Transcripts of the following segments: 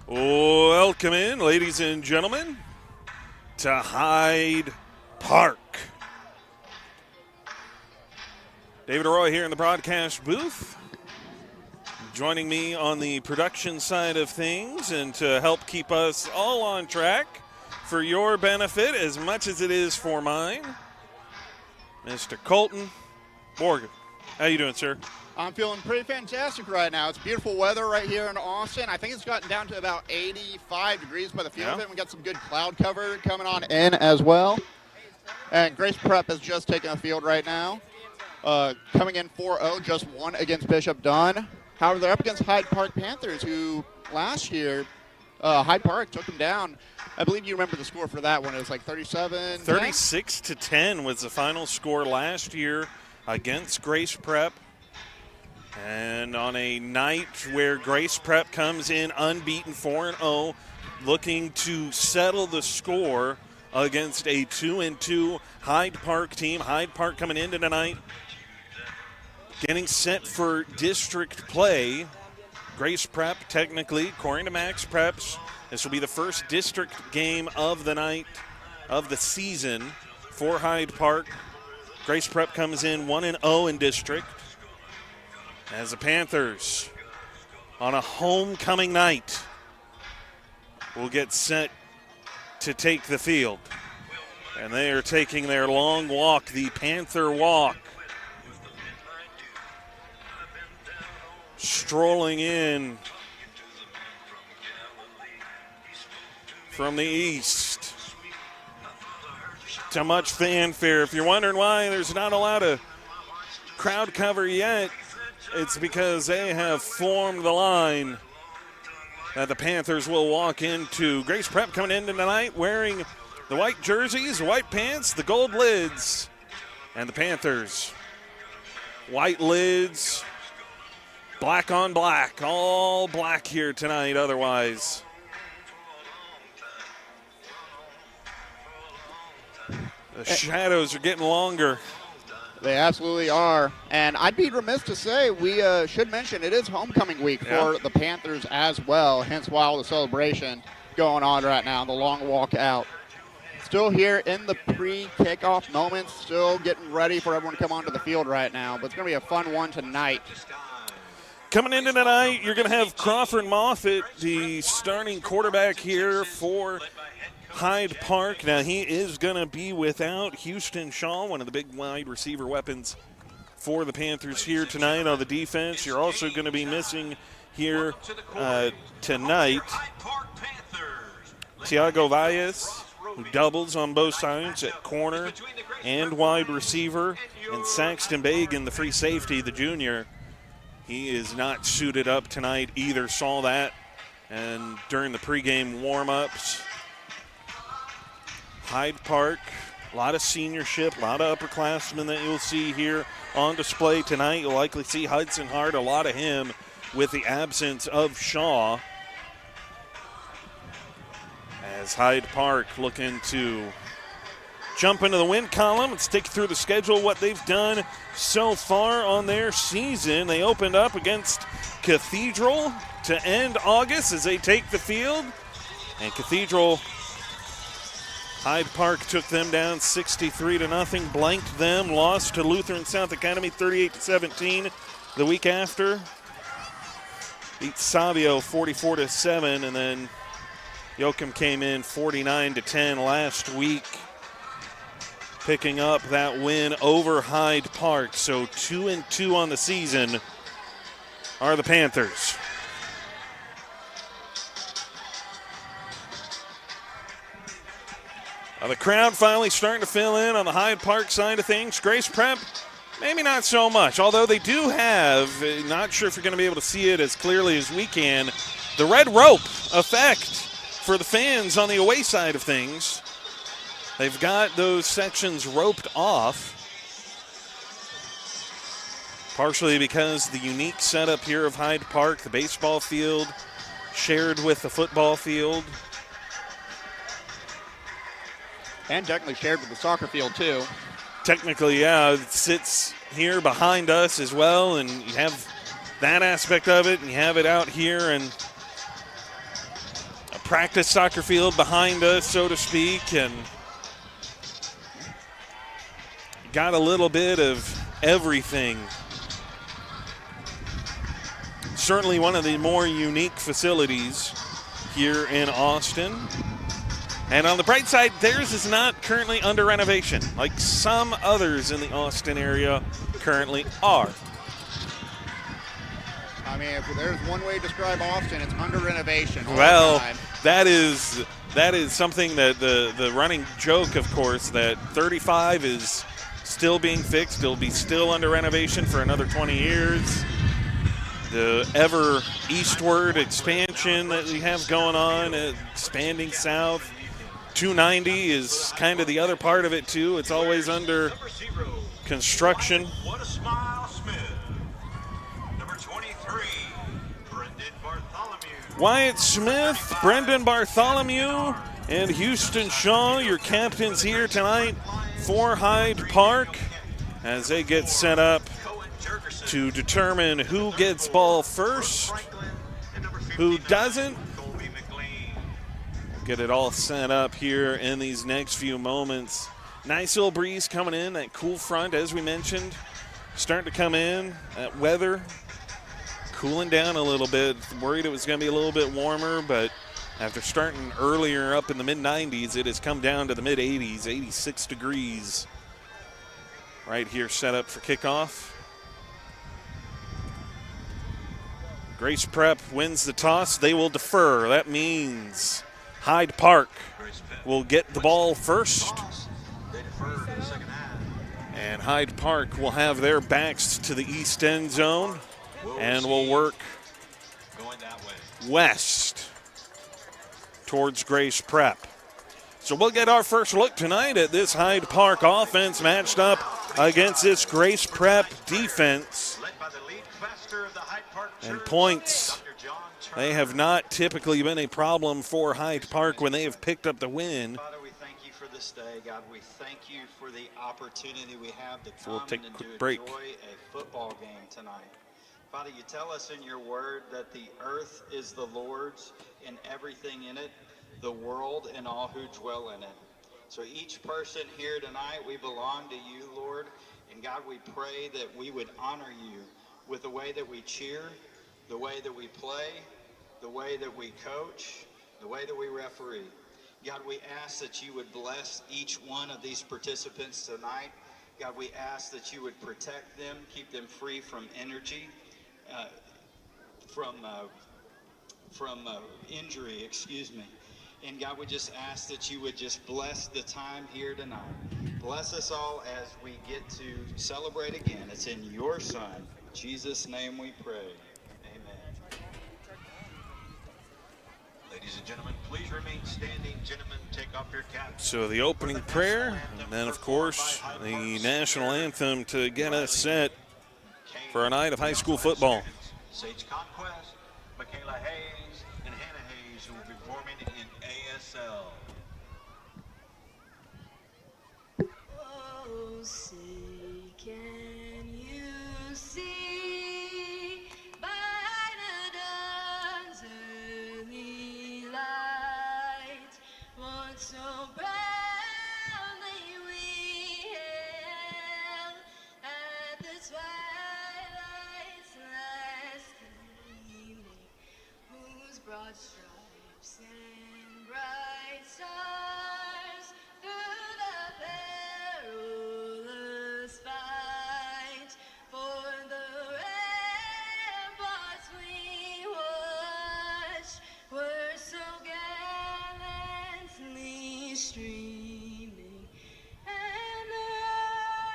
Welcome in, ladies and gentlemen, to Hyde Park. David Roy here in the broadcast booth. Joining me on the production side of things and to help keep us all on track for your benefit as much as it is for mine, Mr. Colton Morgan. How you doing, sir? I'm feeling pretty fantastic right now. It's beautiful weather right here in Austin. I think it's gotten down to about 85 degrees by the feel of it. We got some good cloud cover coming on in as well. And Grace Prep has just taken the field right now. Coming in 4-0, just won against Bishop Dunn. However, they're up against Hyde Park Panthers, who last year, Hyde Park took them down. I believe you remember the score for that one. It was like 37-10? 36-10 was the final score last year against Grace Prep. And on a night where Grace Prep comes in unbeaten 4-0, looking to settle the score against a 2-2 Hyde Park team. Hyde Park coming into tonight, getting set for district play. Grace Prep, technically, according to Max Preps, this will be the first district game of the night of the season for Hyde Park. Grace Prep comes in 1-0 in district, as the Panthers, on a homecoming night, will get set to take the field. And they are taking their long walk, the Panther Walk. Strolling in from the east to much fanfare. If you're wondering why there's not a lot of crowd cover yet, it's because they have formed the line that the Panthers will walk into. Grace Prep coming in tonight wearing the white jerseys, the white pants, the gold lids, and the Panthers, white lids, black on black, all black here tonight otherwise. The shadows are getting longer. They absolutely are. And I'd be remiss to say we should mention it is homecoming week for the Panthers as well, hence why all the celebration going on right now, the long walk out. Still here in the pre-kickoff moments, still getting ready for everyone to come onto the field right now, but it's going to be a fun one tonight. Coming into tonight, you're going to have Crawford Moffitt, the starting quarterback here for Hyde Park. Now, he is going to be without Houston Shaw, one of the big wide receiver weapons for the Panthers here tonight on the defense. You're also going to be missing here tonight Tiago Valles, who doubles on both sides at corner and wide receiver, and Saxton Bagan, the free safety, the junior. He is not suited up tonight either, saw that, and during the pregame warm-ups. Hyde Park, a lot of seniorship, a lot of upperclassmen that you'll see here on display tonight. You'll likely see Hudson Hart, a lot of him with the absence of Shaw. As Hyde Park looking to jump into the win column and stick through the schedule, what they've done so far on their season. They opened up against Cathedral to end August as they take the field. And Cathedral, Hyde Park took them down 63-0, blanked them, lost to Lutheran South Academy 38-17 the week after. Beat Savio 44-7, and then Yoakum came in 49-10 last week, picking up that win over Hyde Park. So 2-2 on the season are the Panthers. The crowd finally starting to fill in on the Hyde Park side of things. Grace Prep, maybe not so much, although they do have, not sure if you're going to be able to see it as clearly as we can, the red rope effect for the fans on the away side of things. They've got those sections roped off, partially because the unique setup here of Hyde Park, the baseball field shared with the football field. And technically shared with the soccer field, too. Technically, yeah. It sits here behind us as well, and you have that aspect of it, and you have it out here. And practice soccer field behind us, so to speak, and got a little bit of everything. Certainly one of the more unique facilities here in Austin. And on the bright side, theirs is not currently under renovation, like some others in the Austin area currently are. I mean, if there's one way to describe Austin, it's under renovation all Well, the time. that is something that the running joke, of course, that 35 is still being fixed. It'll be still under renovation for another 20 years. The ever eastward expansion that we have going on, expanding south. 290 is kind of the other part of it, too. It's always under construction. What a smile, Smith. Number 23, Brendan Bartholomew. Wyatt Smith, Brendan Bartholomew, and Houston Shaw, your captains here tonight for Hyde Park, as they get set up to determine who gets ball first, who doesn't. Get it all set up here in these next few moments. Nice little breeze coming in, that cool front, as we mentioned, starting to come in. That weather cooling down a little bit. Worried it was going to be a little bit warmer, but after starting earlier up in the mid-90s, it has come down to the mid-80s, 86 degrees. Right here set up for kickoff. Grace Prep wins the toss. They will defer. That means Hyde Park will get the ball first. And Hyde Park will have their backs to the east end zone and will work west towards Grace Prep. So we'll get our first look tonight at this Hyde Park offense matched up against this Grace Prep defense. And points, they have not typically been a problem for Hyde Park when they have picked up the win. Father, we thank you for this day. God, we thank you for the opportunity we have to So we'll come take a and quick to break. enjoy a football game tonight. Father, you tell us in your word that the earth is the Lord's and everything in it, the world and all who dwell in it. So each person here tonight, we belong to you, Lord. And God, we pray that we would honor you with the way that we cheer, the way that we play, the way that we coach, the way that we referee. God, we ask that you would bless each one of these participants tonight. God, we ask that you would protect them, keep them free from energy, from injury, excuse me. And God, we just ask that you would just bless the time here tonight. Bless us all as we get to celebrate again. It's in your Son, Jesus' name we pray. Amen. Ladies and gentlemen, please remain standing. Gentlemen, take off your caps. So the opening prayer, and then, of course, the national anthem to get us set for a night of high school football. Sage Conquest, Michaela Hayes, and Hannah Hayes, who will be performing in ASL. Oh, say, can you see by the dawn's early light what so proudly we hailed at the twilight's last gleaming, whose broad stripes and bright stars through the perilous fight for the ramparts we watched were so gallantly streaming, and the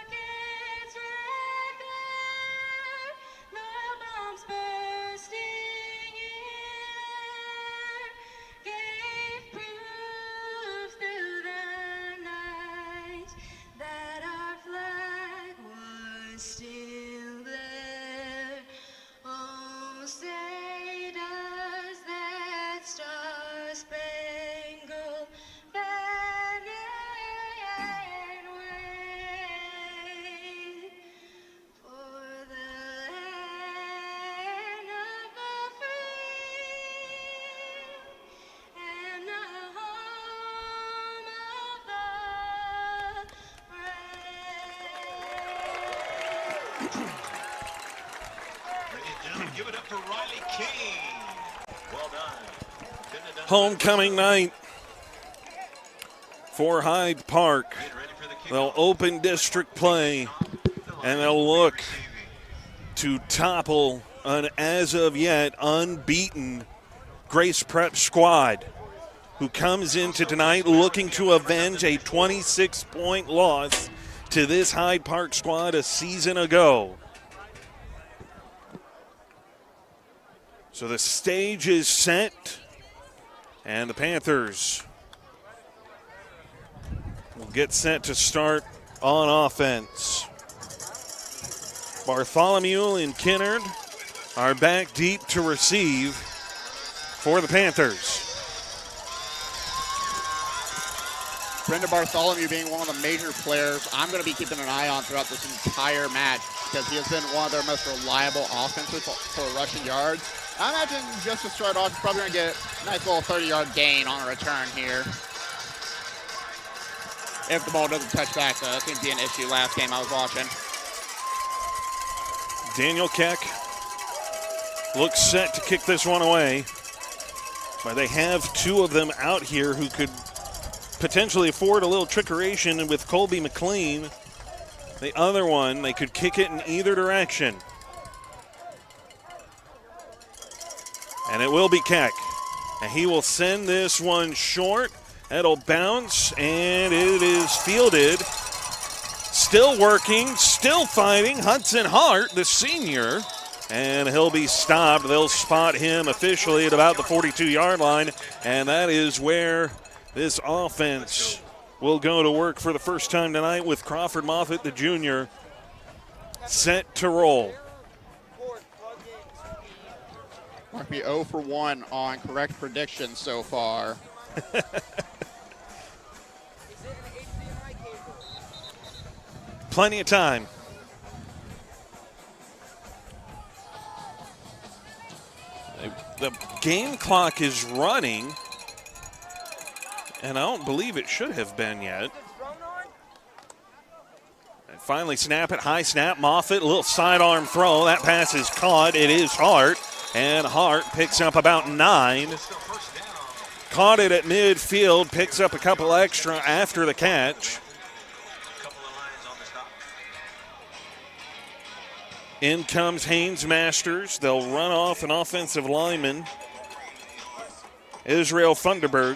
rockets' red glare, the bombs bursting in, gave proof Give it up for Riley King. Well done. Couldn't have done Homecoming night for Hyde Park. Get ready for the kickoff. They'll open district play, and they'll look to topple an as of yet unbeaten Grace Prep squad, who comes into tonight looking to avenge a 26-point loss to this Hyde Park squad a season ago. So the stage is set, and the Panthers will get set to start on offense. Bartholomew and Kinnard are back deep to receive for the Panthers. Brenda Bartholomew being one of the major players I'm going to be keeping an eye on throughout this entire match because he has been one of their most reliable offenses for rushing yards. I imagine just to start off, he's probably going to get a nice little 30-yard gain on a return here. If the ball doesn't touch back, though, that seemed to be an issue last game I was watching. Daniel Keck looks set to kick this one away, but they have two of them out here who could potentially afford a little trickeration with Colby McLean. The other one, they could kick it in either direction. And it will be Keck. And he will send this one short. It'll bounce, and it is fielded. Still working, still fighting. Hudson Hart, the senior. And he'll be stopped. They'll spot him officially at about the 42-yard line. And that is where this offense will go to work for the first time tonight with Crawford Moffitt, the junior, set to roll. Might be 0 for 1 on correct predictions so far. Plenty of time. The game clock is running, and I don't believe it should have been yet. And finally snap it, high snap, Moffitt, a little sidearm throw. That pass is caught. It is Hart, and Hart picks up about 9. Caught it at midfield, picks up a couple extra after the catch. In comes Haynes Masters. They'll run off an offensive lineman. Israel Funderburg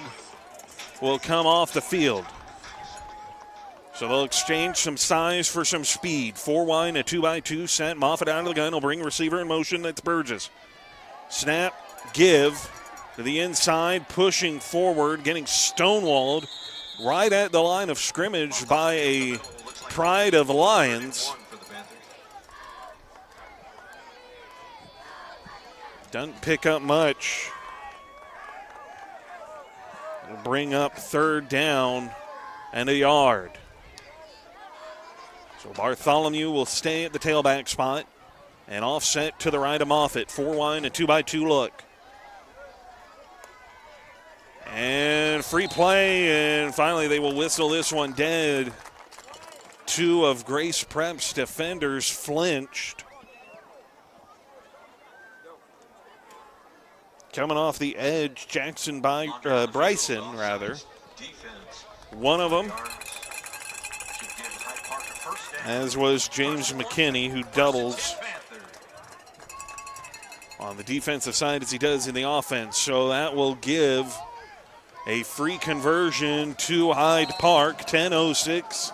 will come off the field. So they'll exchange some size for some speed. 4 wide, a 2x2 set. Moffitt out of the gun. He'll bring receiver in motion. That's Burgess. Snap, give to the inside, pushing forward, getting stonewalled right at the line of scrimmage by a Pride of Lions. Doesn't pick up much. It'll bring up 3rd down and a yard. So Bartholomew will stay at the tailback spot and offset to the right of Moffitt. 4 wide, a 2x2 look. And free play, and finally they will whistle this one dead. 2 of Grace Prep's defenders flinched. Coming off the edge, Bryson, one of them, as was James McKinney, who doubles on the defensive side as he does in the offense. So that will give a free conversion to Hyde Park. 10:06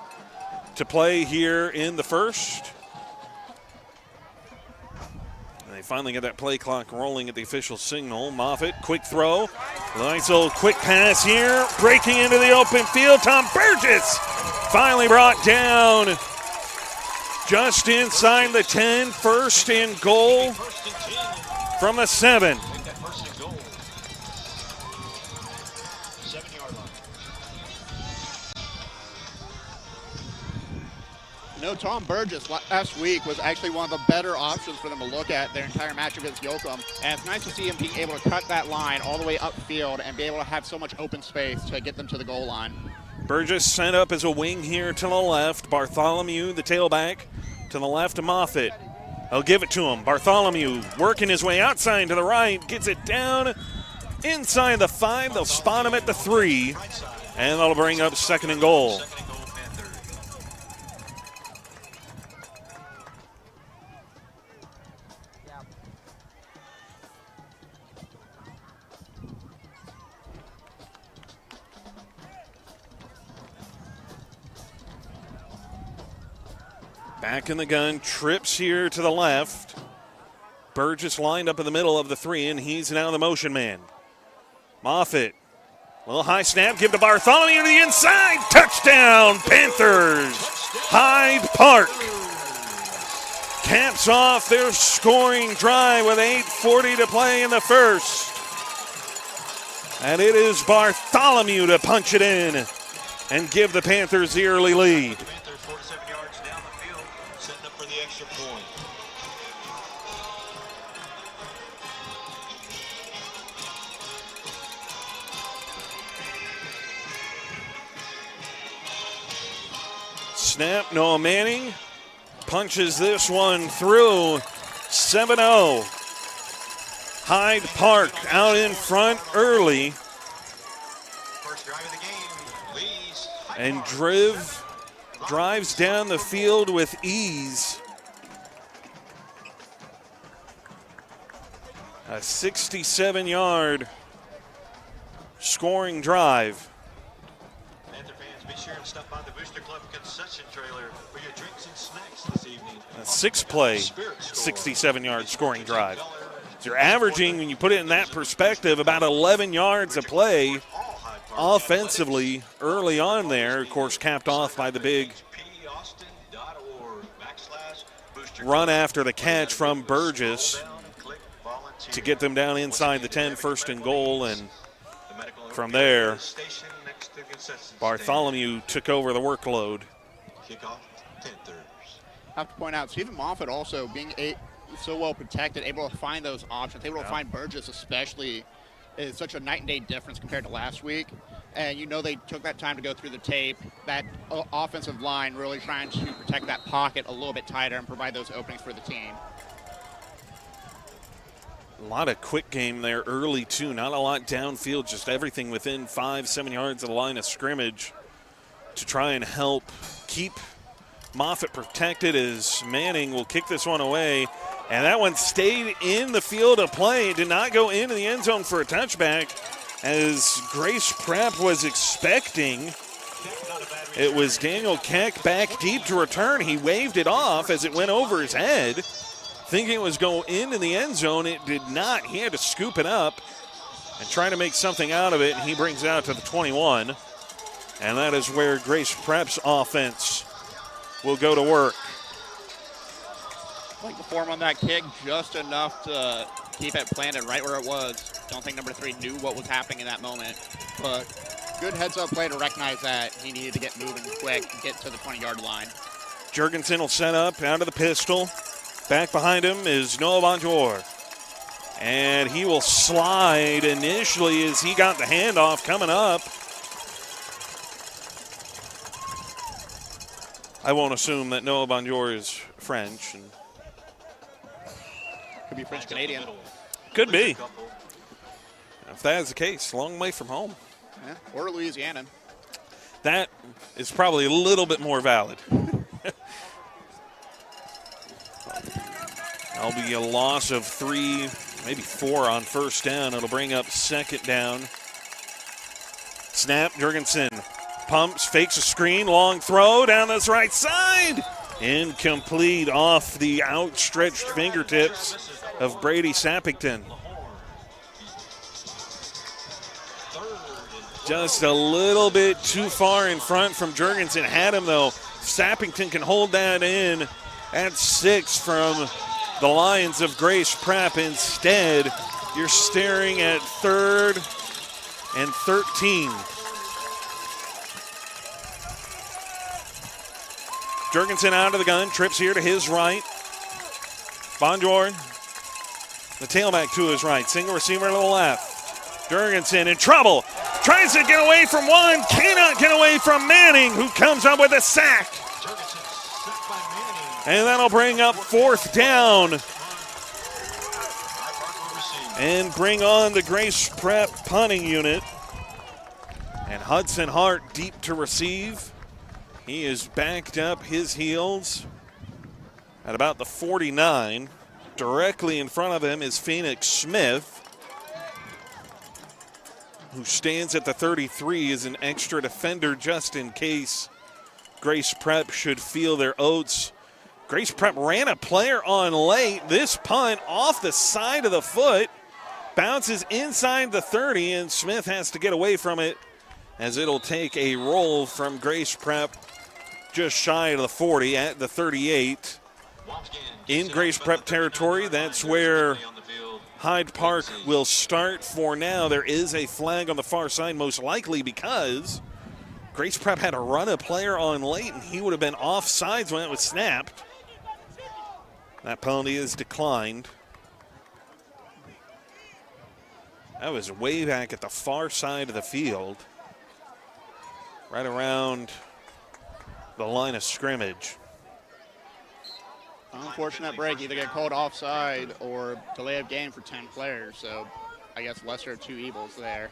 to play here in the first. They finally get that play clock rolling at the official signal. Moffitt, quick throw. Nice little quick pass here. Breaking into the open field. Tom Burgess finally brought down just inside the 10. First and goal from the 7. No, Tom Burgess last week was actually one of the better options for them to look at their entire match against Yoakum. And it's nice to see him being able to cut that line all the way upfield and be able to have so much open space to get them to the goal line. Burgess sent up as a wing here to the left. Bartholomew, the tailback, To the left of Moffitt. He'll give it to him. Bartholomew working his way outside to the right. Gets it down inside the 5. They'll spot him at the 3. And that'll bring up 2nd and goal. Back in the gun, trips here to the left. Burgess lined up in the middle of the 3, and he's now the motion man. Moffitt, little high snap, give to Bartholomew to the inside. Touchdown, Panthers. Hyde Park caps off their scoring drive with 8:40 to play in the first. And it is Bartholomew to punch it in and give the Panthers the early lead. Snap, Noah Manning punches this one through. 7-0. Hyde Park out in front early. First drive of the game leads And drives down the field with ease. A 67-yard scoring drive. Panther fans, be sure and stop by the Booster Club concession trailer for your drinks and snacks this evening. A 6-play, 67-yard scoring drive. So you're averaging, when you put it in that perspective, about 11 yards a play offensively early on there. Of course, capped off by the big run after the catch from Burgess to get them down inside the 10, 1st and goal. And from there, Bartholomew took over the workload. Kickoff, Panthers. I have to point out, Stephen Moffitt also being so well protected, able to find those options, able to find Burgess especially, is such a night and day difference compared to last week. And you know they took that time to go through the tape. That offensive line really trying to protect that pocket a little bit tighter and provide those openings for the team. A lot of quick game there early, too. Not a lot downfield, just everything within 5-7 yards of the line of scrimmage to try and help keep Moffitt protected as Manning will kick this one away. And that one stayed in the field of play. It did not go into the end zone for a touchback, as Grace Prep was expecting. It was Daniel Keck back deep to return. He waved it off as it went over his head, thinking it was going into the end zone. It did not. He had to scoop it up and try to make something out of it, and he brings it out to the 21. And that is where Grace Prep's offense will go to work. I like the form on that kick, just enough to keep it planted right where it was. Don't think number 3 knew what was happening in that moment, but good heads-up play to recognize that he needed to get moving quick and get to the 20-yard line. Jurgensen will set up out of the pistol. Back behind him is Noah Bonjour. And he will slide initially as he got the handoff coming up. I won't assume that Noah Bonjour is French. And could be French-Canadian. Could be. If that is the case, long way from home. Yeah, or Louisiana. That is probably a little bit more valid. That'll be a loss of 3, maybe 4 on first down. It'll bring up 2nd down. Snap, Jurgensen pumps, fakes a screen, long throw down this right side. Incomplete off the outstretched fingertips of Brady Sappington. Just a little bit too far in front from Jurgensen. Had him, though. Sappington can hold that in at 6 from the Lions of Grace Prep. Instead, you're staring at 3rd and 13. Jurgensen out of the gun, trips here to his right. Bonjour, the tailback to his right, single receiver to the left. Jurgensen in trouble, tries to get away from one, cannot get away from Manning, who comes up with a sack. Jurgensen sacked by Manning. And that'll bring up 4th down. And bring on the Grace Prep punting unit. And Hudson Hart deep to receive. He is backed up his heels at about the 49. Directly in front of him is Phoenix Smith, who stands at the 33 as an extra defender just in case Grace Prep should feel their oats. Grace Prep ran a player on late. This punt off the side of the foot bounces inside the 30, and Smith has to get away from it as it'll take a roll from Grace Prep just shy of the 40 at the 38. In Grace Prep territory, that's where Hyde Park will start for now. There is a flag on the far side, most likely because Grace Prep had to run a player on late, and he would have been offsides when it was snapped. That penalty is declined. That was way back at the far side of the field, right around the line of scrimmage. Unfortunate break, either get called offside or delay of game for 10 players. So I guess lesser of two evils there.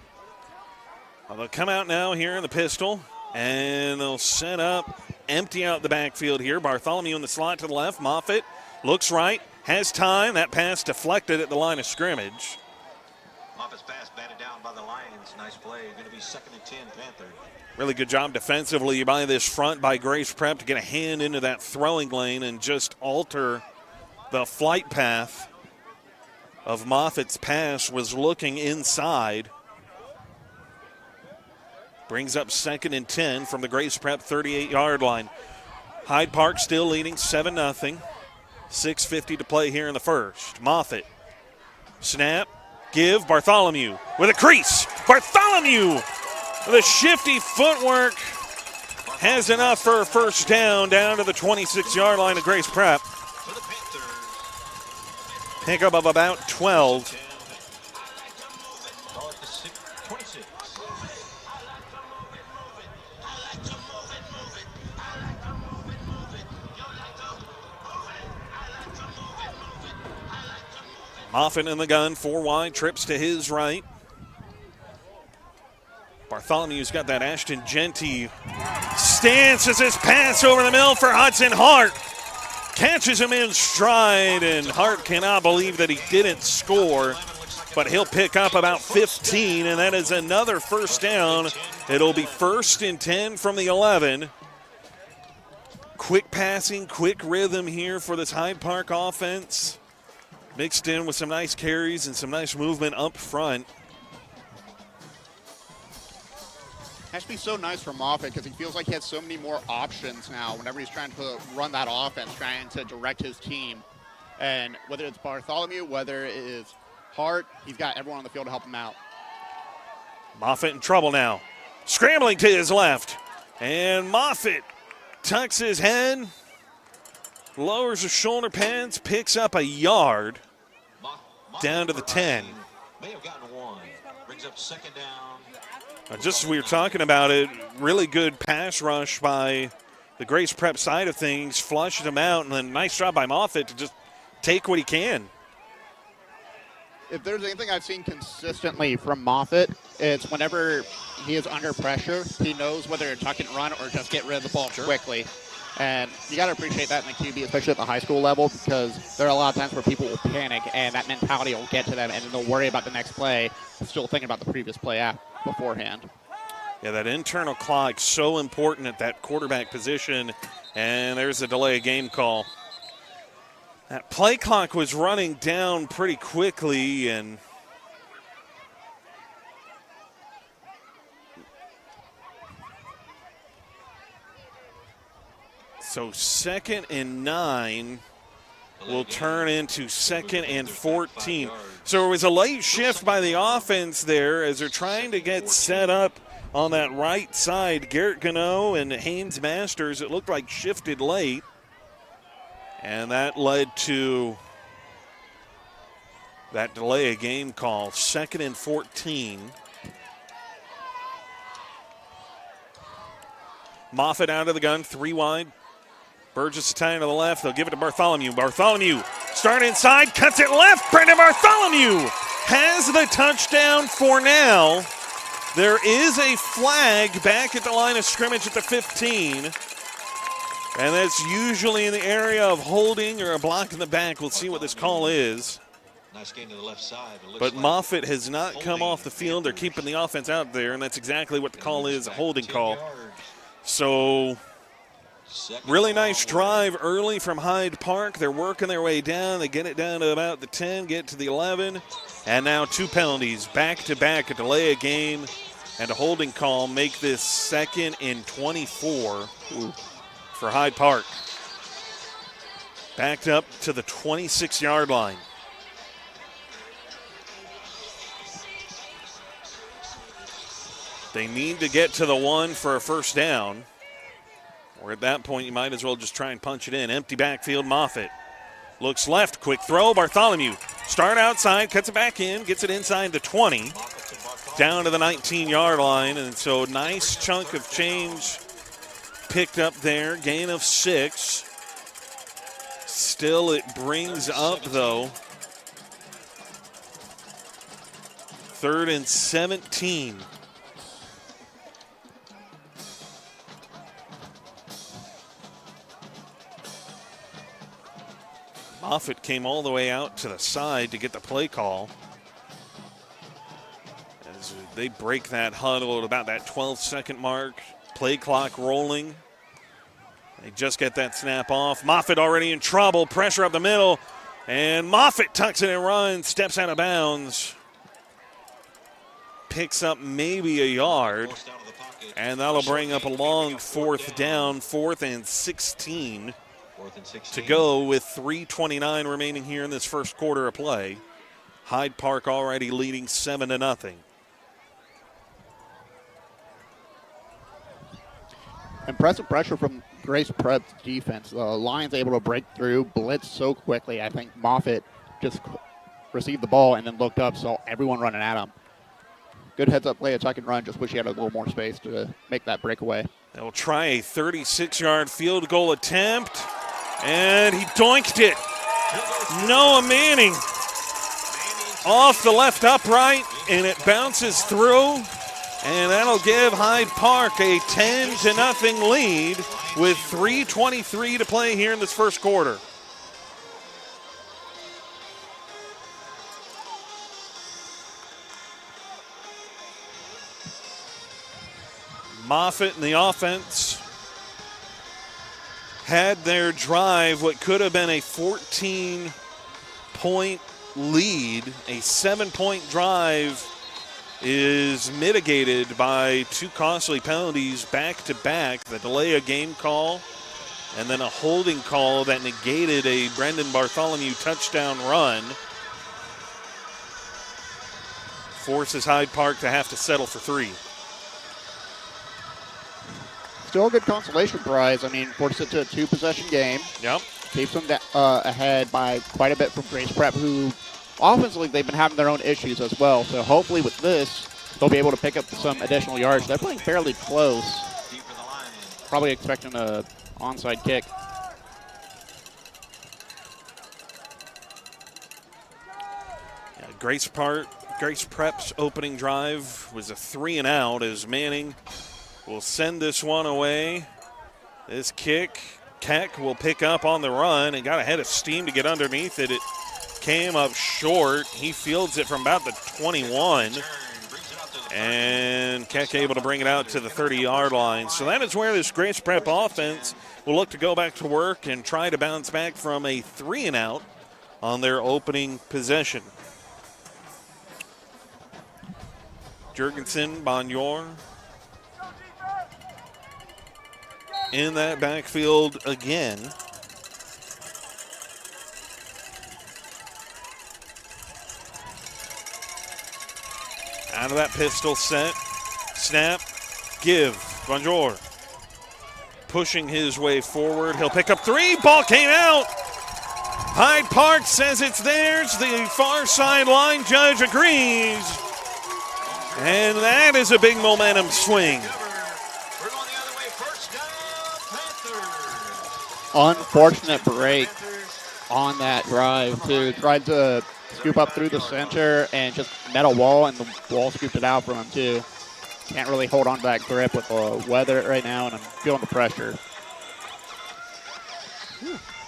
Well, they'll come out now here in the pistol, and they'll set up, empty out the backfield here. Bartholomew in the slot to the left. Moffitt looks right, has time. That pass deflected at the line of scrimmage. Moffitt's pass batted down by the Lions. Nice play. Going to be 2nd and 10, Panther. Really good job defensively by this front by Grace Prep to get a hand into that throwing lane and just alter the flight path of Moffitt's pass. Was looking inside. Brings up 2nd and 10 from the Grace Prep 38-yard line. Hyde Park still leading 7-0. 6:50 to play here in the first. Moffitt. Snap. Give. Bartholomew with a crease. Bartholomew with a shifty footwork has enough for a first down to the 26-yard line of Grace Prep. Pickup of about 12. Moffitt in the gun, 4 wide, trips to his right. Bartholomew's got that Ashton Genty stance as his pass over the middle for Hudson Hart. Catches him in stride, and Hart cannot believe that he didn't score, but he'll pick up about 15, and that is another first down. It'll be 1st and 10 from the 11. Quick passing, quick rhythm here for this Hyde Park offense, mixed in with some nice carries and some nice movement up front. Has to be so nice for Moffitt because he feels like he has so many more options now whenever he's trying to run that offense, trying to direct his team. And whether it's Bartholomew, whether it is Hart, he's got everyone on the field to help him out. Moffitt in trouble now. Scrambling to his left. And Moffitt tucks his head, lowers his shoulder pads, picks up a yard down to the 10. May have gotten 1. Brings up 2nd down. Just as we were talking about it, really good pass rush by the Grace Prep side of things, flushed him out, and then nice job by Moffitt to just take what he can. If there's anything I've seen consistently from Moffitt, it's whenever he is under pressure, he knows whether to tuck and run or just get rid of the ball quickly. And you got to appreciate that in the QB, especially at the high school level, because there are a lot of times where people will panic and that mentality will get to them and then they'll worry about the next play, still thinking about the previous play beforehand. Yeah, that internal clock so important at that quarterback position, and there's a delay of game call. That play clock was running down pretty quickly, and so 2nd and 9 will turn into 2nd and 14. So it was a late shift by the offense there as they're trying to get set up on that right side. Garrett Gano and Haynes Masters, it looked like shifted late. And that led to that delay of game call, 2nd and 14. Moffitt out of the gun, 3 wide. Burgess tying to the left. They'll give it to Bartholomew. Bartholomew start inside, cuts it left. Brendan Bartholomew has the touchdown for now. There is a flag back at the line of scrimmage at the 15. And that's usually in the area of holding or a block in the back. We'll see what this call is. Nice gain to the left side. But Moffitt has not come off the field. They're keeping the offense out there, and that's exactly what the call is, a holding call. So really nice drive early from Hyde Park. They're working their way down. They get it down to about the 10, get to the 11. And now 2 penalties back-to-back, a delay of game and a holding call make this 2nd and 24 for Hyde Park. Backed up to the 26-yard line. They need to get to the 1 for a first down. Or at that point, you might as well just try and punch it in. Empty backfield, Moffitt. Looks left, quick throw, Bartholomew. Start outside, cuts it back in, gets it inside the 20. Down to the 19-yard line, and so nice chunk of change picked up there. Gain of 6. Still, it brings up, though, 3rd and 17. Moffitt came all the way out to the side to get the play call. As they break that huddle at about that 12-second mark. Play clock rolling. They just get that snap off. Moffitt already in trouble. Pressure up the middle. And Moffitt tucks it and runs. Steps out of bounds. Picks up maybe a yard. And that'll bring up a long 4th down. 4th and 16. To go with 3:29 remaining here in this first quarter of play. Hyde Park already leading 7-0. Impressive pressure from Grace Prep's defense. The Lions able to break through, blitz so quickly. I think Moffitt just received the ball and then looked up, saw everyone running at him. Good heads-up play, a tuck and run. Just wish he had a little more space to make that breakaway. They'll try a 36-yard field goal attempt. And he doinked it. Noah Manning off the left upright, and it bounces through. And that'll give Hyde Park a 10-0 lead with 3:23 to play here in this first quarter. Moffitt and the offense had their drive, what could have been a 14-point lead. A 7-point drive is mitigated by 2 costly penalties back-to-back, the delay of game call and then a holding call that negated a Brendan Bartholomew touchdown run. Forces Hyde Park to have to settle for 3. Still a good consolation prize. I mean, forces it to a 2-possession game. Yep. Keeps them ahead by quite a bit from Grace Prep, who offensively they've been having their own issues as well. So hopefully with this, they'll be able to pick up some additional yards. They're playing fairly close. Probably expecting an onside kick. Yeah, Grace Prep's opening drive was a 3-and-out as Manning will send this one away. This kick, Keck will pick up on the run and got a head of steam to get underneath it. It came up short. He fields it from about the 21. And Keck able to bring it out to the 30-yard line. So that is where this Grace Prep offense will look to go back to work and try to bounce back from a 3-and-out on their opening possession. Jurgensen, Bonjour in that backfield again. Out of that pistol set, snap, give, Bonjour. Pushing his way forward, he'll pick up 3, ball came out. Hyde Park says it's theirs, the far sideline judge agrees. And that is a big momentum swing. Unfortunate break on that drive, too. Tried to scoop up through the center and just met a wall, and the wall scooped it out from him, too. Can't really hold on to that grip with the weather right now, and I'm feeling the pressure.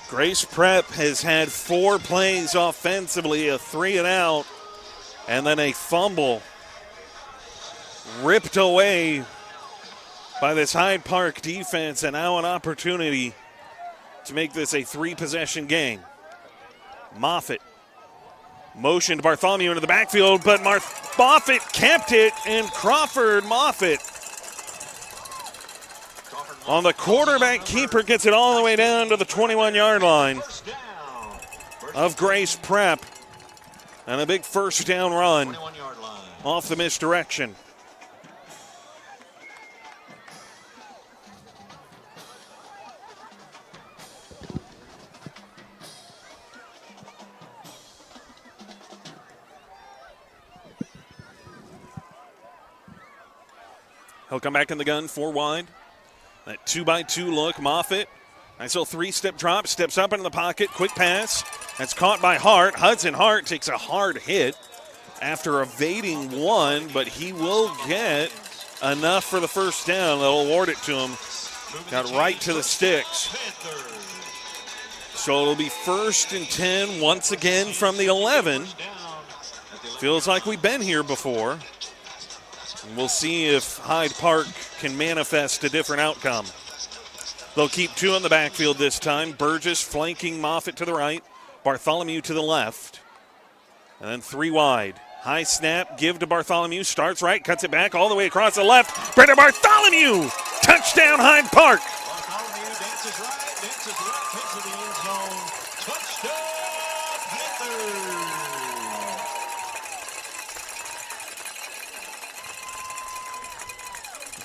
Grace Prep has had 4 plays offensively, a 3 and out, and then a fumble ripped away by this Hyde Park defense, and now an opportunity to make this a 3-possession game. Moffitt motioned Bartholomew into the backfield, but Moffitt kept it, and Crawford Moffitt on the quarterback keeper gets it all the way down to the 21-yard line of Grace Prep, and a big first down run off the misdirection. He'll come back in the gun, 4 wide. That 2-by-2 look, Moffitt. Nice little 3-step drop, steps up into the pocket, quick pass. That's caught by Hart. Hudson Hart takes a hard hit after evading one, but he will get enough for the first down. They'll award it to him. Got right to the sticks. So it'll be 1st and 10 once again from the 11. Feels like we've been here before. And we'll see if Hyde Park can manifest a different outcome. They'll keep 2 in the backfield this time. Burgess flanking Moffitt to the right. Bartholomew to the left. And then 3 wide. High snap, give to Bartholomew. Starts right, cuts it back all the way across the left. Brendan Bartholomew! Touchdown Hyde Park! Bartholomew dances right, into the end zone. Touchdown, Panthers!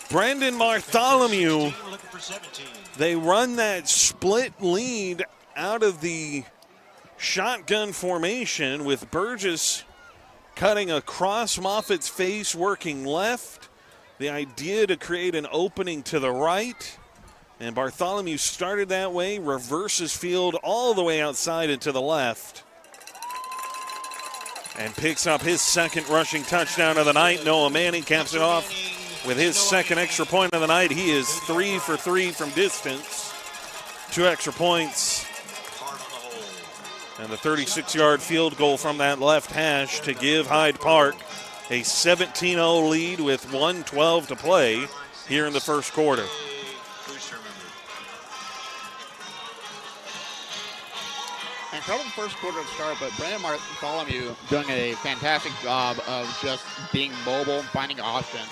Brendan Bartholomew, Looking for 17. they run that split lead out of the shotgun formation with Burgess cutting across Moffitt's face, working left. The idea to create an opening to the right. And Bartholomew started that way, reverses field all the way outside and to the left. And picks up his second rushing touchdown of the night. Noah Manning caps it off with his second extra point of the night. He is 3 for 3 from distance. 2 extra points. And the 36-yard field goal from that left hash to give Hyde Park a 17-0 lead with 1:12 to play here in the first quarter. Incredible first quarter to start, but Brendan Bartholomew doing a fantastic job of just being mobile, finding options.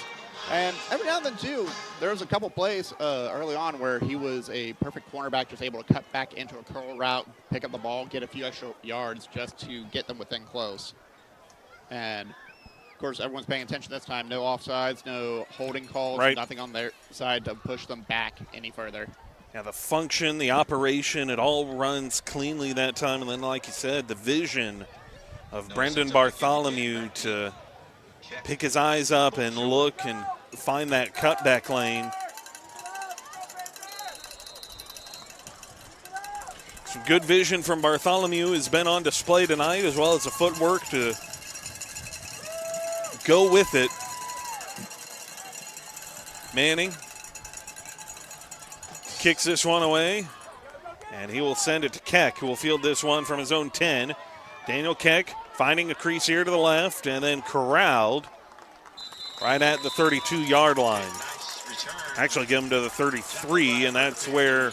And every now and then, too, there was a couple plays early on where he was a perfect cornerback, just able to cut back into a curl route, pick up the ball, get a few extra yards just to get them within close. And, of course, everyone's paying attention this time. No offsides, no holding calls, right. Nothing on their side to push them back any further. Yeah, the function, the operation, it all runs cleanly that time. And then, like you said, the vision of Brendan Bartholomew to pick his eyes up and look and find that cutback lane. Some good vision from Bartholomew has been on display tonight, as well as the footwork to go with it. Manning kicks this one away, and he will send it to Keck, who will field this one from his own 10. Daniel Keck finding a crease here to the left, and then corralled right at the 32-yard line. Actually, get him to the 33, and that's where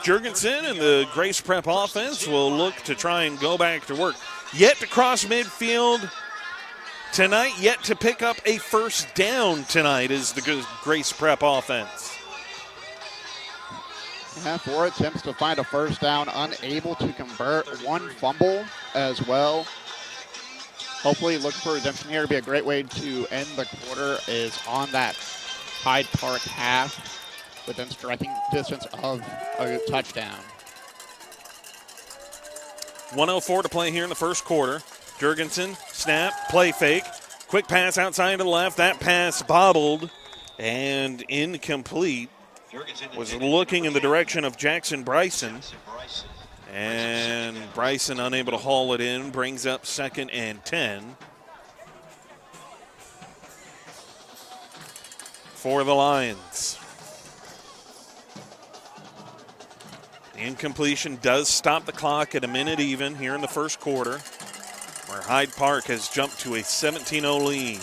Jurgensen and the Grace Prep offense will look to try and go back to work. Yet to cross midfield tonight, yet to pick up a first down tonight is the Grace Prep offense. Yeah, 4 attempts to find a first down, unable to convert, 1 fumble as well. Hopefully looking for redemption here to be a great way to end the quarter is on that Hyde Park half within striking distance of a touchdown. 1:04 to play here in the first quarter. Jurgensen, snap, play fake, quick pass outside to the left. That pass bobbled and incomplete. was looking in the direction of Jackson Bryson. And Bryson unable to haul it in, brings up 2nd and 10 for the Lions. The incompletion does stop the clock at a minute even here in the first quarter, where Hyde Park has jumped to a 17-0 lead.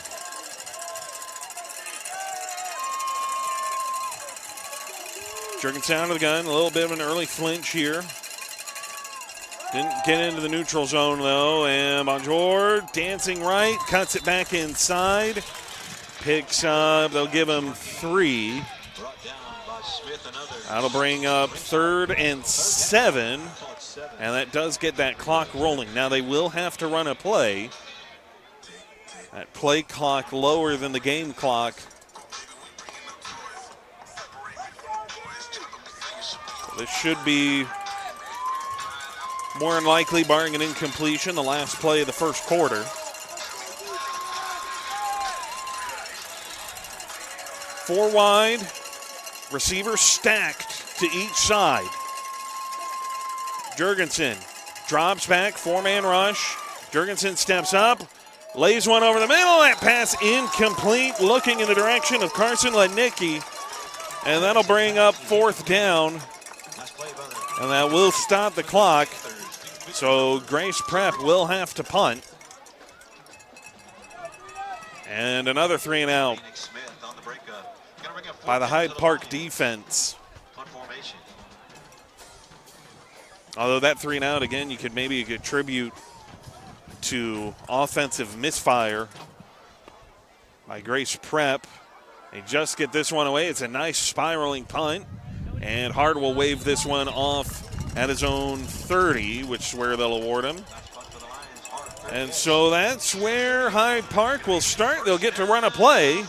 Jurgensen out of the gun, a little bit of an early flinch here. Didn't get into the neutral zone though, and Bonjour dancing right, cuts it back inside, picks up, they'll give him 3. That'll bring up 3rd and 7, and that does get that clock rolling. Now they will have to run a play. That play clock lower than the game clock. This should be more than likely, barring an incompletion, the last play of the first quarter. 4 wide, receivers stacked to each side. Jurgensen drops back, 4-man rush. Jurgensen steps up, lays one over the middle. That pass incomplete, looking in the direction of Carson Lednicki. And that'll bring up 4th down. And that will stop the clock. So Grace Prep will have to punt. And another 3 and out by the Hyde Park defense. Although that 3 and out, again, you could maybe attribute to offensive misfire by Grace Prep. They just get this one away. It's a nice spiraling punt. And Hard will wave this one off at his own 30, which is where they'll award him. And so that's where Hyde Park will start. They'll get to run a play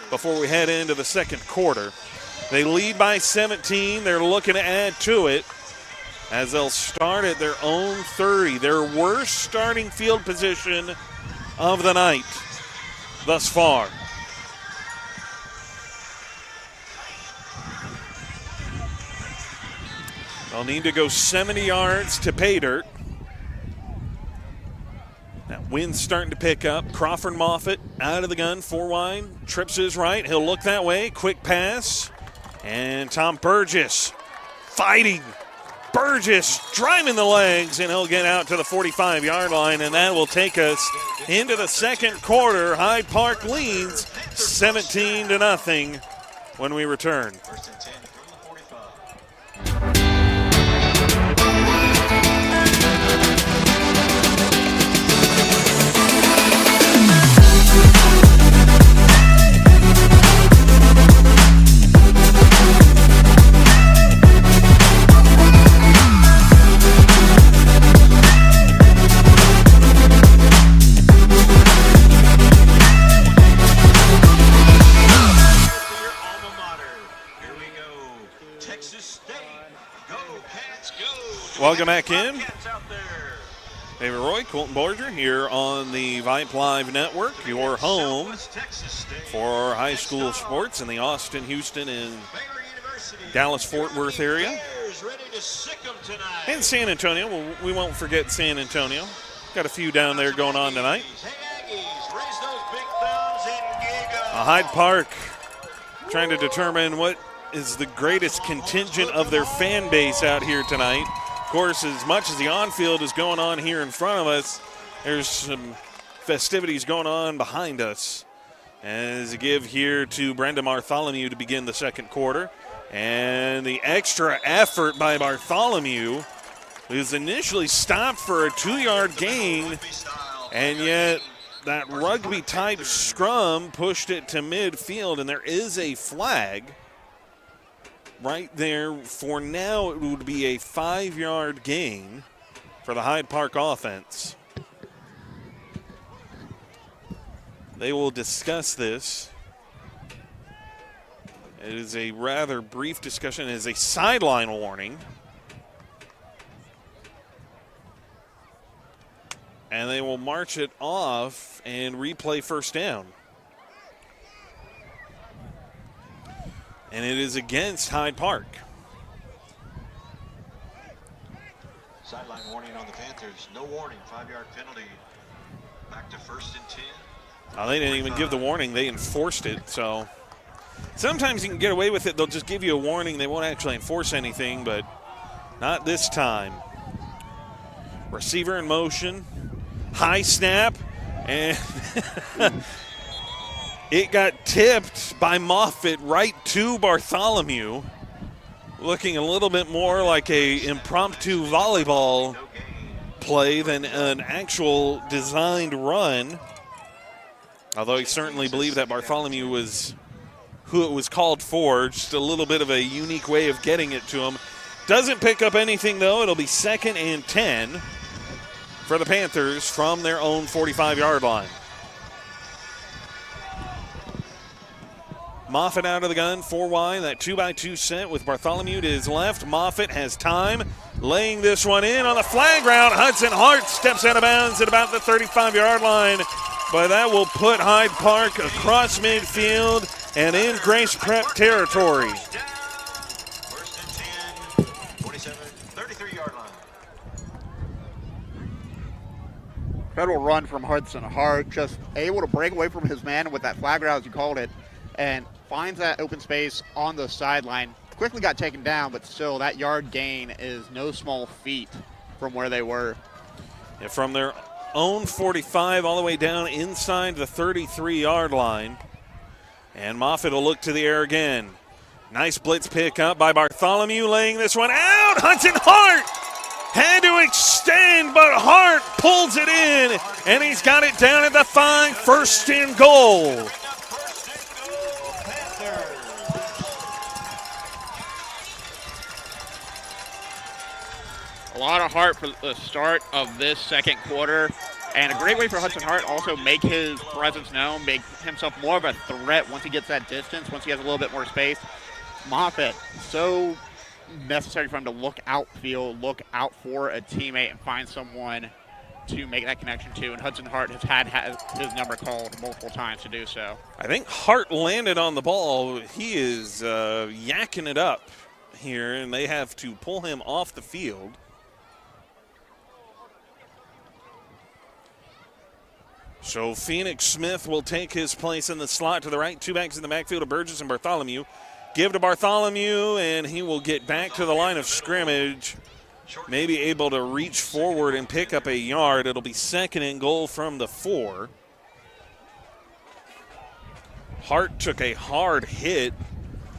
before we head into the second quarter. They lead by 17. They're looking to add to it as they'll start at their own 30. Their worst starting field position of the night thus far. They'll need to go 70 yards to pay dirt. That wind's starting to pick up. Crawford Moffitt out of the gun, 4 wide, trips his right. He'll look that way, quick pass. And Tom Burgess fighting. Burgess driving the legs, and he'll get out to the 45-yard line, and that will take us into the second quarter. Hyde Park leads 17-0 when we return. Welcome back in. David Roy, Colton Borger here on the Vype Live Network, your home for high school sports in the Austin, Houston, and Dallas-Fort Worth area. And San Antonio. Well, we won't forget San Antonio. Got a few down there going on tonight. Hyde Park trying to determine what is the greatest contingent of their fan base out here tonight. Of course, as much as the on-field is going on here in front of us, there's some festivities going on behind us. As a give here to Brenda Bartholomew to begin the second quarter. And the extra effort by Bartholomew, who's initially stopped for a 2-yard gain, and yet that rugby-type scrum pushed it to midfield, and there is a flag right there. For now, it would be a 5-yard gain for the Hyde Park offense. They will discuss this. It is a rather brief discussion. It is a sideline warning. And they will march it off and replay first down. and it is against Hyde Park. Sideline warning on the Panthers. No warning. 5-yard penalty. Back to 1st and 10. Oh, they didn't even give the warning. They enforced it. So sometimes you can get away with it. They'll just give you a warning. They won't actually enforce anything, but not this time. Receiver in motion. High snap. And it got tipped by Moffitt right to Bartholomew. Looking a little bit more like a impromptu volleyball play than an actual designed run. Although he certainly believed that Bartholomew was who it was called for. Just a little bit of a unique way of getting it to him. Doesn't pick up anything, though. It'll be 2nd and 10 for the Panthers from their own 45-yard line. Moffitt out of the gun, 4 wide, that 2x2 set with Bartholomew to his left. Moffitt has time, laying this one in on the flag route. Hudson Hart steps out of bounds at about the 35-yard line, but that will put Hyde Park across midfield and in Grace Prep territory. 1st and 10, 47, 33-yard line. Incredible run from Hudson Hart, just able to break away from his man with that flag route, as you called it, and finds that open space on the sideline. Quickly got taken down, but still that yard gain is no small feat from where they were. Yeah, from their own 45 all the way down inside the 33-yard line. And Moffitt will look to the air again. Nice blitz pick up by Bartholomew, laying this one out. Hudson Hart had to extend, but Hart pulls it in, and he's got it down at the 5, 1st and goal. A lot of heart for the start of this second quarter, and a great way for Hudson Hart also make his presence known, make himself more of a threat once he gets that distance, once he has a little bit more space. Moffitt, so necessary for him to look outfield, look out for a teammate, and find someone to make that connection to, and Hudson Hart has had his number called multiple times to do so. I think Hart landed on the ball. He is yakking it up here, and they have to pull him off the field. So Phoenix Smith will take his place in the slot to the right. 2 backs in the backfield of Burgess and Bartholomew. Give to Bartholomew, and he will get back to the line of scrimmage. Maybe able to reach forward and pick up a yard. It'll be 2nd and goal from the 4. Hart took a hard hit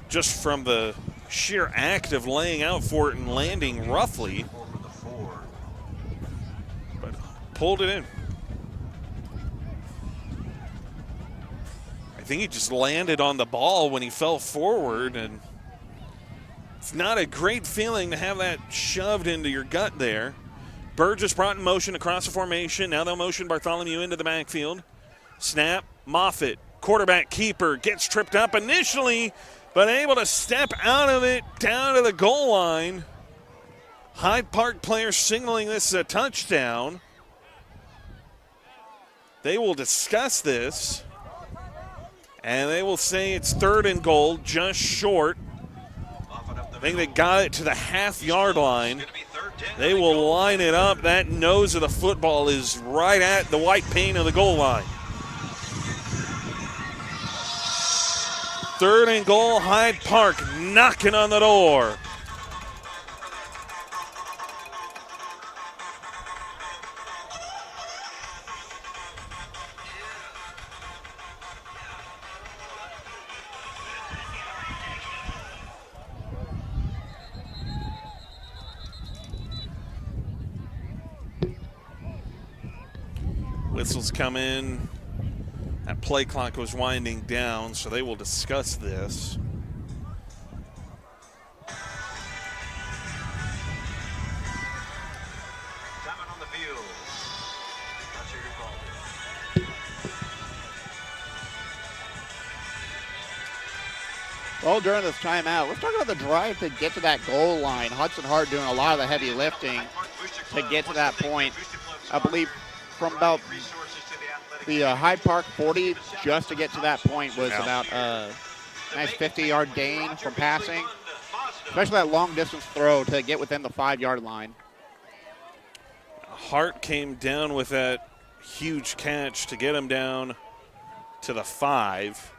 just from the sheer act of laying out for it and landing roughly. But pulled it in. I think he just landed on the ball when he fell forward, and it's not a great feeling to have that shoved into your gut there. Burgess brought in motion across the formation. Now they'll motion Bartholomew into the backfield. Snap, Moffitt, quarterback keeper, gets tripped up initially, but able to step out of it down to the goal line. Hyde Park players signaling this as a touchdown. They will discuss this, and they will say it's 3rd and goal, just short. I think they got it to the half-yard line. They will line it up. That nose of the football is right at the white paint of the goal line. 3rd and goal, Hyde Park knocking on the door. Whistles come in. That play clock was winding down, so they will discuss this. Time on the field. Not sure your call. Well, during this timeout, let's talk about the drive to get to that goal line. Hudson Hart doing a lot of the heavy lifting to get to that point. I believe from about the Hyde Park 40 just to get to that point was about Nice 50-yard gain from passing, especially that long-distance throw to get within the 5-yard line. Hart came down with that huge catch to get him down to the 5.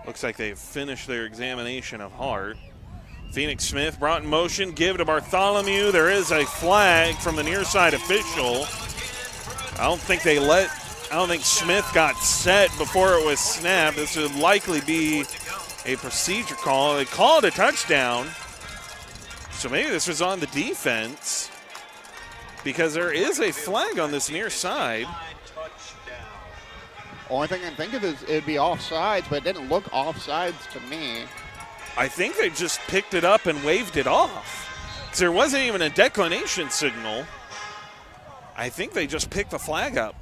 Looks like they've finished their examination of Hart. Phoenix Smith brought in motion, give to Bartholomew. There is a flag from the near side official. I don't think Smith got set before it was snapped. This would likely be a procedure call. They called a touchdown. So maybe this was on the defense because there is a flag on this near side. Only thing I can think of is it'd be offsides, but it didn't look offsides to me. I think they just picked it up and waved it off. 'Cause there wasn't even a declination signal. I think they just picked the flag up.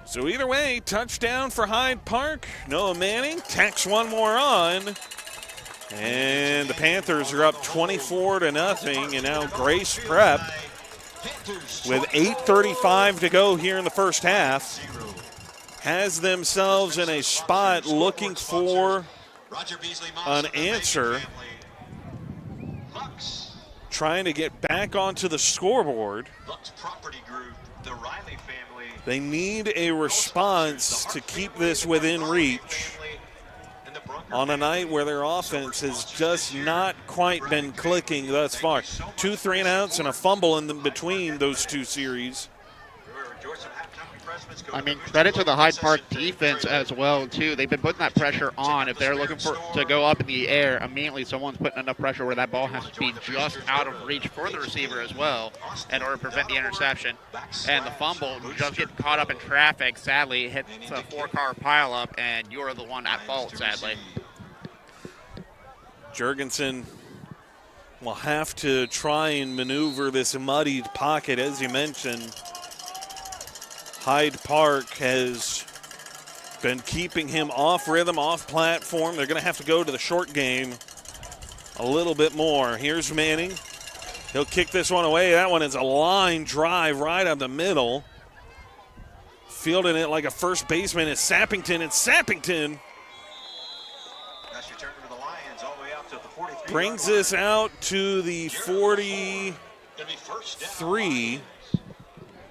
So either way, touchdown for Hyde Park. Noah Manning tacks one more on. And the Panthers are up 24-0. And now Grace Prep, with 8:35 to go here in the first half, has themselves in a spot looking for an answer, trying to get back onto the scoreboard. They need a response to keep this within reach on a night where their offense has just not quite been clicking thus far. 2 3-and-outs and a fumble in between those two series. I mean, credit to the Hyde Park defense as well, too. They've been putting that pressure on. If they're looking to go up in the air, immediately someone's putting enough pressure where that ball has to be just out of reach for the receiver as well in order to prevent the interception. And the fumble, just getting caught up in traffic, sadly, hits a 4-car pileup, and you're the one at fault, sadly. Jurgensen will have to try and maneuver this muddied pocket. As you mentioned, Hyde Park has been keeping him off rhythm, off platform. They're going to have to go to the short game a little bit more. Here's Manning. He'll kick this one away. That one is a line drive right up the middle. Fielding it like a first baseman is Sappington. And Sappington brings this out to the 43.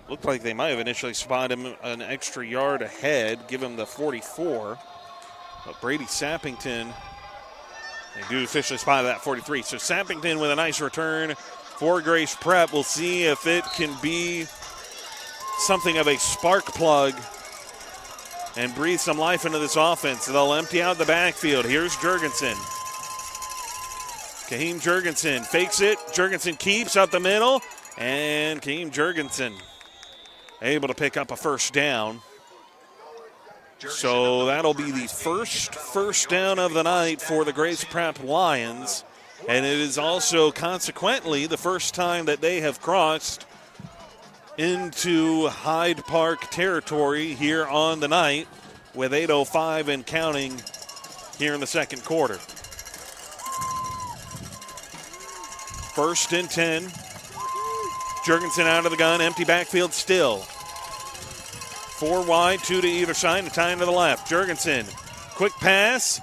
Looked like they might have initially spotted him an extra yard ahead, give him the 44. But Brady Sappington, they do officially spot that 43. So Sappington with a nice return for Grace Prep. We'll see if it can be something of a spark plug and breathe some life into this offense. They'll empty out the backfield. Here's Jurgensen. Kaheem Jurgensen fakes it. Jurgensen keeps up the middle. And Kaheem Jurgensen able to pick up a first down. So that'll be the first down of the night for the Grace Prep Lions. And it is also consequently the first time that they have crossed into Hyde Park territory here on the night with 8:05 and counting here in the second quarter. 1st and 10. Jurgensen out of the gun, empty backfield still. 4 wide, 2 to either side, and time to the left. Jurgensen, quick pass,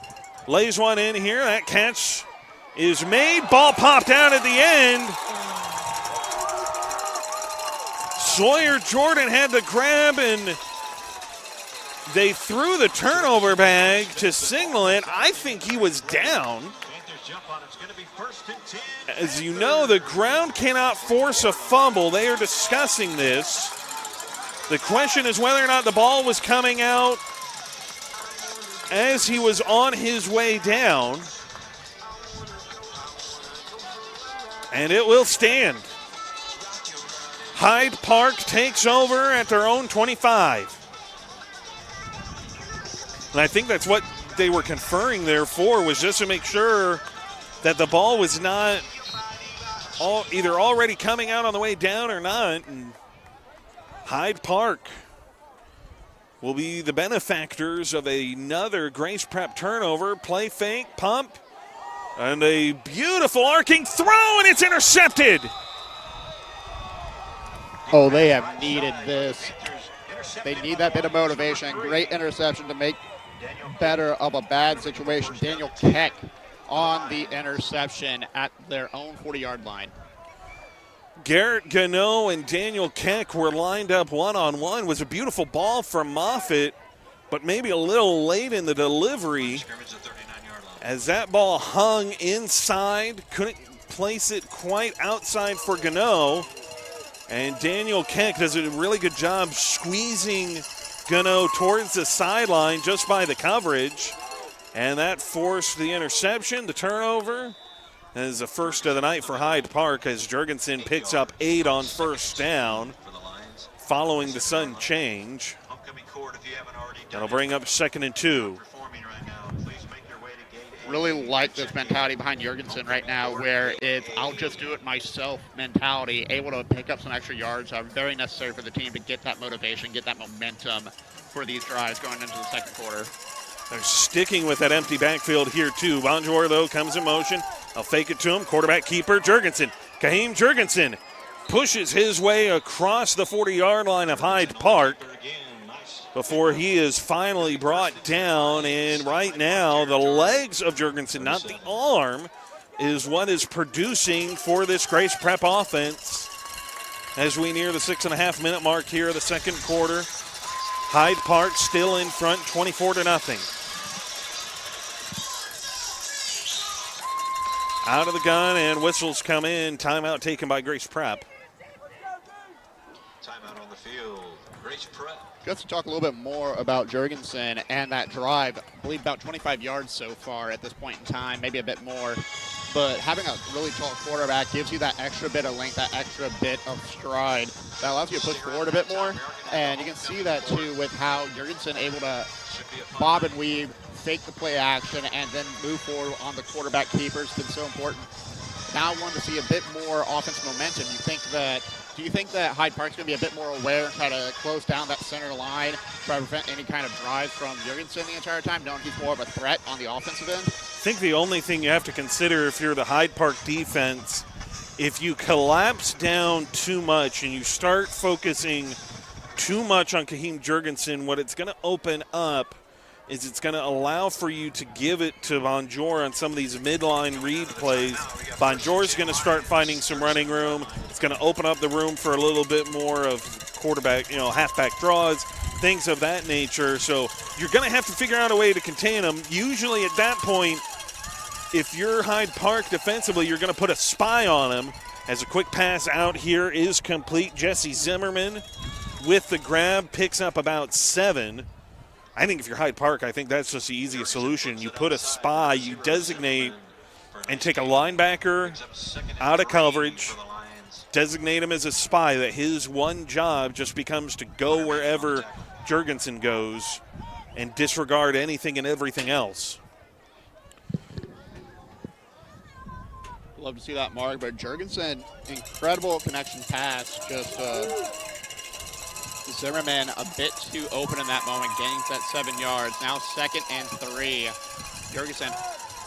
lays one in here. That catch is made. Ball popped out at the end. Sawyer Jordan had the grab, and they threw the turnover bag to signal it. I think he was down. As you know, the ground cannot force a fumble. They are discussing this. The question is whether or not the ball was coming out as he was on his way down. And it will stand. Hyde Park takes over at their own 25. And I think that's what they were conferring there for, was just to make sure that the ball was not either already coming out on the way down or not. And Hyde Park will be the benefactors of another Grace Prep turnover. Play fake, pump, and a beautiful arcing throw, and it's intercepted. Oh, they have needed this. They need that bit of motivation. Great interception to make better of a bad situation. Daniel Keck on the interception at their own 40-yard line. Garrett Gano and Daniel Keck were lined up one-on-one. It was a beautiful ball from Moffitt, but maybe a little late in the delivery as that ball hung inside. Couldn't place it quite outside for Gano. And Daniel Keck does a really good job squeezing Gano towards the sideline just by the coverage. And that forced the interception, the turnover. That is the first of the night for Hyde Park as Jurgensen picks up 8 on first down following the sudden change. That'll bring up 2nd and 2. Really like this mentality behind Jurgensen right now, where it's I'll just do it myself mentality, able to pick up some extra yards are very necessary for the team to get that motivation, get that momentum for these drives going into the second quarter. They're sticking with that empty backfield here too. Bonjour, though, comes in motion. I'll fake it to him. Quarterback keeper, Jurgensen. Kaheem Jurgensen pushes his way across the 40-yard line of Hyde Park before he is finally brought down. And right now, the legs of Jurgensen, not the arm, is what is producing for this Grace Prep offense. As we near the 6.5-minute mark here of the second quarter, Hyde Park still in front, 24-0. Out of the gun, and whistles come in. Timeout taken by Grace Prep. Timeout on the field. Grace Prep. Just to talk a little bit more about Jurgensen and that drive. I believe about 25 yards so far at this point in time, maybe a bit more. But having a really tall quarterback gives you that extra bit of length, that extra bit of stride that allows you to push forward a bit more. And you can see that too with how Jurgensen able to bob and weave, fake the play action, and then move forward on the quarterback keeper. It's been so important. Now I want to see a bit more offensive momentum. Do you think that Hyde Park's going to be a bit more aware and try to close down that center line, try to prevent any kind of drive from Jurgensen the entire time, knowing he's more of a threat on the offensive end? I think the only thing you have to consider if you're the Hyde Park defense, if you collapse down too much and you start focusing too much on Kaheem Jurgensen, what it's going to open up is it's going to allow for you to give it to Bonjour on some of these midline read plays. Bonjour's going to start finding some running room. It's going to open up the room for a little bit more of quarterback, halfback draws, things of that nature. So you're going to have to figure out a way to contain them. Usually at that point, if you're Hyde Park defensively, you're going to put a spy on him. As a quick pass out here is complete. Jesse Zimmerman with the grab picks up about 7. I think if you're Hyde Park, I think that's just the easiest solution. You put a spy, you designate, and take a linebacker out of coverage, designate him as a spy, that his one job just becomes to go wherever Jurgensen goes and disregard anything and everything else. Love to see that, Mark, but Jurgensen, incredible connection pass, just Zimmerman a bit too open in that moment, gaining that 7 yards. Now 2nd and 3. Jurgensen,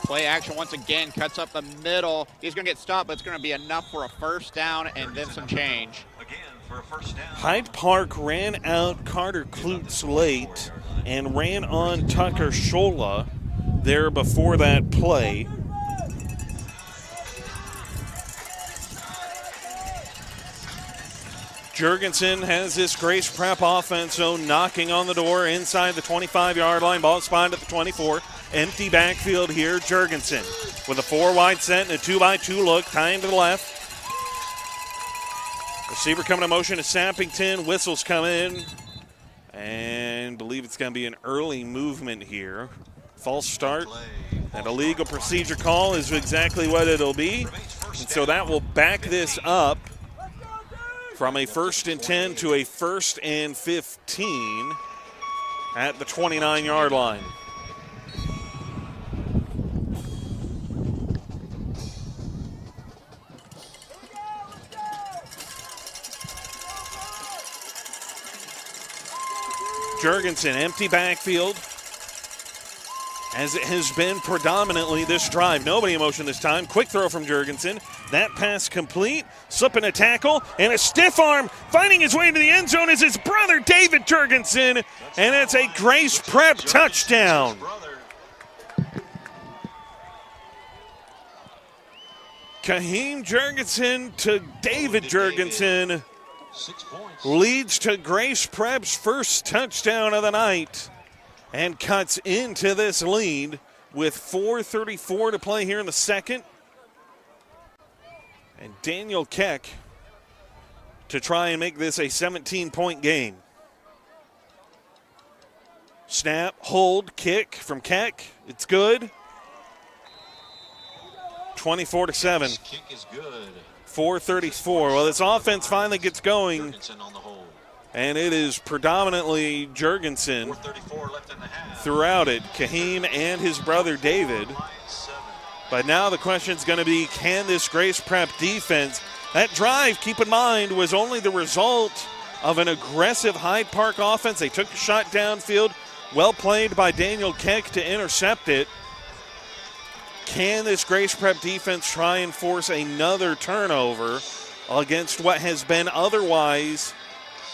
play action once again, cuts up the middle. He's going to get stopped, but it's going to be enough for a first down and then some change. Again for a first down. Hyde Park ran out Carter Klutz late and ran on Tucker Schola there before that play. Jurgensen has this Grace Prep offense zone knocking on the door inside the 25-yard line. Ball spotted at the 24. Empty backfield here. Jurgensen with a 4-wide set and a 2-by-2 look, tying to the left. Receiver coming to motion to Sappington. Whistles come in. And believe it's going to be an early movement here. False start. And a legal procedure call is exactly what it'll be. And so that will back this up from a 1st and 10 to a 1st and 15 at the 29-yard line. Jurgensen, empty backfield, as it has been predominantly this drive. Nobody in motion this time. Quick throw from Jurgensen. That pass complete, slipping a tackle, and a stiff arm finding his way into the end zone is his brother David Jurgensen, and it's a Grace Prep touchdown. Kaheem Jurgensen to David Jurgensen 6 points. leads to Grace Prep's first touchdown of the night and cuts into this lead with 4:34 to play here in the second. And Daniel Keck to try and make this a 17-point game. Snap, hold, kick from Keck. It's good. 24-7. Kick is good. 4:34. Well, this offense finally gets going, Jurgensen on the hold. and it is predominantly Jurgensen 4:34 left in the half. throughout it. Kaheem and his brother David. Line 7. But now the question is going to be, can this Grace Prep defense, that drive, keep in mind, was only the result of an aggressive Hyde Park offense. They took a shot downfield, well played by Daniel Keck to intercept it. Can this Grace Prep defense try and force another turnover against what has been otherwise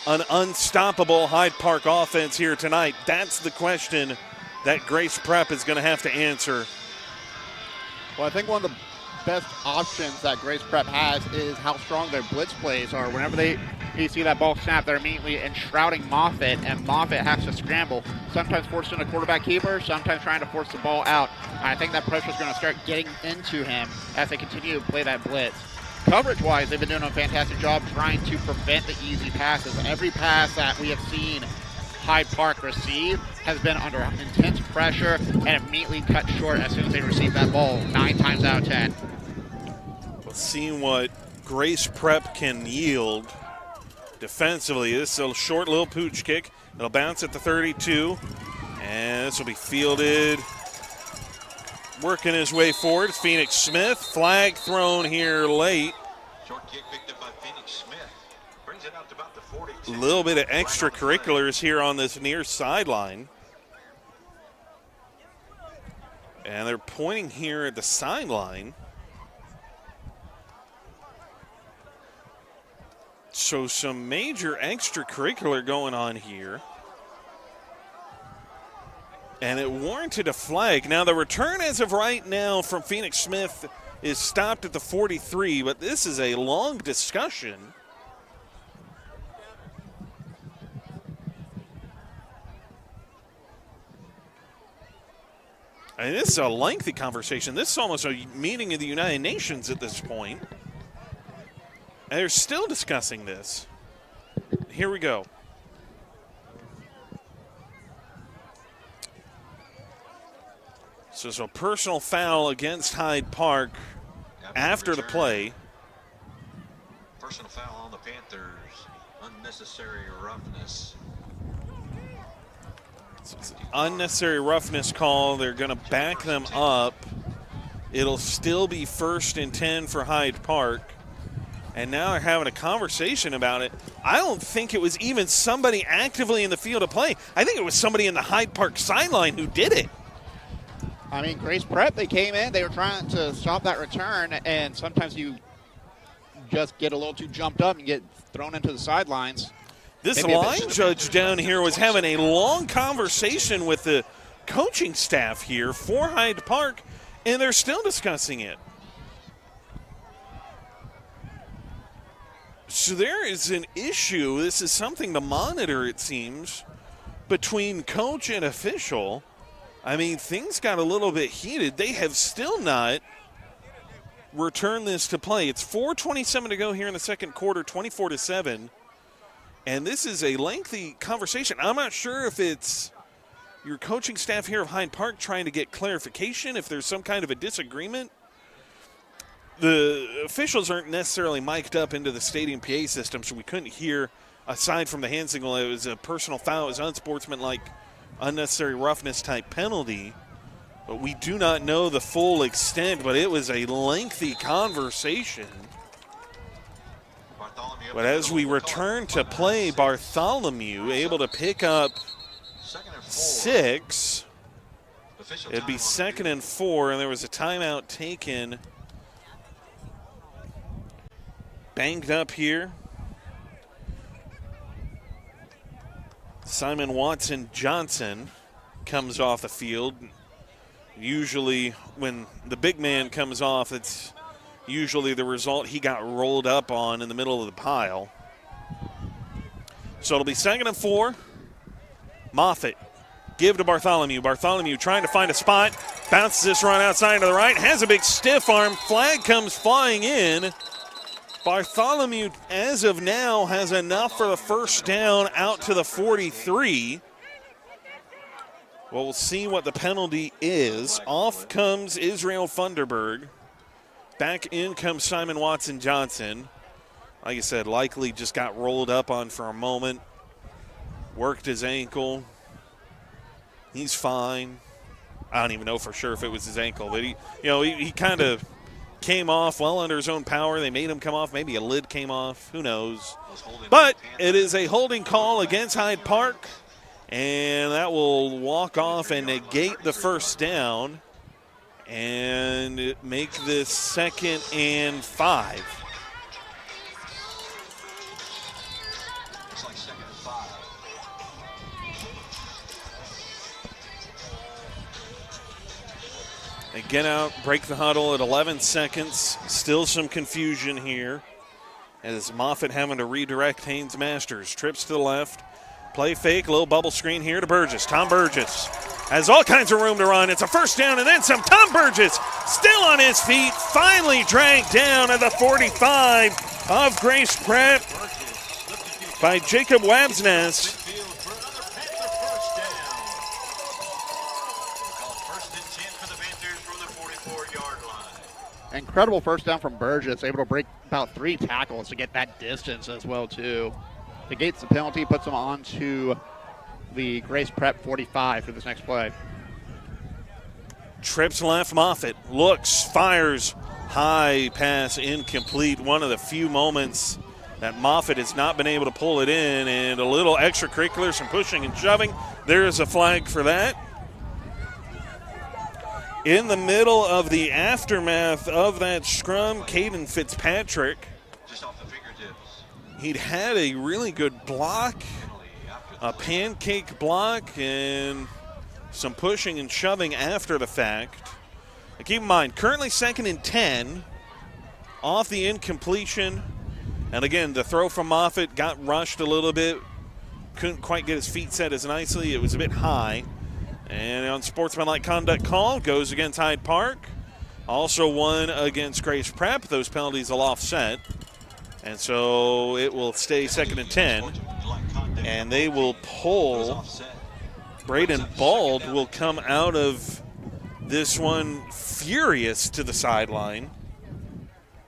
an unstoppable Hyde Park offense here tonight? That's the question that Grace Prep is going to have to answer. Well, I think one of the best options that Grace Prep has is how strong their blitz plays are. Whenever you see that ball snap, they're immediately enshrouding Moffitt, and Moffitt has to scramble, sometimes forcing a quarterback keeper, sometimes trying to force the ball out. I think that pressure is going to start getting into him as they continue to play that blitz. Coverage-wise, they've been doing a fantastic job trying to prevent the easy passes. Every pass that we have seen Hyde Park receive has been under intense pressure and immediately cut short as soon as they receive that ball, 9 times out of 10. Let's see what Grace Prep can yield defensively. This is a short little pooch kick. It'll bounce at the 32, and this will be fielded. Working his way forward, Phoenix Smith. Flag thrown here late. Short kick picked up by Phoenix Smith. Brings it out to about the 42. A little bit of extracurriculars here on this near sideline. And they're pointing here at the sideline. So some major extracurricular going on here. And it warranted a flag. Now the return as of right now from Phoenix Smith is stopped at the 43, but this is a long discussion. And this is a lengthy conversation. This is almost a meeting of the United Nations at this point. And they're still discussing this. Here we go. So it's a personal foul against Hyde Park after the play. Personal foul on the Panthers. Unnecessary roughness. So it's an unnecessary roughness call. They're going to back them up. It'll still be 1st and 10 for Hyde Park. And now they're having a conversation about it. I don't think it was even somebody actively in the field of play. I think it was somebody in the Hyde Park sideline who did it. I mean, Grace Prep, they came in, they were trying to stop that return, and sometimes you just get a little too jumped up and get thrown into the sidelines. This Maybe line judge down here was having a long conversation with the coaching staff here for Hyde Park, and they're still discussing it. So there is an issue. This is something to monitor, it seems, between coach and official. I mean, things got a little bit heated. They have still not returned this to play. It's 4:27 to go here in the second quarter, 24-7. And this is a lengthy conversation. I'm not sure if it's your coaching staff here of Hyde Park trying to get clarification, if there's some kind of a disagreement. The officials aren't necessarily mic'd up into the stadium PA system, so we couldn't hear, aside from the hand signal, it was a personal foul, it was unsportsmanlike, unnecessary roughness type penalty. But we do not know the full extent, but it was a lengthy conversation. But as we return to play, Bartholomew able to pick up 6. It'd be 2nd and 4, and there was a timeout taken banged up here. Simon Watson Johnson comes off the field. Usually when the big man comes off, it's usually the result he got rolled up on in the middle of the pile. So it'll be 2nd and 4. Moffitt, give to Bartholomew. Bartholomew trying to find a spot. Bounces this run outside to the right. Has a big stiff arm. Flag comes flying in. Bartholomew, as of now, has enough for the first down out to the 43. Well, we'll see what the penalty is. Off comes Israel Funderburg. Back in comes Simon Watson Johnson. Like I said, likely just got rolled up on for a moment. Worked his ankle. He's fine. I don't even know for sure if it was his ankle, but he kind of came off well under his own power. They made him come off. Maybe a lid came off. Who knows? But it is a holding call against Hyde Park, and that will walk off and negate the first down and make this 2nd and 5. Looks like 2nd and 5. They get out, break the huddle at 11 seconds. Still some confusion here as Moffitt having to redirect Haynes Masters. Trips to the left. Play fake, little bubble screen here to Burgess. Tom Burgess has all kinds of room to run. It's a first down and then some. Tom Burgess still on his feet, finally dragged down at the 45 of Grace Prep by Jacob Wabsness. Field for another Panther first down. Called 1st and 10 for the Panthers from the 44-yard line. Incredible first down from Burgess, able to break about 3 tackles to get that distance as well, too. Negates the penalty, puts him on to the Grace Prep 45 for this next play. Trips left, Moffitt looks, fires, high pass incomplete. One of the few moments that Moffitt has not been able to pull it in, and a little extracurricular, some pushing and shoving. There's a flag for that. In the middle of the aftermath of that scrum, Caden Fitzpatrick, Just off the fingertips. he'd had a really good block, Penalty after a pancake block, and some pushing and shoving after the fact. Now keep in mind, currently 2nd and 10 off the incompletion. And again, the throw from Moffitt got rushed a little bit. Couldn't quite get his feet set as nicely. It was a bit high. And on sportsmanlike conduct call, goes against Hyde Park. Also one against Grace Prep. Those penalties will offset. And so it will stay 2nd and 10. And they will pull. Braden Bald will come out of this one furious to the sideline.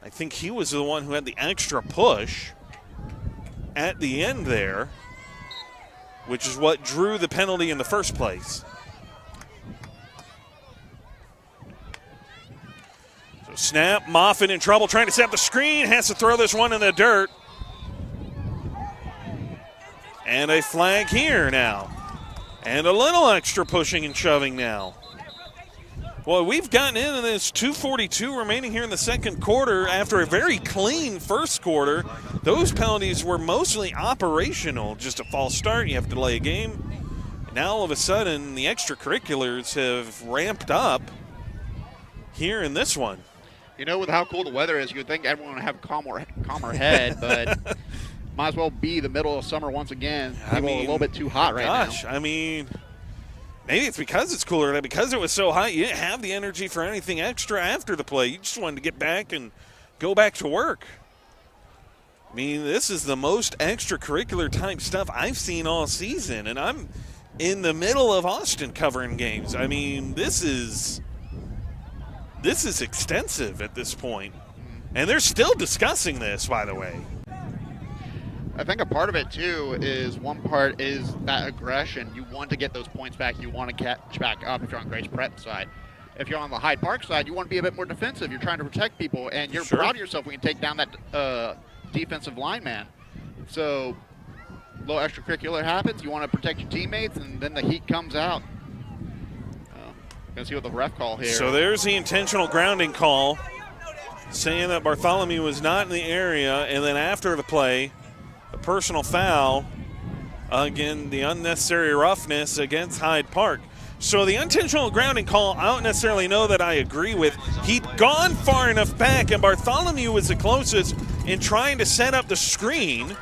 I think he was the one who had the extra push at the end there, which is what drew the penalty in the first place. So snap, Moffitt in trouble trying to set up the screen, has to throw this one in the dirt. And a flag here now. And a little extra pushing and shoving now. Well, we've gotten into this 2:42 remaining here in the second quarter after a very clean first quarter. Those penalties were mostly operational, just a false start, you have to delay a game. Now all of a sudden the extracurriculars have ramped up here in this one. You know, with how cool the weather is, you would think everyone would have a calmer head, but might as well be the middle of summer once again. People are a little bit too hot right now. I mean, maybe it's because it's cooler today. Because it was so hot, you didn't have the energy for anything extra after the play. You just wanted to get back and go back to work. I mean, this is the most extracurricular type stuff I've seen all season, and I'm in the middle of Austin covering games. I mean, this is extensive at this point. And they're still discussing this, by the way. I think a part of it, too, is one part is that aggression. You want to get those points back. You want to catch back up if you're on Grace Prep side. If you're on the Hyde Park side, you want to be a bit more defensive. You're trying to protect people, and you're proud of yourself when you take down that defensive lineman. So, a little extracurricular happens. You want to protect your teammates, and then the heat comes out. Going to see what the ref call here. So there's the intentional grounding call. saying that Bartholomew was not in the area, and then after the play, a personal foul. Again, the unnecessary roughness against Hyde Park. So the intentional grounding call, I don't necessarily know that I agree with. He'd gone far enough back, and Bartholomew was the closest in trying to set up the screen.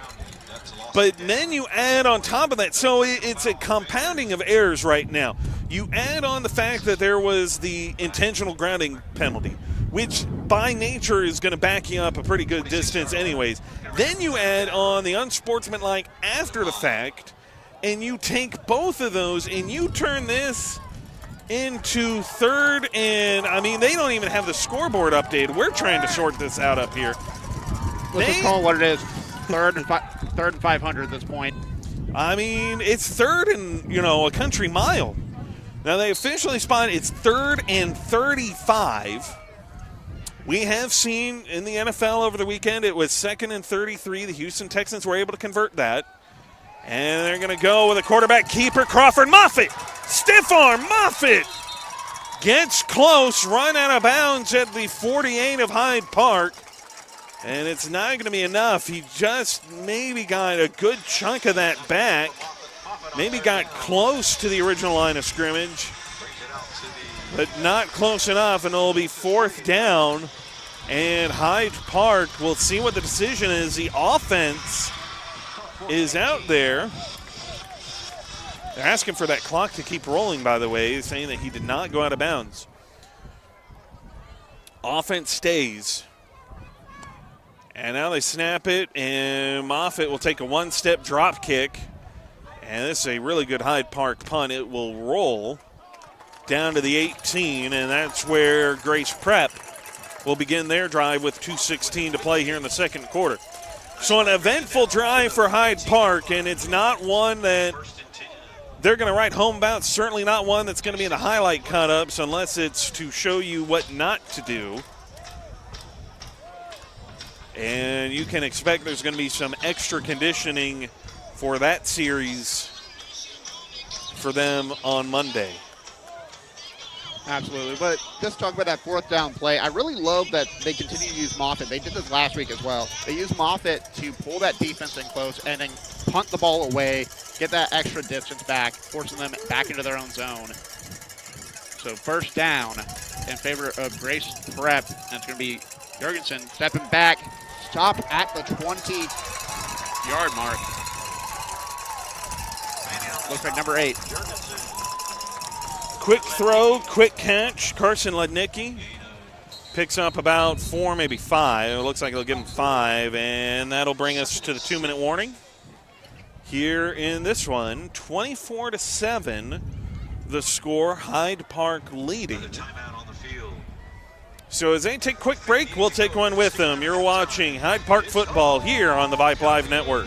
But then you add on top of that, so it's a compounding of errors right now. You add on the fact that there was the intentional grounding penalty, which by nature is going to back you up a pretty good distance anyways. Then you add on the unsportsmanlike after the fact, and you take both of those and you turn this into third and, I mean, they don't even have the scoreboard updated. We're trying to sort this out up here. Let's just call it what it is. Third and 500 at this point. I mean, it's third and, a country mile. Now they officially spotted it's third and 35. We have seen in the NFL over the weekend, it was second and 33. The Houston Texans were able to convert that. And they're going to go with a quarterback keeper, Crawford Moffitt. Stiff arm, Moffitt gets close, run out of bounds at the 48 of Hyde Park. And it's not going to be enough. He just maybe got a good chunk of that back. Maybe got close to the original line of scrimmage, but not close enough, and it'll be fourth down. And Hyde Park, we'll see what the decision is. The offense is out there. They're asking for that clock to keep rolling, by the way, saying that he did not go out of bounds. Offense stays. And now they snap it, and Moffitt will take a one-step drop kick. And this is a really good Hyde Park punt. It will roll down to the 18, and that's where Grace Prep will begin their drive with 2:16 to play here in the second quarter. So an eventful drive for Hyde Park, and it's not one that they're going to write home about. Certainly not one that's going to be in the highlight cut-ups unless it's to show you what not to do. And you can expect there's going to be some extra conditioning for that series for them on Monday. Absolutely. But just talk about that fourth down play. I really love that they continue to use Moffitt. They did this last week as well. They used Moffitt to pull that defense in close and then punt the ball away, get that extra distance back, forcing them back into their own zone. So first down in favor of Grace Prep. That's going to be Jorgensen stepping back, stop at the 20-yard mark. Looks like number 8. Quick throw, quick catch. Carson Lednicki picks up about 4, maybe 5. It looks like they'll give him 5, and that'll bring us to the 2-minute warning. Here in this one, 24-7, the score, Hyde Park leading. So as they take a quick break, we'll take one with them. You're watching Hyde Park football here on the Vype Live Network.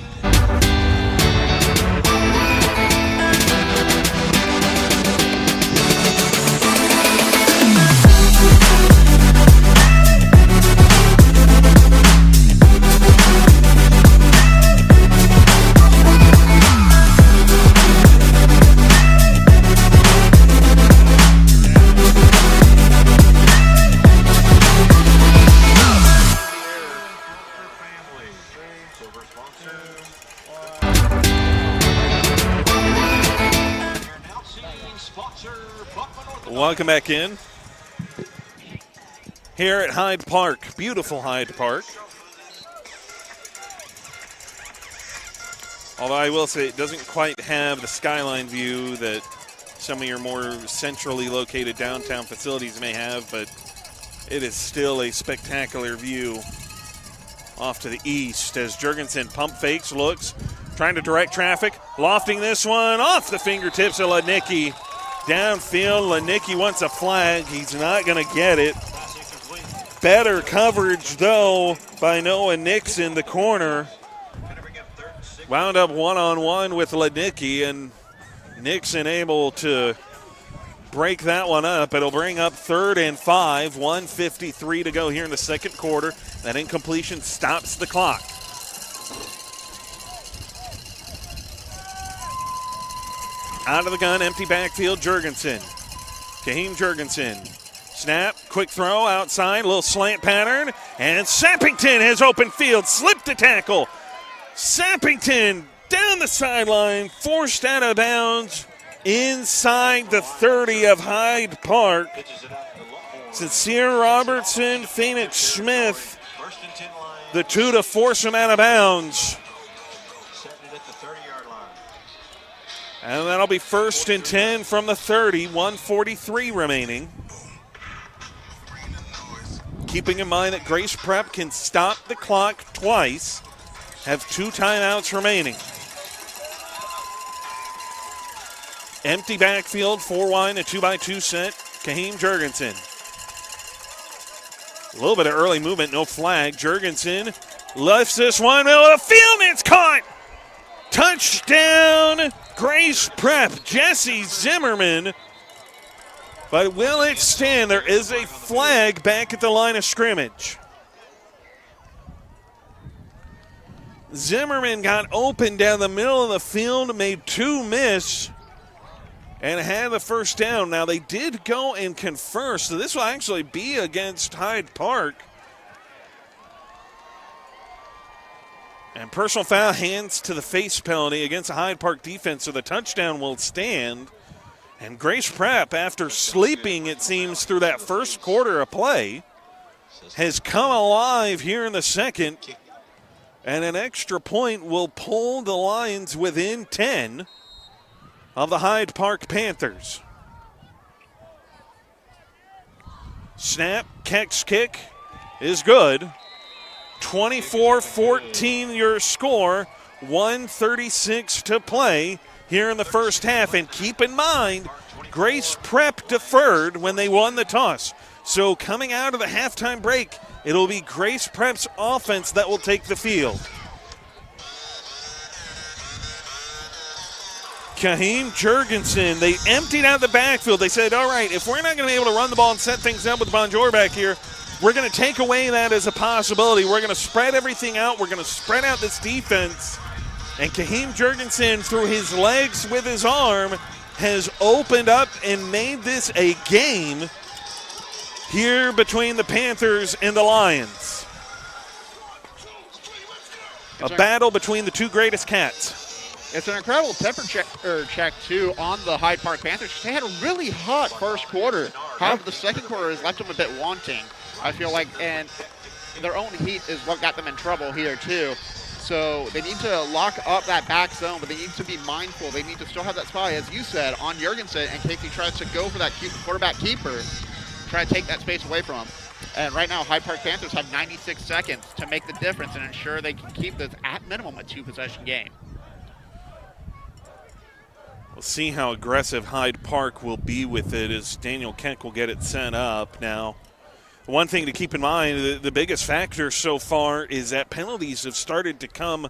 Welcome back in. Here at Hyde Park, beautiful Hyde Park. Although I will say it doesn't quite have the skyline view that some of your more centrally located downtown facilities may have, but it is still a spectacular view off to the east as Jorgensen pump fakes, looks, trying to direct traffic, lofting this one off the fingertips of Lednicki. Downfield, Lednicki wants a flag. He's not going to get it. Better coverage, though, by Noah Nixon, the corner. Wound up one-on-one with Lednicki, and Nixon able to break that one up. It'll bring up 3rd and 5, 1:53 to go here in the second quarter. That incompletion stops the clock. Out of the gun, empty backfield, Jorgensen. Kaheem Jorgensen Snap, quick throw outside, little slant pattern, and Sappington has open field, slipped the tackle. Sappington down the sideline, forced out of bounds inside the 30 of Hyde Park. Sincere Robertson, Phoenix Smith, the two to force him out of bounds. And that'll be 1st and 10 from the 30, 1:43 remaining. Keeping in mind that Grace Prep can stop the clock twice, have 2 timeouts remaining. Empty backfield, 4 wide, a 2x2 set. Kaheem Jurgensen. A little bit of early movement, no flag. Jurgensen lifts this one, middle of the field, and it's caught. Touchdown, Grace Prep, Jesse Zimmerman. But will it stand? There is a flag back at the line of scrimmage. Zimmerman got open down the middle of the field, made 2 miss, and had the first down. Now, they did go and confer, so this will actually be against Hyde Park. And personal foul, hands to the face penalty against the Hyde Park defense, so the touchdown will stand. And Grace Prep, after sleeping, it seems, through that first quarter of play, has come alive here in the second. And an extra point will pull the Lions within 10 of the Hyde Park Panthers. Snap, Keck's kick is good. 24-14 your score, 1:36 to play here in the first half. And keep in mind, Grace Prep deferred when they won the toss. So coming out of the halftime break, it'll be Grace Prep's offense that will take the field. Kaheem Jurgensen, they emptied out the backfield. They said, all right, if we're not going to be able to run the ball and set things up with Bonjour back here, we're going to take away that as a possibility. We're going to spread everything out. We're going to spread out this defense. And Kaheem Jurgensen, through his legs with his arm, has opened up and made this a game here between the Panthers and the Lions. A battle between the 2 greatest cats. It's an incredible temperature check, too, on the Hyde Park Panthers. They had a really hot first quarter. However, the second quarter has left them a bit wanting, I feel like, and their own heat is what got them in trouble here, too. So they need to lock up that back zone, but they need to be mindful. They need to still have that spy, as you said, on Jurgensen, in case he tries to go for that quarterback keeper, try to take that space away from him. And right now, Hyde Park Panthers have 96 seconds to make the difference and ensure they can keep this at minimum a 2-possession game. We'll see how aggressive Hyde Park will be with it as Daniel Keck will get it set up. Now, one thing to keep in mind, the biggest factor so far is that penalties have started to come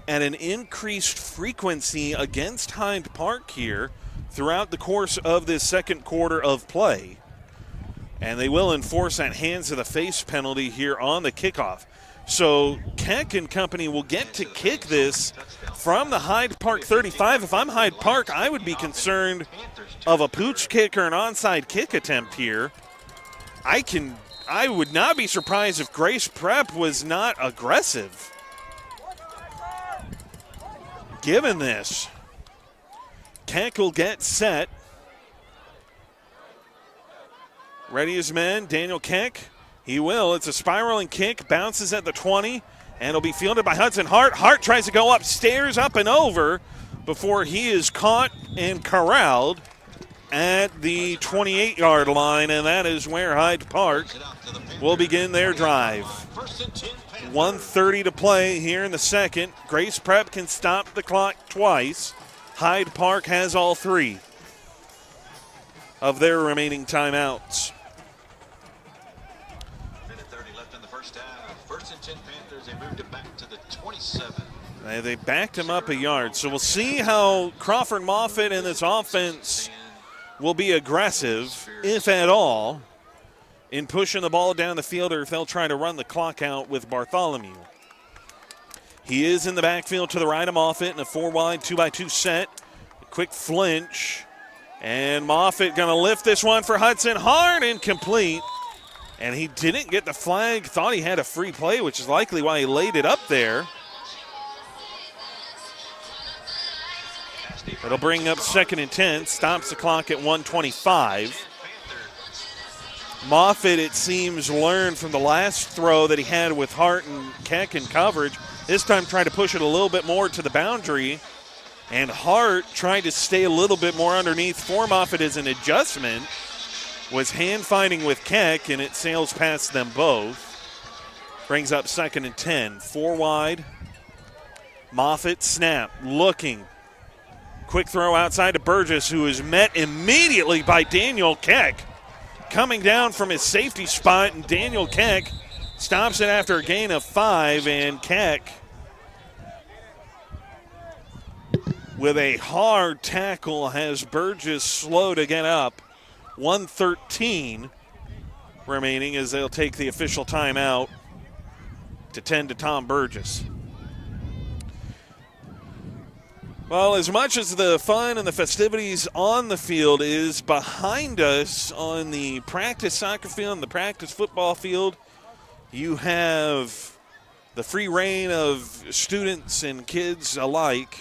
at an increased frequency against Hyde Park here throughout the course of this second quarter of play. And they will enforce that hands to the face penalty here on the kickoff. So Keck and company will get to kick this from the Hyde Park 35. If I'm Hyde Park, I would be concerned of a pooch kick or an onside kick attempt here. I would not be surprised if Grace Prep was not aggressive. Given this, Keck will get set. Ready as men, Daniel Keck. He will. It's a spiraling kick, bounces at the 20, and it'll be fielded by Hudson Hart. Hart tries to go upstairs, up and over, before he is caught and corralled at the 28-yard line, and that is where Hyde Park will begin their drive. 1:30 to play here in the second. Grace Prep can stop the clock twice. Hyde Park has all 3 of their remaining timeouts. They backed him up a yard. So we'll see how Crawford Moffitt and this offense will be aggressive, if at all, in pushing the ball down the field, or if they'll try to run the clock out with Bartholomew. He is in the backfield to the right of Moffitt in a 4-wide 2x2 set. A quick flinch. And Moffitt going to lift this one for Hudson. Hard, incomplete. And he didn't get the flag. Thought he had a free play, which is likely why he laid it up there. It'll bring up 2nd and 10. Stops the clock at 1:25. Moffitt, it seems, learned from the last throw that he had with Hart and Keck in coverage. This time tried to push it a little bit more to the boundary. And Hart tried to stay a little bit more underneath for Moffitt as an adjustment. Was hand-fighting with Keck, and it sails past them both. Brings up 2nd and 10. 4 wide. Moffitt snap, looking. Quick throw outside to Burgess, who is met immediately by Daniel Keck. Coming down from his safety spot, and Daniel Keck stops it after a gain of 5, and Keck with a hard tackle has Burgess slow to get up. 1:13 remaining as they'll take the official timeout to tend to Tom Burgess. Well, as much as the fun and the festivities on the field is behind us on the practice soccer field and the practice football field, you have the free reign of students and kids alike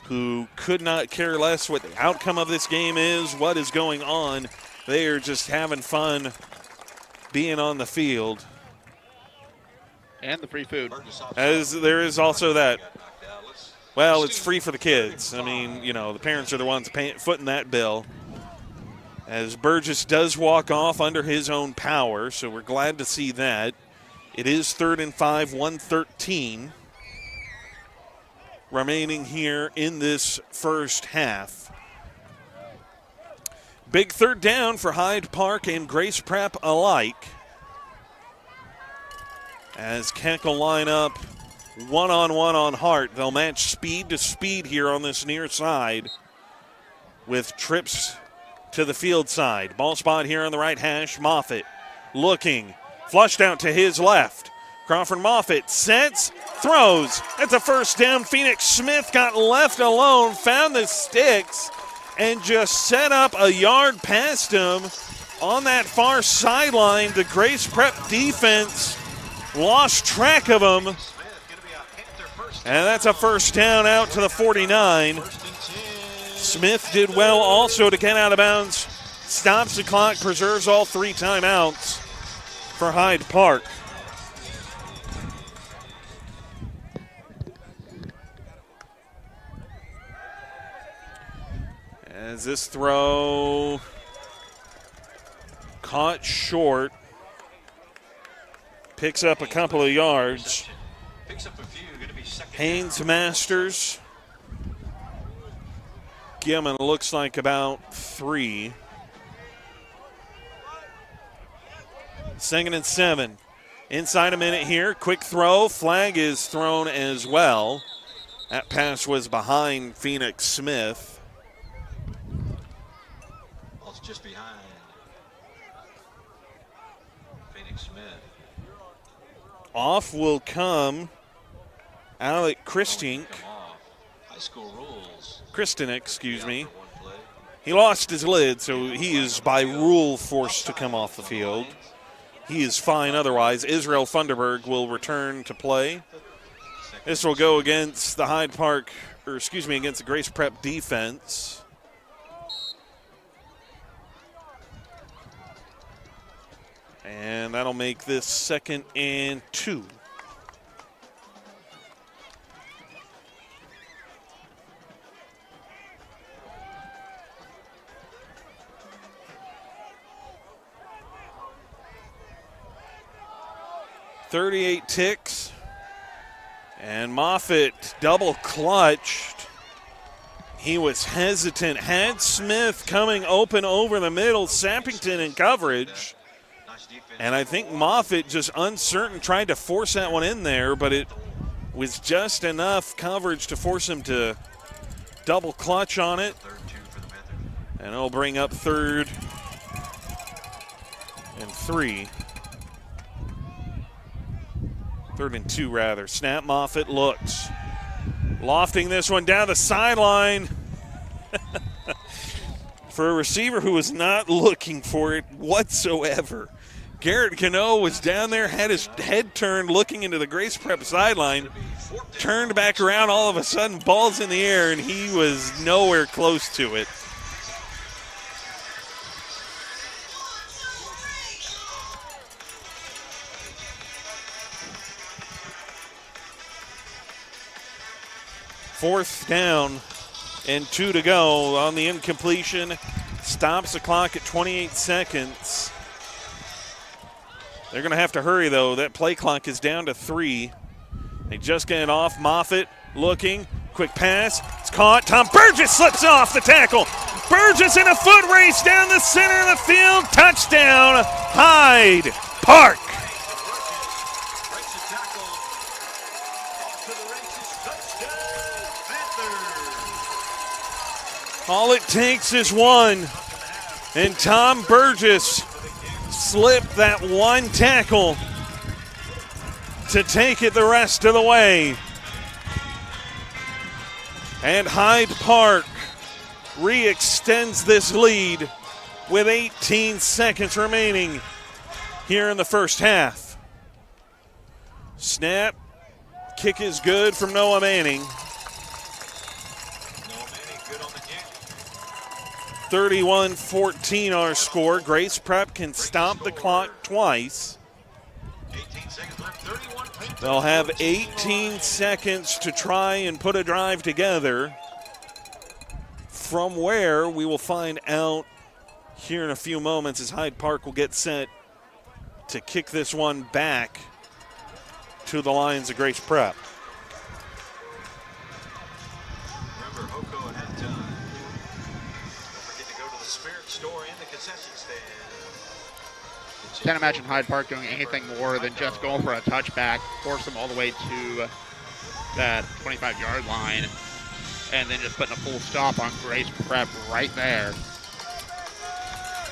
who could not care less what the outcome of this game is, what is going on. They are just having fun being on the field. And the free food. As there is also that. Well, it's free for the kids. I mean, you know, the parents are the ones footing that bill. As Burgess does walk off under his own power, so we're glad to see that. It is 3rd and 5, 1:13 remaining here in this first half. Big 3rd down for Hyde Park and Grace Prep alike. As Keck will line up one-on-one on Hart. They'll match speed to speed here on this near side with trips to the field side. Ball spot here on the right hash. Moffitt looking. Flushed out to his left. Crawford Moffitt sets, throws. That's a first down. Phoenix Smith got left alone, found the sticks, and just set up a yard past him on that far sideline. The Grace Prep defense lost track of him. And that's a first down out to the 49. Smith did well also to get out of bounds. Stops the clock, preserves all 3 timeouts for Hyde Park. As this throw caught short, picks up a couple of yards. Haynes Masters. Gilman looks like about 3. 2nd and 7. Inside a minute here. Quick throw. Flag is thrown as well. That pass was behind Phoenix Smith. Well, it's just behind Phoenix Smith. Off will come Alec Christink. High school rules. Kristen, excuse me. He lost his lid, so he is by rule forced to come off the field. He is fine otherwise. Israel Funderburg will return to play. This will go against the Hyde Park, or excuse me, against the Grace Prep defense. And that'll make this 2nd and 2. .38 ticks, and Moffitt double clutched. He was hesitant, had Smith coming open over the middle, Sappington in coverage, and I think Moffitt just uncertain tried to force that one in there, but it was just enough coverage to force him to double clutch on it, and it'll bring up 3rd and 3. 3rd and 2, rather. Snap, Moffitt looks. Lofting this one down the sideline. for a receiver who was not looking for it whatsoever. Garrett Cano was down there, had his head turned, looking into the Grace Prep sideline, turned back around, all of a sudden, ball's in the air, and he was nowhere close to it. Fourth down and 2 to go on the incompletion. Stops the clock at 28 seconds. They're going to have to hurry, though. That play clock is down to 3. They just get it off. Moffitt looking. Quick pass. It's caught. Tom Burgess slips off the tackle. Burgess in a foot race down the center of the field. Touchdown, Hyde Park. Breaks the tackle. Off to the races. Touchdown, Panthers. All it takes is one. And Tom Burgess slipped that one tackle to take it the rest of the way. And Hyde Park re-extends this lead with 18 seconds remaining here in the first half. Snap. Kick is good from Noah Manning. Noah Manning, good on the kick. 31-14 our score. Grace Prep can stop the clock twice. 18 seconds left. 31 Panthers. They'll have 18 seconds to try and put a drive together, from where we will find out here in a few moments as Hyde Park will get set to kick this one back to the Lions of Grace Prep. Remember, Hoko at halftime. Don't forget to go to the Spirit Store and the concession stand. Can't imagine Hyde Park doing anything more than just going for a touchback, force them all the way to that 25-yard line, and then just putting a full stop on Grace Prep right there.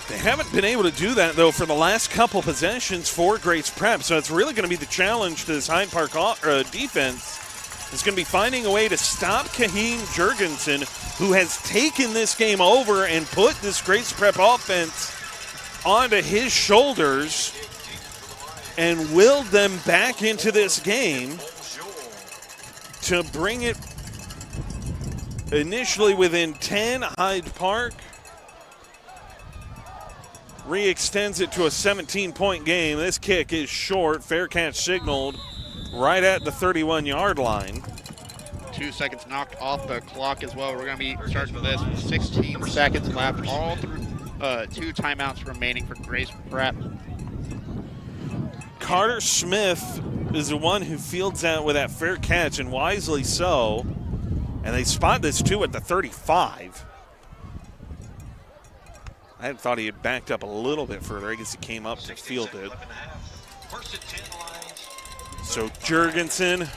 They haven't been able to do that, though, for the last couple possessions for Grace Prep, so it's really going to be the challenge to this Hyde Park defense. Is going to be finding a way to stop Kaheem Jurgensen, who has taken this game over and put this Grace Prep offense onto his shoulders and willed them back into this game to bring it initially within 10. Hyde Park re-extends it to a 17-point game. This kick is short. Fair catch signaled right at the 31-yard line. 2 seconds knocked off the clock as well. We're going to be starting with this with 16 seconds left, all through 2 timeouts remaining for Grace Prep. Carter Smith is the one who fields out with that fair catch, and wisely so. And they spot this too at the 35. I had thought he had backed up a little bit further. I guess he came up to field it. First and 10 Lions. So Jurgensen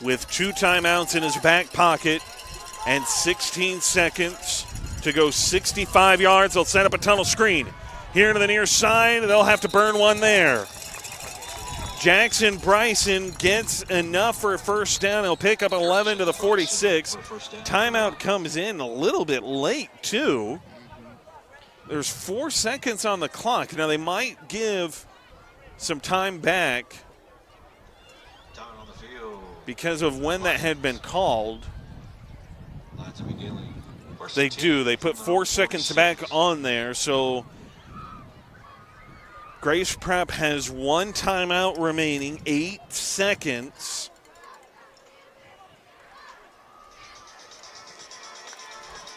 with 2 timeouts in his back pocket and 16 seconds to go 65 yards. They'll set up a tunnel screen. Here to the near side, they'll have to burn one there. Jackson Bryson gets enough for a first down. He'll pick up 11 to the 46. Timeout comes in a little bit late, too. There's 4 seconds on the clock. Now, they might give some time back Time on the field. because of when that had been called. Lions will be dealing. First They and 10 do. They put from 4 the seconds 46. back on there. So Grace Prep has 1 timeout remaining, 8 seconds.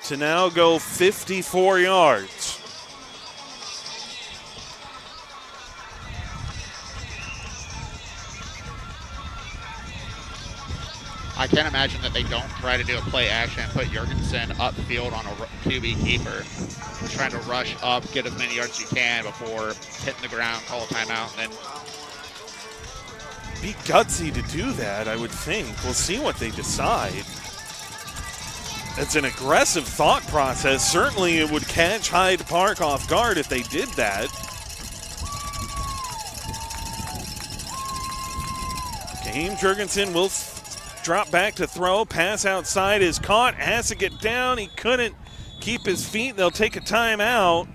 To now go 54 yards. I can't imagine that they don't try to do a play action and put Jurgensen upfield on a QB keeper, trying to rush up, get as many yards as you can before hitting the ground, call a timeout, and then Be gutsy to do that, I would think. We'll see what they decide. It's an aggressive thought process. Certainly it would catch Hyde Park off guard if they did that. Kaheem Jurgensen will drop back to throw. Pass outside is caught. Has to get down. He couldn't keep his feet. They'll take a timeout.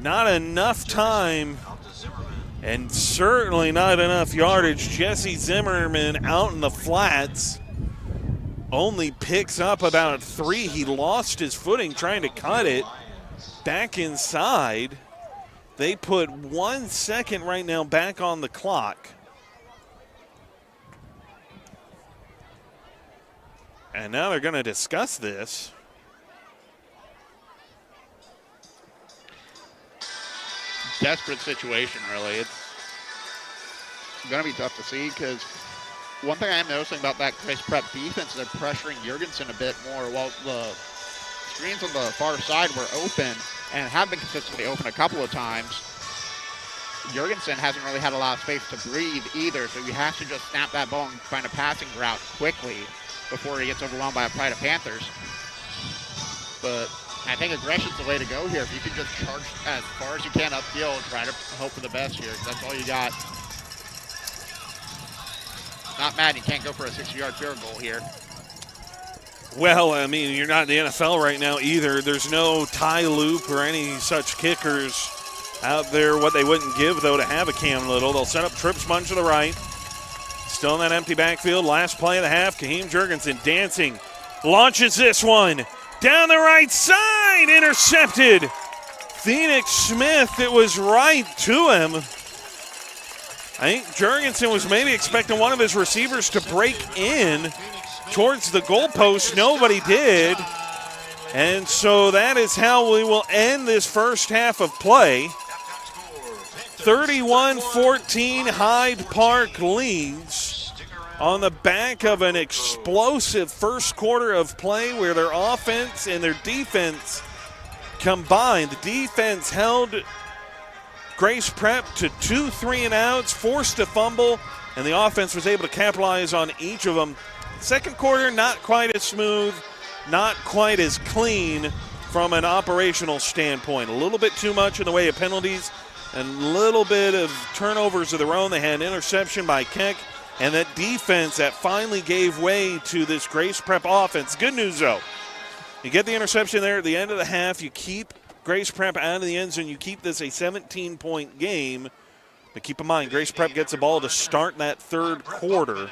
Not enough time, and certainly not enough yardage. Jesse Zimmerman out in the flats. Only picks up about 3. He lost his footing trying to cut it. Back inside. They put 1 second right now back on the clock. And now they're going to discuss this. Desperate situation, really. It's going to be tough to see because one thing I am noticing about that Grace Prep defense, they're pressuring Jurgensen a bit more. While the screens on the far side were open and have been consistently open a couple of times, Jurgensen hasn't really had a lot of space to breathe either, so you have to just snap that ball and find a passing route quickly before he gets overwhelmed by a Pride of Panthers. But I think aggression's the way to go here. If you can just charge as far as you can upfield, try to hope for the best here. That's all you got. Not mad you can't go for a 60-yard field goal here. Well, I mean, you're not in the NFL right now either. There's no tie loop or any such kickers out there. What they wouldn't give, though, to have a Cam Little. They'll set up trips bunch to the right. Still in that empty backfield. Last play of the half. Kaheem Jurgensen dancing. Launches this one. Down the right side. Intercepted. Phoenix Smith, it was right to him. I think Jurgensen was maybe expecting one of his receivers to break in towards the goalpost. Nobody did. And so that is how we will end this first half of play. 31-14, Hyde Park leads on the back of an explosive first quarter of play where their offense and their defense combined. The defense held Grace Prep to 2 3-and-outs, forced a fumble, and the offense was able to capitalize on each of them. Second quarter, not quite as smooth, not quite as clean from an operational standpoint. A little bit too much in the way of penalties and a little bit of turnovers of their own. They had an interception by Keck, and that defense that finally gave way to this Grace Prep offense. Good news, though. You get the interception there at the end of the half. You keep Grace Prep out of the end zone. You keep this a 17-point game. But keep in mind, Grace Prep gets the ball to start that third quarter,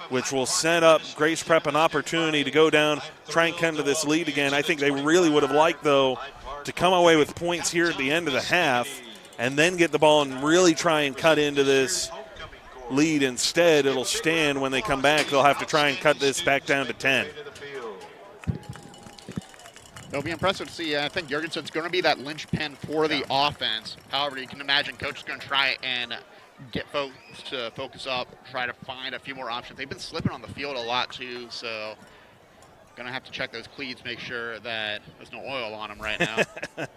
which will set up Grace Prep an opportunity to go down, try and come to this lead again. I think they really would have liked, though, to come away with points here at the end of the half and then get the ball and really try and cut into this lead. Instead, it'll stand when they come back. They'll have to try and cut this back down to 10. It'll be impressive to see. I think Jurgensen's going to be that linchpin for the offense. However, you can imagine Coach is going to try and get folks to focus up, try to find a few more options. They've been slipping on the field a lot, too, so going to have to check those cleats, make sure that there's no oil on them right now.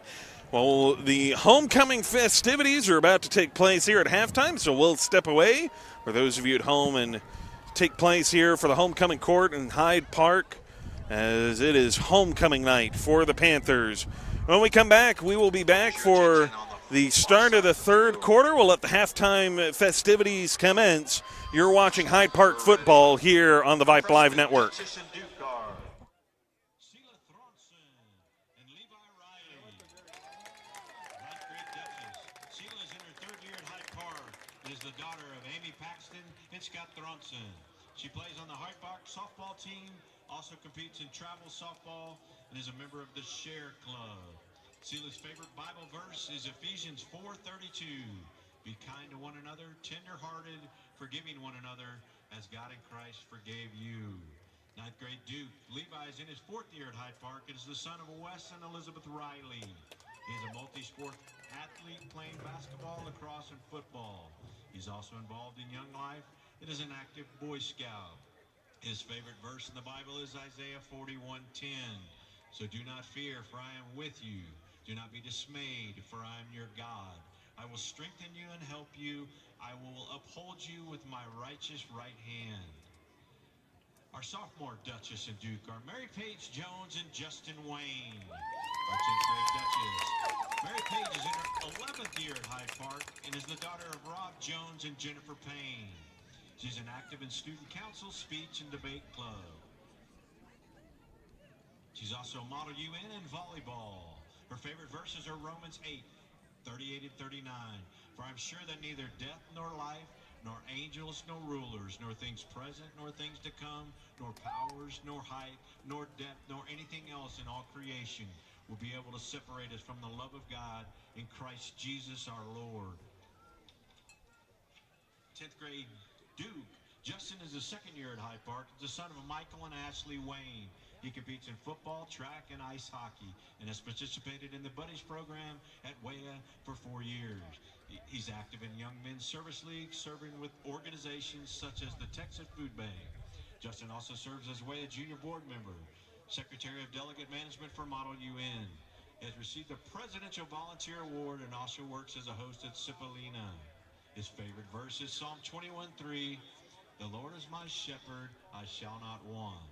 Well, the homecoming festivities are about to take place here at halftime, so we'll step away for those of you at home and take place here for the homecoming court in Hyde Park, as it is homecoming night for the Panthers. When we come back, we will be back for the start of the third quarter. We'll let the halftime festivities commence. You're watching Hyde Park football here on the Vype Live Network. She plays on the Hyde Park softball team, also competes in travel softball, and is a member of the Share Club. Sela's favorite Bible verse is Ephesians 4:32. Be kind to one another, tender-hearted, forgiving one another, as God in Christ forgave you. Ninth grade Duke. Levi is in his 4th year at Hyde Park and is the son of Wes and Elizabeth Riley. He is a multi-sport athlete playing basketball, lacrosse, and football. He's also involved in Young Life and is an active Boy Scout. His favorite verse in the Bible is Isaiah 41:10. So do not fear, for I am with you. Do not be dismayed, for I am your God. I will strengthen you and help you. I will uphold you with my righteous right hand. Our sophomore Duchess and Duke are Mary Paige Jones and Justin Wayne. Our 10th grade Duchess. Mary Paige is in her 11th year at Hyde Park and is the daughter of Rob Jones and Jennifer Payne. She's an active in student council, speech, and debate club. She's also Model UN in volleyball. Her favorite verses are Romans 8, 38 and 39. For I'm sure that neither death nor life, nor angels, nor rulers, nor things present, nor things to come, nor powers, nor height, nor depth, nor anything else in all creation will be able to separate us from the love of God in Christ Jesus our Lord. 10th grade Duke. Justin is a second year at Hyde Park. He's the son of Michael and Ashley Wayne. He competes in football, track, and ice hockey, and has participated in the Buddies program at WEA for 4 years. He's active in Young Men's Service League, serving with organizations such as the Texas Food Bank. Justin also serves as WEA Junior Board Member, Secretary of Delegate Management for Model UN. He has received the Presidential Volunteer Award and also works as a host at Cipollina. His favorite verse is Psalm 21:3. The Lord is my shepherd, I shall not want.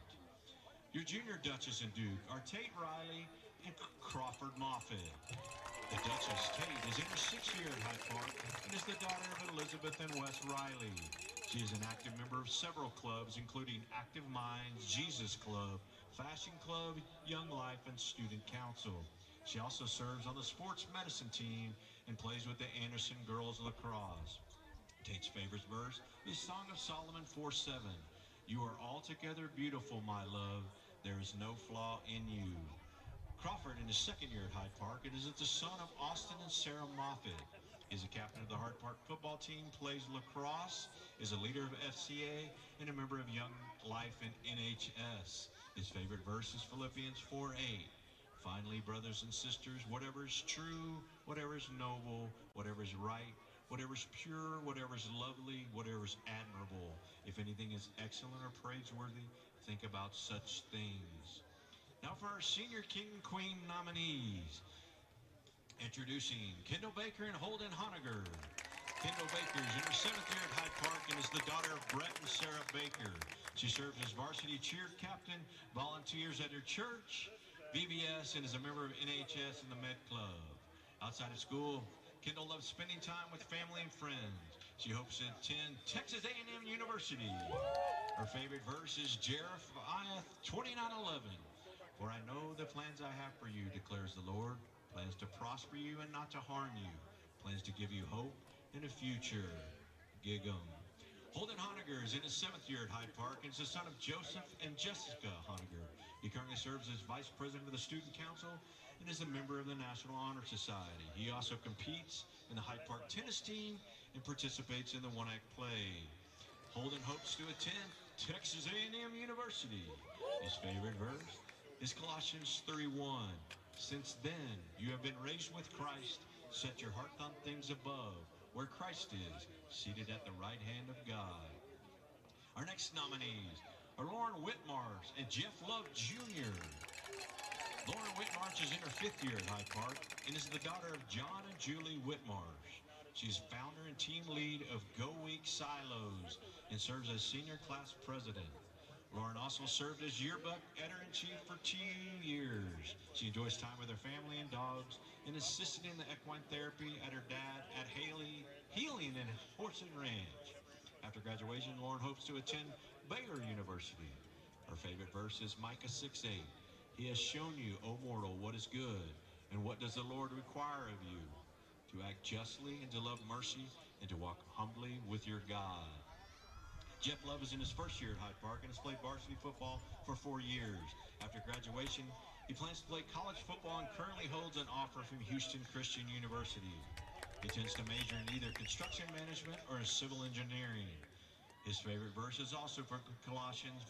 Your junior Duchess and Duke are Tate Riley and Crawford Moffitt. The Duchess, Tate, is in her 6th year at Hyde Park and is the daughter of Elizabeth and Wes Riley. She is an active member of several clubs, including Active Minds, Jesus Club, Fashion Club, Young Life, and Student Council. She also serves on the sports medicine team and plays with the Anderson Girls Lacrosse. Tate's favorite verse is Song of Solomon 4:7. You are altogether beautiful, my love. There is no flaw in you. Crawford, in his 2nd year at Hyde Park, and is the son of Austin and Sarah Moffitt. He's a captain of the Hyde Park football team, plays lacrosse, is a leader of FCA, and a member of Young Life and NHS. His favorite verse is Philippians 4:8. Finally, brothers and sisters, whatever is true, whatever is noble, whatever is right, whatever is pure, whatever is lovely, whatever is admirable, if anything is excellent or praiseworthy, think about such things. Now for our senior king and queen nominees. Introducing Kendall Baker and Holden Honegger. Kendall Baker is in her 7th year at Hyde Park and is the daughter of Brett and Sarah Baker. She serves as varsity cheer captain, volunteers at her church, VBS, and is a member of NHS and the Med Club. Outside of school, Kendall loves spending time with family and friends. She hopes to attend Texas A&M University. Her favorite verse is Jeremiah 29:11. For I know the plans I have for you, declares the Lord. Plans to prosper you and not to harm you. Plans to give you hope and a future. Gig 'em. Holden Honegger is in his 7th year at Hyde Park and is the son of Joseph and Jessica Honegger. He currently serves as vice president of the Student Council and is a member of the National Honor Society. He also competes in the Hyde Park tennis team and participates in the one-act play. Holden hopes to attend Texas A&M University. His favorite verse is Colossians 3:1. Since then, you have been raised with Christ. Set your heart on things above, where Christ is, seated at the right hand of God. Our next nominees are Lauren Whitmarsh and Jeff Love Jr. Lauren Whitmarsh is in her 5th year at Hyde Park and is the daughter of John and Julie Whitmarsh. She's founder and team lead of Go Week Silos and serves as senior class president. Lauren also served as yearbook editor-in-chief for 2 years. She enjoys time with her family and dogs and assisted in the equine therapy at her dad at Healing and Horse and Ranch. After graduation, Lauren hopes to attend Baylor University. Her favorite verse is Micah 6:8. He has shown you, O mortal, what is good, and what does the Lord require of you? To act justly and to love mercy and to walk humbly with your God. Jeff Love is in his 1st year at Hyde Park and has played varsity football for 4 years. After graduation, he plans to play college football and currently holds an offer from Houston Christian University. He intends to major in either construction management or in civil engineering. His favorite verse is also from Colossians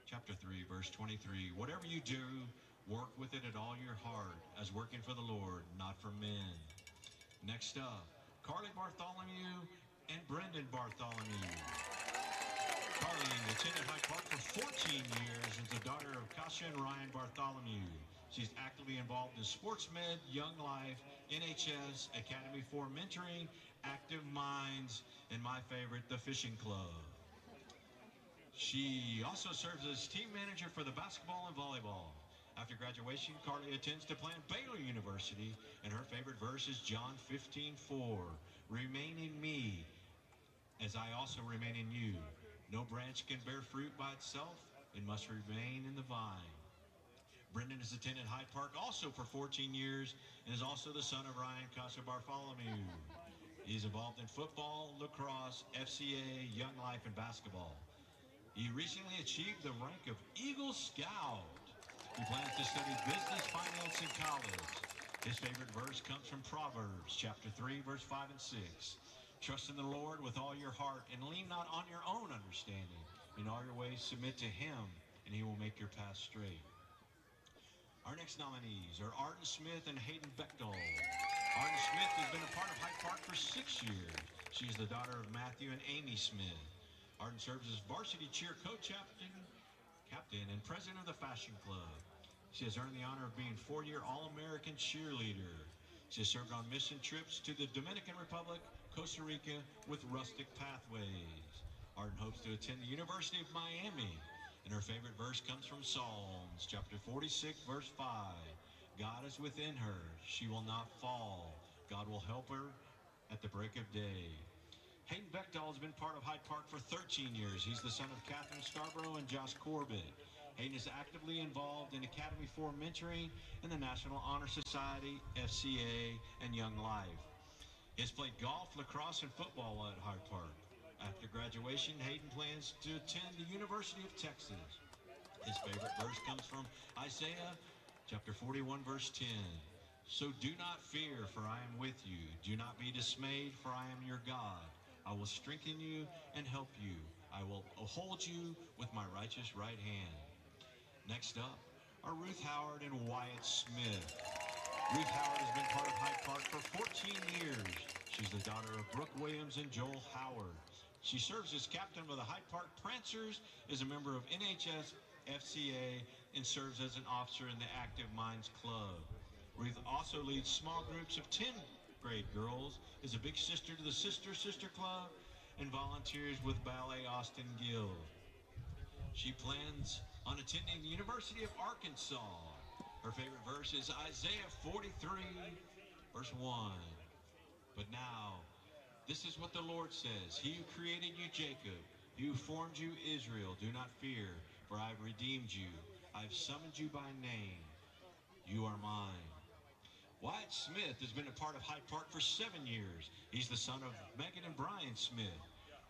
chapter 3, verse 23. Whatever you do, work with it at all your heart, as working for the Lord, not for men. Next up, Carly Bartholomew and Brendan Bartholomew. Carly attended Hyde Park for 14 years and is the daughter of Kasha and Ryan Bartholomew. She's actively involved in Sports Med, Young Life, NHS, Academy for Mentoring, Active Minds, and my favorite, the Fishing Club. She also serves as team manager for the basketball and volleyball. After graduation, Carly intends to plan Baylor University, and her favorite verse is John 15:4. Remain in me, as I also remain in you. No branch can bear fruit by itself. It must remain in the vine. Brendan has attended Hyde Park also for 14 years and is also the son of Ryan Casa Bartholomew. He's involved in football, lacrosse, FCA, Young Life, and basketball. He recently achieved the rank of Eagle Scout. He plans to study business finance in college. His favorite verse comes from Proverbs chapter 3, verse 5 and 6. Trust in the Lord with all your heart and lean not on your own understanding. In all your ways submit to him, and he will make your path straight. Our next nominees are Arden Smith and Hayden Bechtel. Arden Smith has been a part of Hyde Park for 6 years. She is the daughter of Matthew and Amy Smith. Arden serves as varsity cheer co-captain and president of the Fashion Club. She has earned the honor of being 4-year All-American cheerleader. She has served on mission trips to the Dominican Republic, Costa Rica with Rustic Pathways. Arden hopes to attend the University of Miami, and her favorite verse comes from Psalms, chapter 46, verse 5. God is within her, she will not fall. God will help her at the break of day. Hayden Bechtel has been part of Hyde Park for 13 years. He's the son of Catherine Scarborough and Josh Corbett. Hayden is actively involved in Academy 4 mentoring and the National Honor Society, FCA, and Young Life. He has played golf, lacrosse, and football at Hyde Park. After graduation, Hayden plans to attend the University of Texas. His favorite verse comes from Isaiah chapter 41, verse 10. So do not fear, for I am with you. Do not be dismayed, for I am your God. I will strengthen you and help you. I will hold you with my righteous right hand. Next up are Ruth Howard and Wyatt Smith. Ruth Howard has been part of Hyde Park for 14 years. She's the daughter of Brooke Williams and Joel Howard. She serves as captain of the Hyde Park Prancers, is a member of NHS, FCA, and serves as an officer in the Active Minds Club. Ruth also leads small groups of 10th grade girls, is a big sister to the Sister Club, and volunteers with Ballet Austin Guild. She plans on attending the University of Arkansas. Her favorite verse is Isaiah 43, verse 1. But now, this is what the Lord says. He who created you, Jacob, he who formed you, Israel, do not fear, for I have redeemed you. I have summoned you by name. You are mine. Wyatt Smith has been a part of Hyde Park for 7 years. He's the son of Megan and Brian Smith.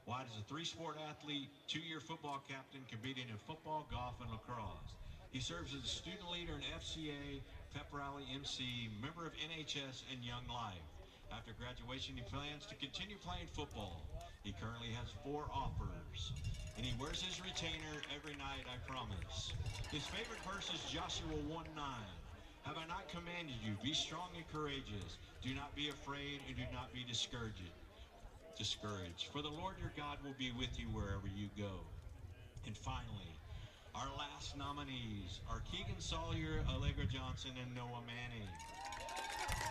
Wyatt is a 3-sport athlete, 2-year football captain, competing in football, golf, and lacrosse. He serves as a student leader in FCA, Pep Rally MC, member of NHS, and Young Life. After graduation, he plans to continue playing football. He currently has 4 offers, and he wears his retainer every night, I promise. His favorite verse is Joshua 1:9. Have I not commanded you? Be strong and courageous. Do not be afraid and do not be discouraged. For the Lord your God will be with you wherever you go. And finally, our last nominees are Keegan Sawyer, Allegra Johnson, and Noah Manning.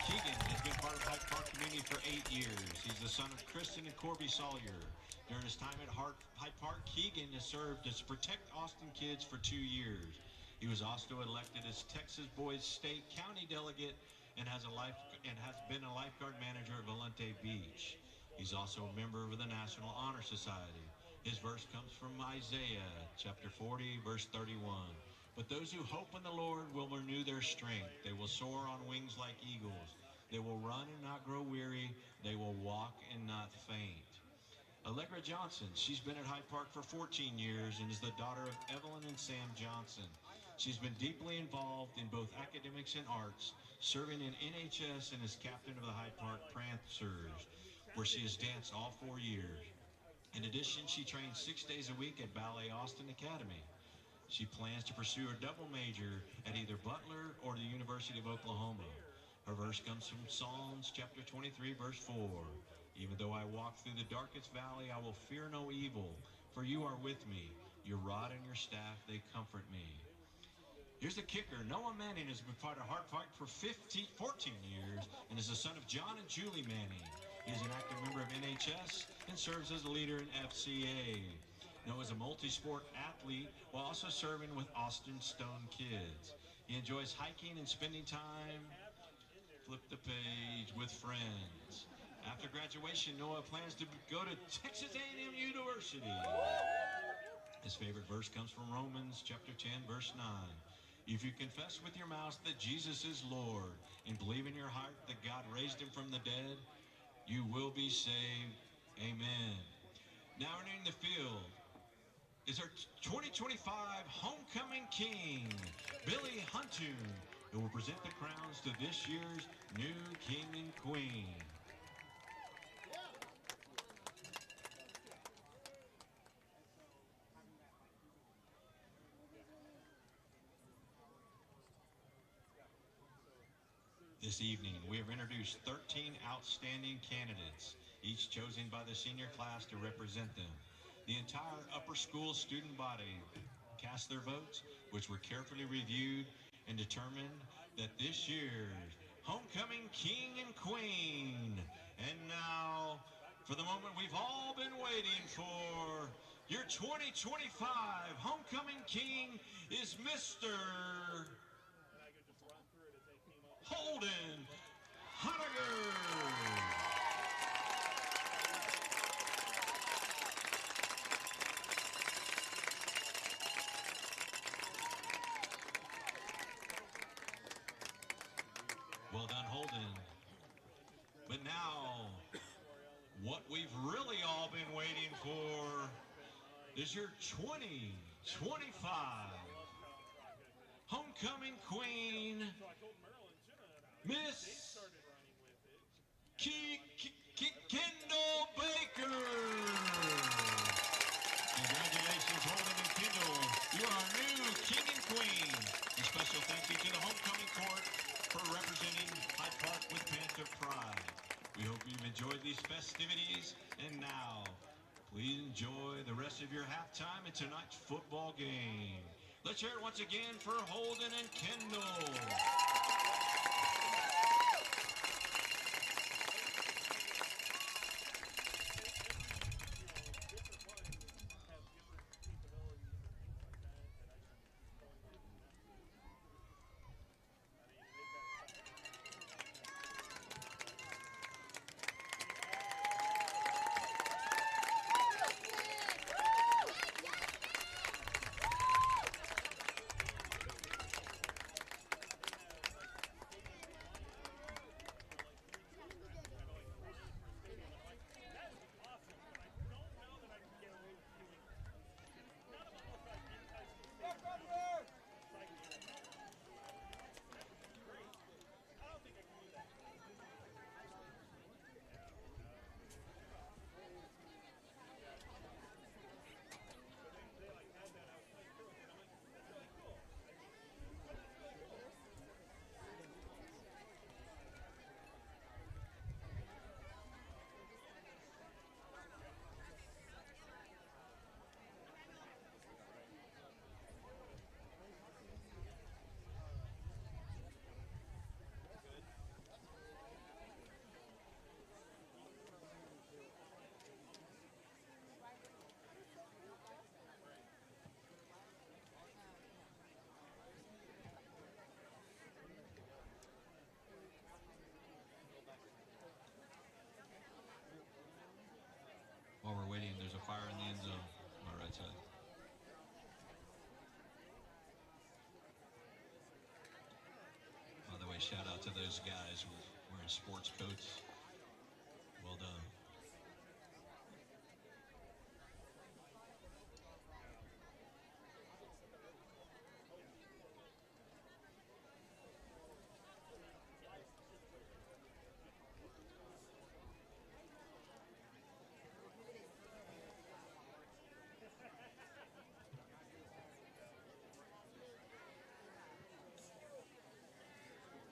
Keegan has been part of Hyde Park community for 8 years. He's the son of Kristen and Corby Sawyer. During his time at Hyde Park, Keegan has served as Protect Austin Kids for 2 years. He was also elected as Texas Boys State County Delegate and has been a lifeguard manager at Valente Beach. He's also a member of the National Honor Society. His verse comes from Isaiah chapter 40, verse 31. But those who hope in the Lord will renew their strength. They will soar on wings like eagles. They will run and not grow weary. They will walk and not faint. Allegra Johnson, she's been at Hyde Park for 14 years and is the daughter of Evelyn and Sam Johnson. She's been deeply involved in both academics and arts, serving in NHS and as captain of the Hyde Park Prancers, where she has danced all 4 years. In addition, she trains 6 days a week at Ballet Austin Academy. She plans to pursue a double major at either Butler or the University of Oklahoma. Her verse comes from Psalms chapter 23, verse 4. Even though I walk through the darkest valley, I will fear no evil, for you are with me. Your rod and your staff, they comfort me. Here's the kicker. Noah Manning has been part of Hyde Park for 14 years and is the son of John and Julie Manning. He is an active member of NHS and serves as a leader in FCA. Noah is a multi-sport athlete while also serving with Austin Stone Kids. He enjoys hiking and spending time, flip the page, with friends. After graduation, Noah plans to go to Texas A&M University. His favorite verse comes from Romans chapter 10, verse 9. If you confess with your mouth that Jesus is Lord and believe in your heart that God raised him from the dead, you will be saved. Amen. Now entering the field is our 2025 Homecoming King, Billy Huntoon, who will present the crowns to this year's new King and Queen. This evening, we have introduced 13 outstanding candidates, each chosen by the senior class to represent them. The entire upper school student body cast their votes, which were carefully reviewed and determined that this year's Homecoming King and Queen. And now, for the moment we've all been waiting for, your 2025 Homecoming King is Mr. Holden Hunniger. Well done, Holden. But now, what we've really all been waiting for is your 2025 Homecoming Queen, Miss Kendall Baker. Congratulations, Holden and Kendall. You are our new King and Queen. A special thank you to the Homecoming Court for representing Hyde Park with Panther Pride. We hope you've enjoyed these festivities, and now, please enjoy the rest of your halftime in tonight's football game. Let's hear it once again for Holden and Kendall. While we're waiting, there's a fire in the end zone on my right side. By the way, shout out to those guys wearing sports coats. Well done.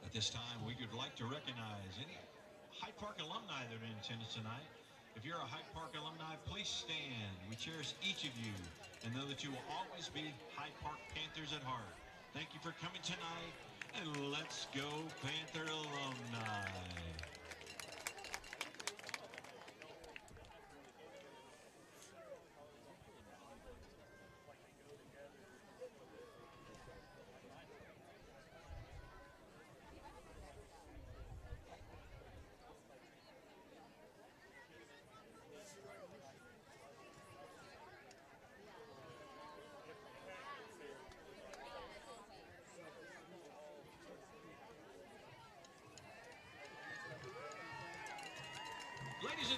At this time, we would like to recognize any Hyde Park alumni that are in attendance tonight. If you're a Hyde Park alumni, please stand. We cherish each of you and know that you will always be Hyde Park Panthers at heart. Thank you for coming tonight, and let's go Panther alumni.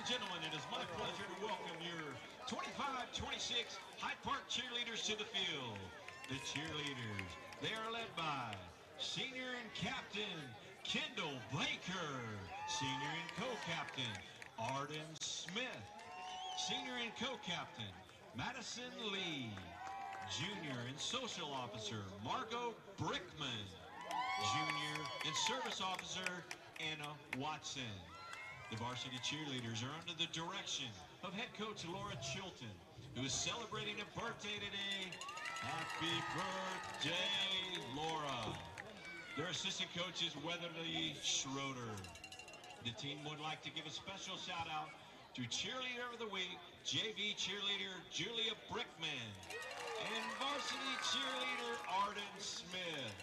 gentlemen, it is my pleasure to welcome your 25-26 Hyde Park cheerleaders to the field. The cheerleaders, they are led by senior and captain Kendall Baker, senior and co-captain Arden Smith, senior and co-captain Madison Lee, junior and social officer Margot Brickman, junior and service officer Anna Watson. The varsity cheerleaders are under the direction of head coach Laura Chilton, who is celebrating a birthday today. Happy birthday, Laura. Their assistant coach is Weatherly Schroeder. The team would like to give a special shout out to Cheerleader of the Week, JV cheerleader Julia Brickman, and varsity cheerleader Arden Smith.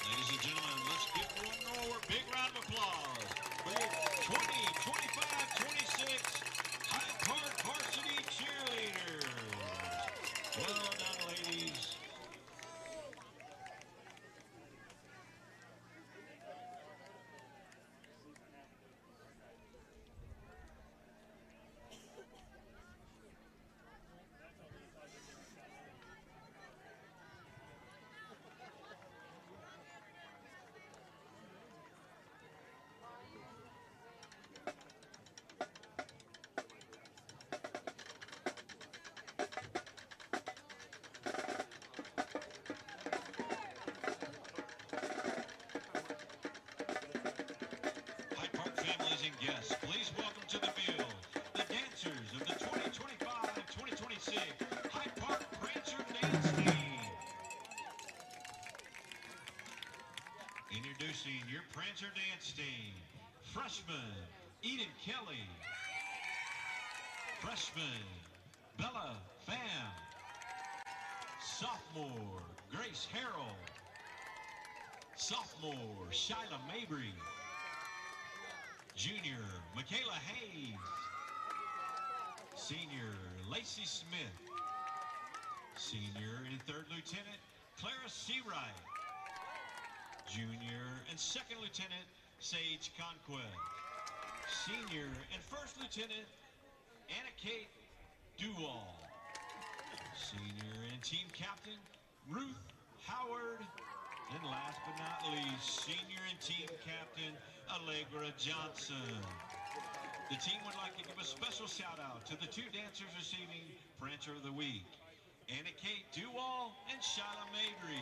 Ladies and gentlemen, let's give one more big round of applause for your 20-25-26 Hyde Park varsity cheerleaders. Well done, ladies. Hyde Park families and guests, please welcome to the field the dancers of the 2025-2026 Hyde Park Prancer Dance Team. Introducing your Prancer Dance Team, freshman Eden Kelly, freshman Bella Pham, sophomore Grace Harrell, sophomore Shyla Mabry, junior Michaela Hayes, senior Lacey Smith, Senior and third lieutenant, Clara Seawright. Junior and second lieutenant, Sage Conquest. Senior and first lieutenant, Anna Kate Duwall. Senior and team captain, Ruth Howard. And last but not least, senior and team captain, Allegra Johnson. The team would like to give a special shout out to the two dancers receiving Prancer of the Week, Anna Kate Duwall and Shyla Mabry.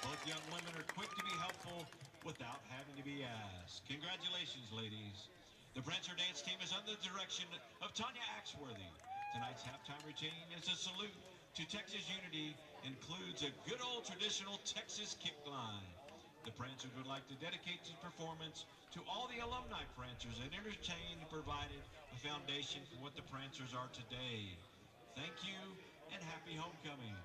Both young women are quick to be helpful without having to be asked. Congratulations, ladies. The Prancer dance team is under the direction of Tanya Axworthy. Tonight's halftime routine is a salute to Texas Unity, includes a good old traditional Texas kick line. The Prancers would like to dedicate this performance to all the alumni Prancers and entertained and provided a foundation for what the Prancers are today. Thank you and happy homecoming.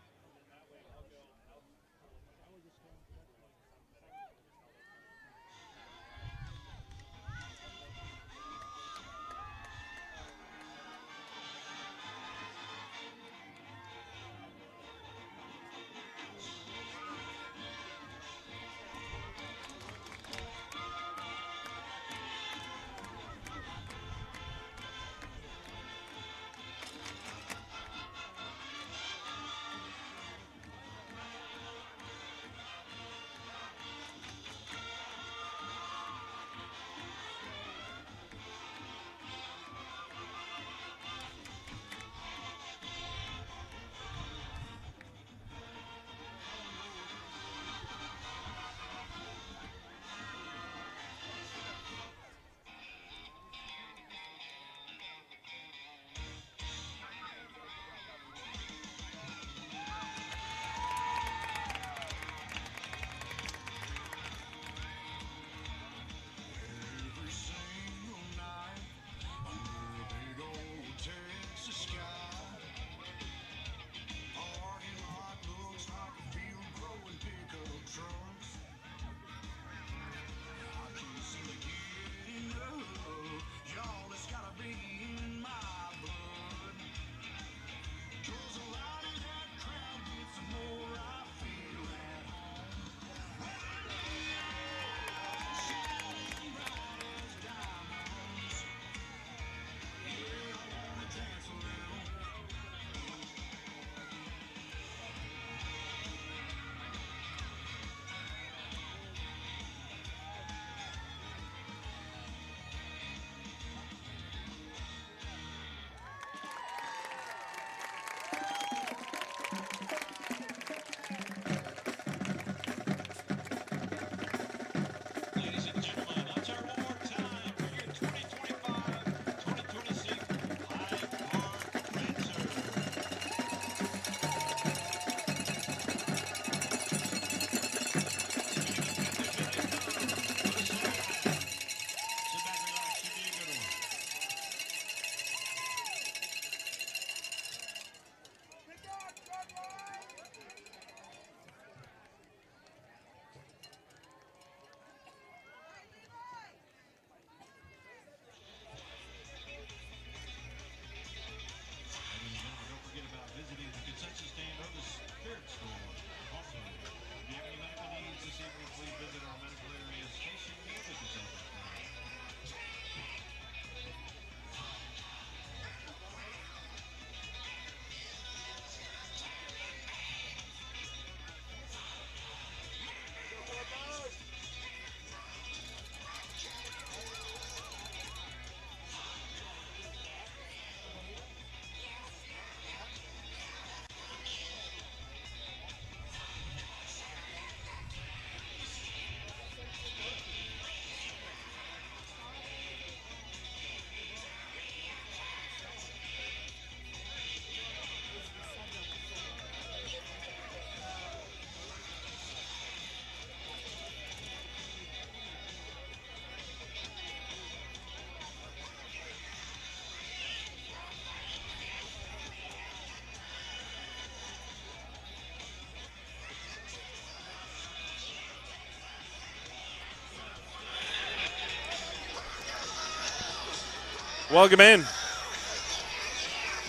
Welcome in.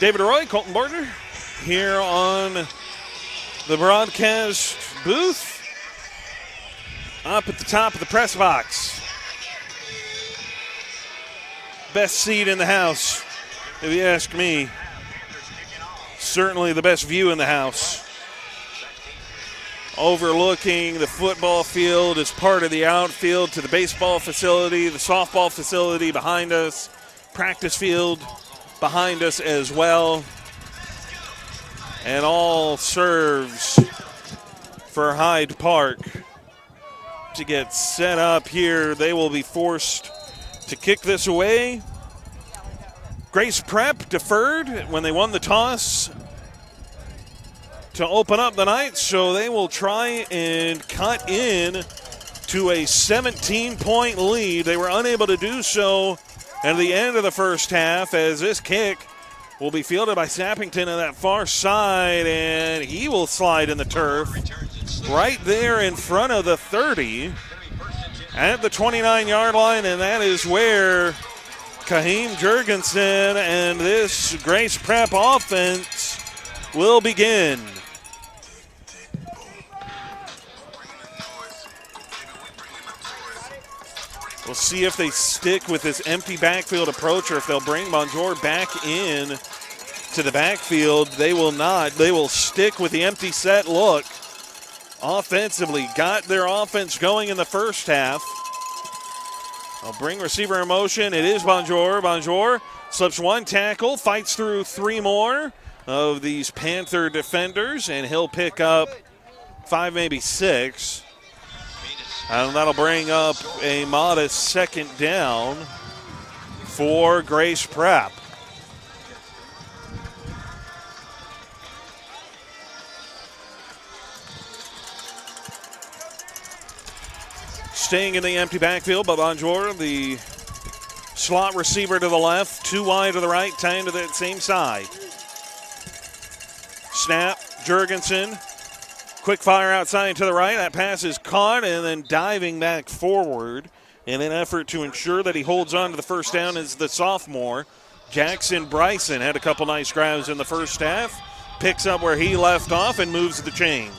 David Roy, Colton Barger. here on the broadcast booth, up at the top of the press box. Best seat in the house, if you ask me. Certainly the best view in the house. Overlooking the football field as part of the outfield to the baseball facility, the softball facility behind us, practice field behind us as well. And all serves for Hyde Park to get set up here. They will be forced to kick this away. Grace Prep deferred when they won the toss to open up the night, so they will try and cut in to a 17-point lead. They were unable to do so at the end of the first half, as this kick will be fielded by Sappington on that far side, and he will slide in the turf right there in front of the 30 at the 29-yard line, and that is where Kaheem Jurgensen and this Grace Prep offense will begin. We'll see if they stick with this empty backfield approach or if they'll bring Bonjour back in to the backfield. They will not. They will stick with the empty set look. Offensively, got their offense going in the first half. They'll bring receiver in motion. It is Bonjour. Bonjour slips one tackle, fights through three more of these Panther defenders, and he'll pick up 5, maybe 6. And that'll bring up a modest second down for Grace Prep. Staying in the empty backfield, but Bonjour, the slot receiver to the left, 2 wide to the right, 10 to the same side. Snap, Jurgensen. Quick fire outside to the right. That pass is caught, and then diving back forward in an effort to ensure that he holds on to the first down is the sophomore. Jackson Bryson had a couple nice grabs in the first half. Picks up where he left off and moves the chains.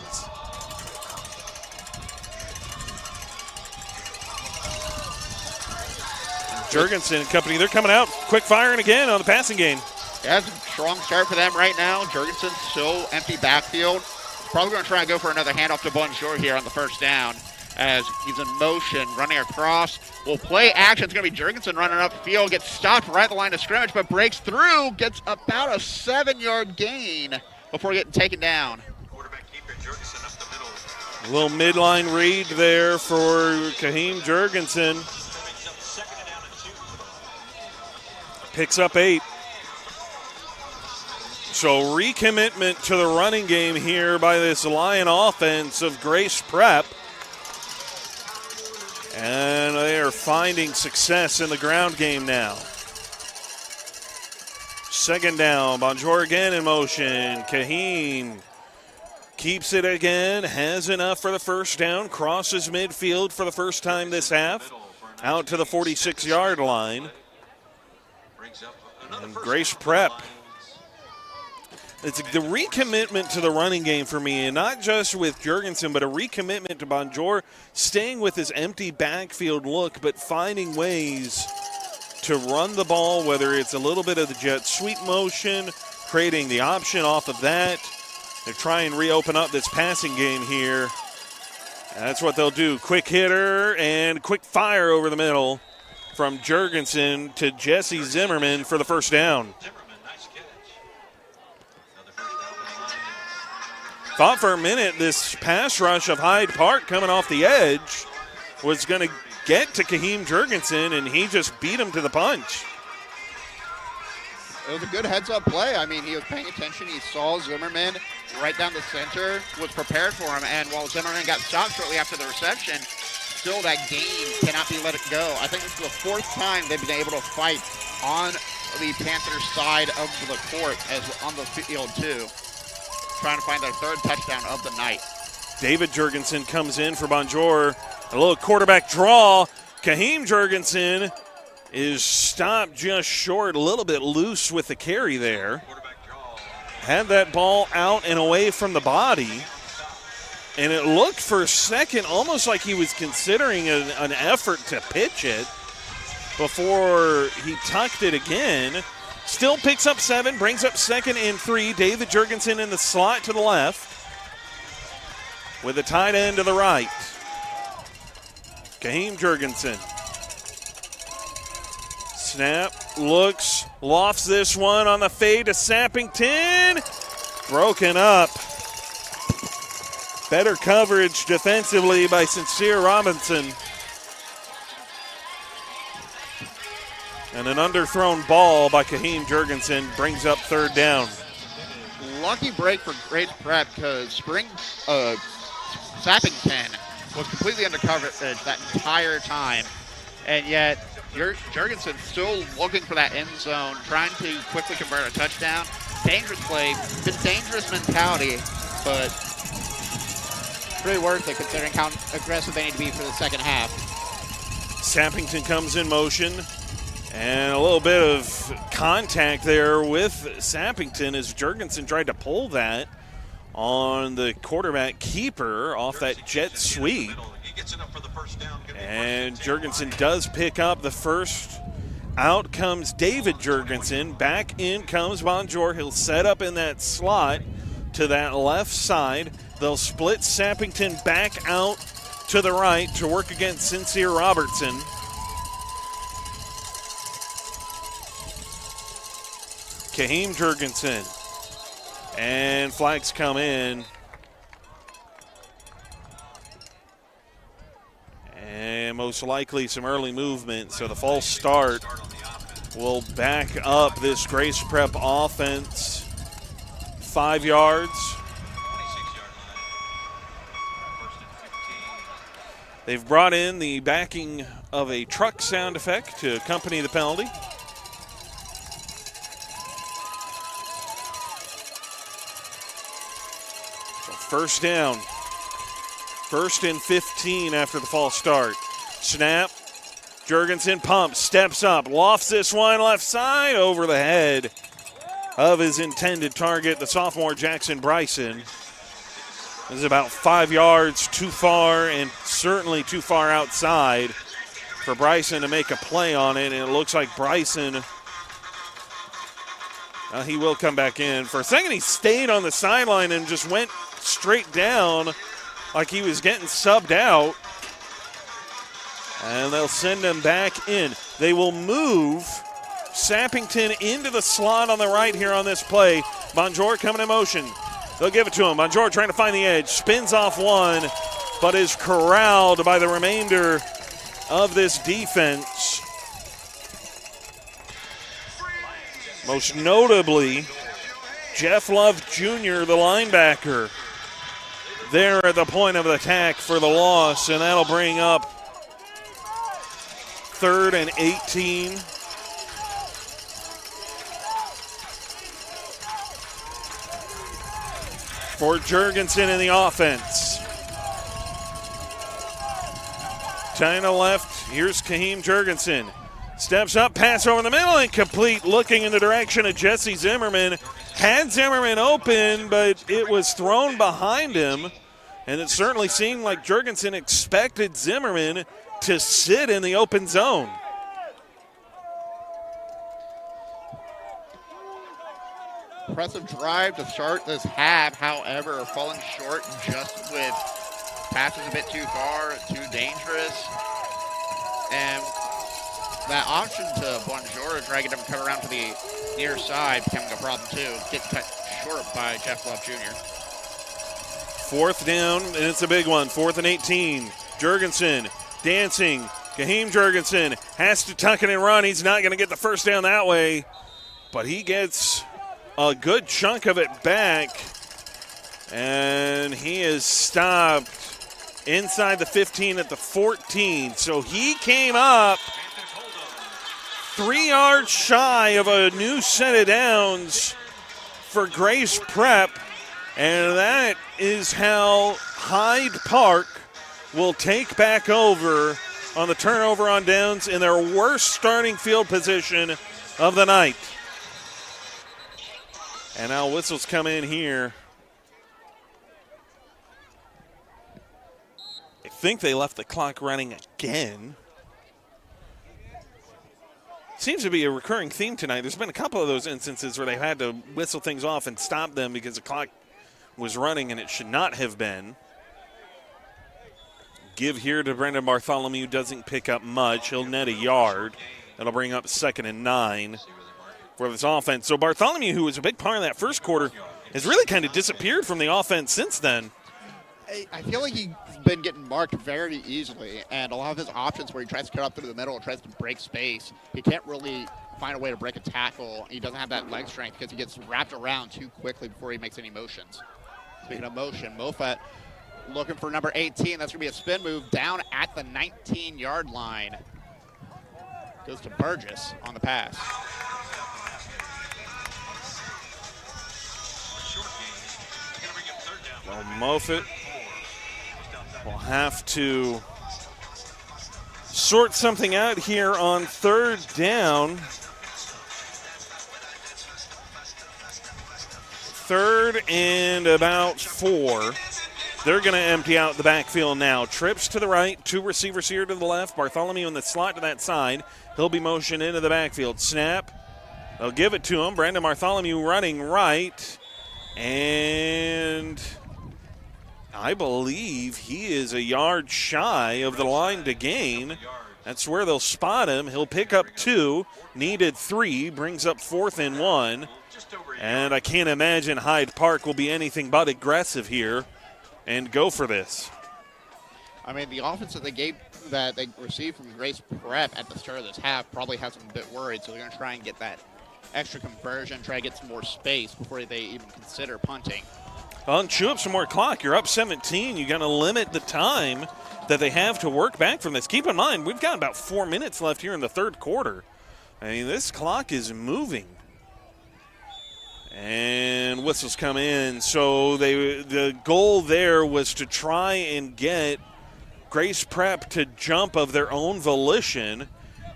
Jurgensen and company, they're coming out. Quick firing again on the passing game. Yeah, it's a strong start for them right now. Jurgensen so empty backfield. Probably going to try and go for another handoff to Bonjour here on the first down as he's in motion, running across. Will play action. It's going to be Jurgensen running up the field, gets stopped right at the line of scrimmage, but breaks through, gets about a 7-yard gain before getting taken down. Quarterback keeper Jurgensen up the A middle. little midline read there for Kaheem Jurgensen. Brings up 2nd down and 2. Picks up 8. So recommitment to the running game here by this Lion offense of Grace Prep. And they are finding success in the ground game now. 2nd down, Bonjour again in motion. Kaheem keeps it again, has enough for the first down, crosses midfield for the first time this half, out to the 46-yard line. And Grace Prep. It's the recommitment to the running game for me, and not just with Jurgensen, but a recommitment to Bonjour, staying with his empty backfield look, but finding ways to run the ball, whether it's a little bit of the jet sweep motion, creating the option off of that. They try and reopen up this passing game here. That's what they'll do. Quick hitter and quick fire over the middle from Jurgensen to Jesse Zimmerman for the first down. Thought for a minute this pass rush of Hyde Park coming off the edge was going to get to Kaheem Jurgensen, and he just beat him to the punch. It was a good heads-up play. I mean, he was paying attention. He saw Zimmerman right down the center, was prepared for him, and while Zimmerman got stopped shortly after the reception, still that gain cannot be let it go. I think this is the 4th time they've been able to fight on the Panthers side of the court as on the field, too. Trying to find their 3rd touchdown of the night. David Jurgensen comes in for Bonjour. A little quarterback draw. Kaheem Jurgensen is stopped just short, a little bit loose with the carry there. had that ball out and away from the body, and it looked for a second almost like he was considering an effort to pitch it before he tucked it again. Still picks up 7, brings up 2nd and 3. David Jurgensen in the slot to the left with a tight end to the right. Kaheem Jurgensen. Snap, looks, lofts this one on the fade to Sappington. Broken up. Better coverage defensively by Sincere Robinson. And an underthrown ball by Kaheem Jurgensen brings up 3rd down. Lucky break for Grace Prep because Sappington was completely under coverage that entire time. And yet, Jurgensen still looking for that end zone, trying to quickly convert a touchdown. Dangerous play, bit dangerous mentality, but pretty worth it considering how aggressive they need to be for the second half. Sappington comes in motion, and a little bit of contact there with Sappington as Jurgensen tried to pull that on the quarterback keeper off that jet sweep. And Jurgensen does pick up the first. Out comes David Jurgensen. Back in comes Bonjour. He'll set up in that slot to that left side. They'll split Sappington back out to the right to work against Sincere Robertson. Kaheem Jurgensen. And flags come in. And most likely some early movement, so the false start will back up this Grace Prep offense 5 yards. They've brought in the backing of a truck sound effect to accompany the penalty. So first down. 1st and 15 after the false start. Snap. Jurgensen pumps, steps up, lofts this one left side over the head of his intended target, the sophomore Jackson Bryson. This is about 5 yards too far and certainly too far outside for Bryson to make a play on it. And it looks like Bryson, he will come back in. For a second, he stayed on the sideline and just went straight down like he was getting subbed out. And they'll send him back in. They will move Sappington into the slot on the right here on this play. Bonjour coming in motion. They'll give it to him. Bonjour trying to find the edge. Spins off one, but is corralled by the remainder of this defense. Most notably, Jeff Love Jr., the linebacker, there at the point of attack for the loss, and that'll bring up 3rd and 18. For Jurgensen in the offense. China left, here's Kaheem Jurgensen. Steps up, pass over the middle, incomplete, looking in the direction of Jesse Zimmerman. Had Zimmerman open, but it was thrown behind him. And it certainly seemed like Jurgensen expected Zimmerman to sit in the open zone. Impressive drive to start this half, however, falling short just with passes a bit too far, too dangerous. And that option to Bonjour, dragging him cut around to the near side, becoming a problem too. Getting cut short by Jeff Love Jr. 4th down, and it's a big one. 4th and 18. Jurgensen dancing. Kaheem Jurgensen has to tuck it and run. He's not going to get the first down that way, but he gets a good chunk of it back, and he is stopped inside the 15 at the 14. So he came up 3 yards shy of a new set of downs for Grace Prep, and that is how Hyde Park will take back over on the turnover on downs in their worst starting field position of the night. And now whistles come in here. I think they left the clock running again. Seems to be a recurring theme tonight. There's been a couple of those instances where they've had to whistle things off and stop them because the clock was running and it should not have been. Give here to Brendan Bartholomew, doesn't pick up much. He'll net a yard. That'll bring up 2nd and 9 for this offense. So Bartholomew, who was a big part of that first quarter, has really kind of disappeared from the offense since then. I feel like he's been getting marked very easily, and a lot of his options where he tries to cut up through the middle and tries to break space, he can't really find a way to break a tackle. He doesn't have that leg strength because he gets wrapped around too quickly before he makes any motions. Speaking of motion, Moffett looking for number 18. That's going to be a spin move down at the 19-yard line. Goes to Burgess on the pass. Well, Moffett will have to sort something out here on 3rd down. 3rd and about 4. They're going to empty out the backfield now. Trips to the right, 2 receivers here to the left. Bartholomew in the slot to that side. He'll be motioned into the backfield. Snap. They'll give it to him. Brandon Bartholomew running right. And I believe he is a yard shy of the line to gain. That's where they'll spot him. He'll pick up 2, needed 3, brings up 4th and 1. And I can't imagine Hyde Park will be anything but aggressive here and go for this. I mean, the offense that they received from Grace Prep at the start of this half probably has them a bit worried, so they're going to try and get that extra conversion, try to get some more space before they even consider punting. Well, and chew up some more clock. You're up 17. You're going to limit the time that they have to work back from this. Keep in mind, we've got about 4 minutes left here in the 3rd quarter. I mean, this clock is moving. And whistles come in. So the goal there was to try and get Grace Prep to jump of their own volition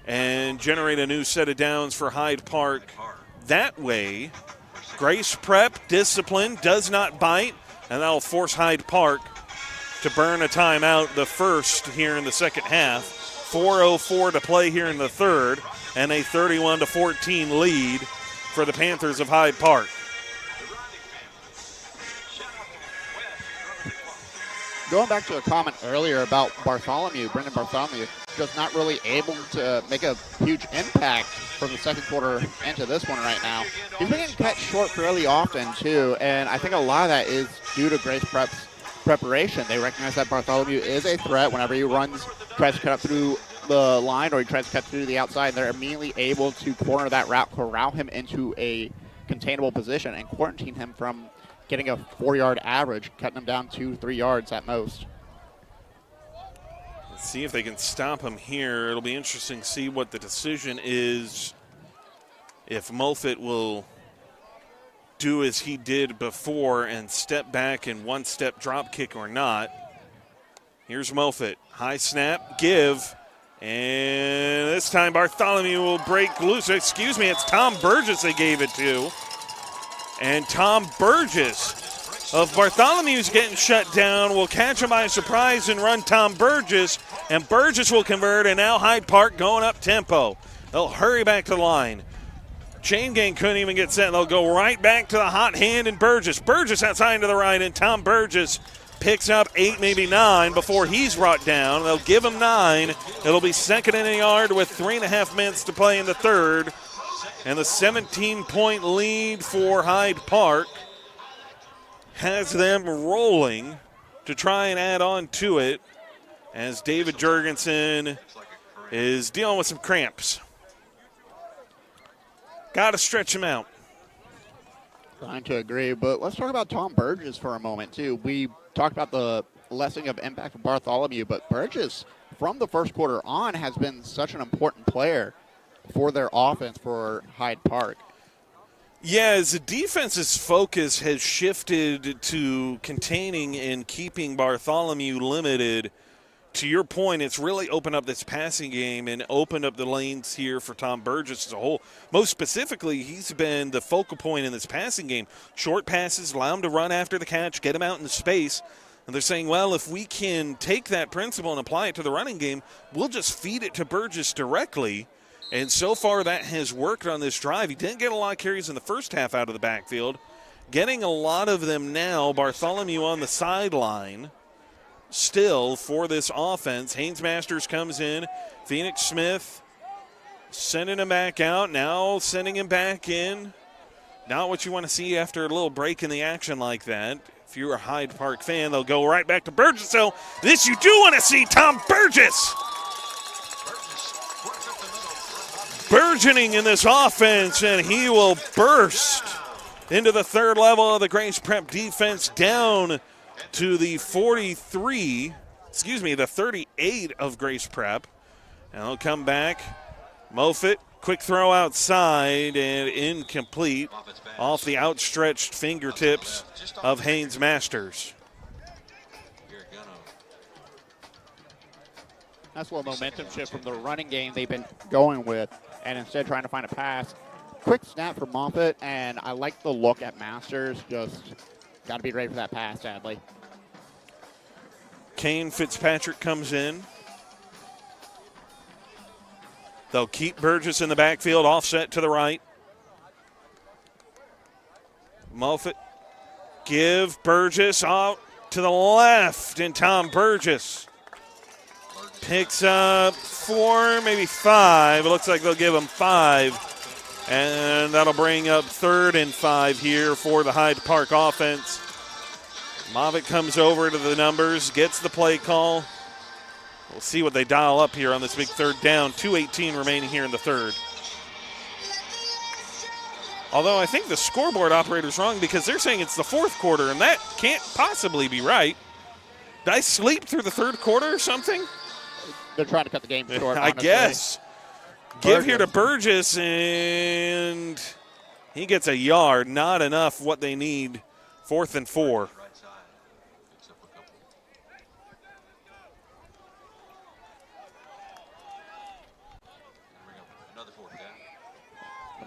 and generate a new set of downs for Hyde Park. That way, Grace Prep, discipline, does not bite, and that'll force Hyde Park to burn a timeout, the first here in the second half. 4:04 to play here in the 3rd, and a 31-14 lead for the Panthers of Hyde Park. Going back to a comment earlier about Bartholomew, Brendan Bartholomew, just not really able to make a huge impact from the second quarter into this one right now. He's been getting cut short fairly often, too, and I think a lot of that is due to Grace Prep's preparation. They recognize that Bartholomew is a threat whenever he tries to cut up through the line or he tries to cut through the outside. They're immediately able to corner that route, corral him into a containable position, and quarantine him from getting a 4-yard average, cutting him down 2-3 yards at most. Let's see if they can stop him here. It'll be interesting to see what the decision is, if Moffett will do as he did before and step back and one-step drop kick or not. Here's Moffett. High snap, give, and this time Bartholomew will break loose. Excuse me, it's Tom Burgess they gave it to. And Tom Burgess of Bartholomew's getting shut down will catch him by surprise and run Tom Burgess, and Burgess will convert, and now Hyde Park going up tempo. They'll hurry back to the line. Chain gang couldn't even get set. They'll go right back to the hot hand and Burgess. Burgess outside to the right, and Tom Burgess picks up 8, maybe 9 before he's brought down. They'll give him 9. It'll be 2nd and a yard with 3.5 minutes to play in the 3rd. And the 17-point lead for Hyde Park has them rolling to try and add on to it as David Jurgensen is dealing with some cramps. Got to stretch him out. Trying to agree, but let's talk about Tom Burgess for a moment, too. We talked about the lessening of impact of Bartholomew, but Burgess, from the first quarter on, has been such an important player for their offense for Hyde Park. Yeah, as the defense's focus has shifted to containing and keeping Bartholomew limited to your point, it's really opened up this passing game and opened up the lanes here for Tom Burgess as a whole. Most specifically, he's been the focal point in this passing game. Short passes, allow him to run after the catch, get him out in space. And they're saying, well, if we can take that principle and apply it to the running game, we'll just feed it to Burgess directly. And so far that has worked on this drive. He didn't get a lot of carries in the first half out of the backfield. Getting a lot of them now. Bartholomew on the sideline still for this offense. Haynes Masters comes in. Phoenix Smith sending him back out. Now sending him back in. Not what you want to see after a little break in the action like that. If you're a Hyde Park fan, they'll go right back to Burgess. So this you do want to see, Tom Burgess. Burgeoning in this offense, and he will burst into the third level of the Grace Prep defense, down to the 38 of Grace Prep. And they'll come back. Moffitt, quick throw outside and incomplete off the outstretched fingertips of Haynes Masters. That's what momentum shift from the running game they've been going with, and instead trying to find a pass. Quick snap from Moffitt, and I like the look at Masters. Just got to be ready for that pass, sadly. Kane Fitzpatrick comes in. They'll keep Burgess in the backfield, offset to the right. Moffitt give Burgess out to the left, and Tom Burgess picks up 4, maybe 5. It looks like they'll give him 5. And that'll bring up 3rd and 5 here for the Hyde Park offense. Moffitt comes over to the numbers, gets the play call. We'll see what they dial up here on this big third down. 2:18 remaining here in the third. Although I think the scoreboard operator's wrong because they're saying it's the fourth quarter, and that can't possibly be right. Did I sleep through the third quarter or something? They're trying to cut the game short, I honestly. guess. Give here to Burgess, and he gets a yard. Not enough what they need. 4th and 4.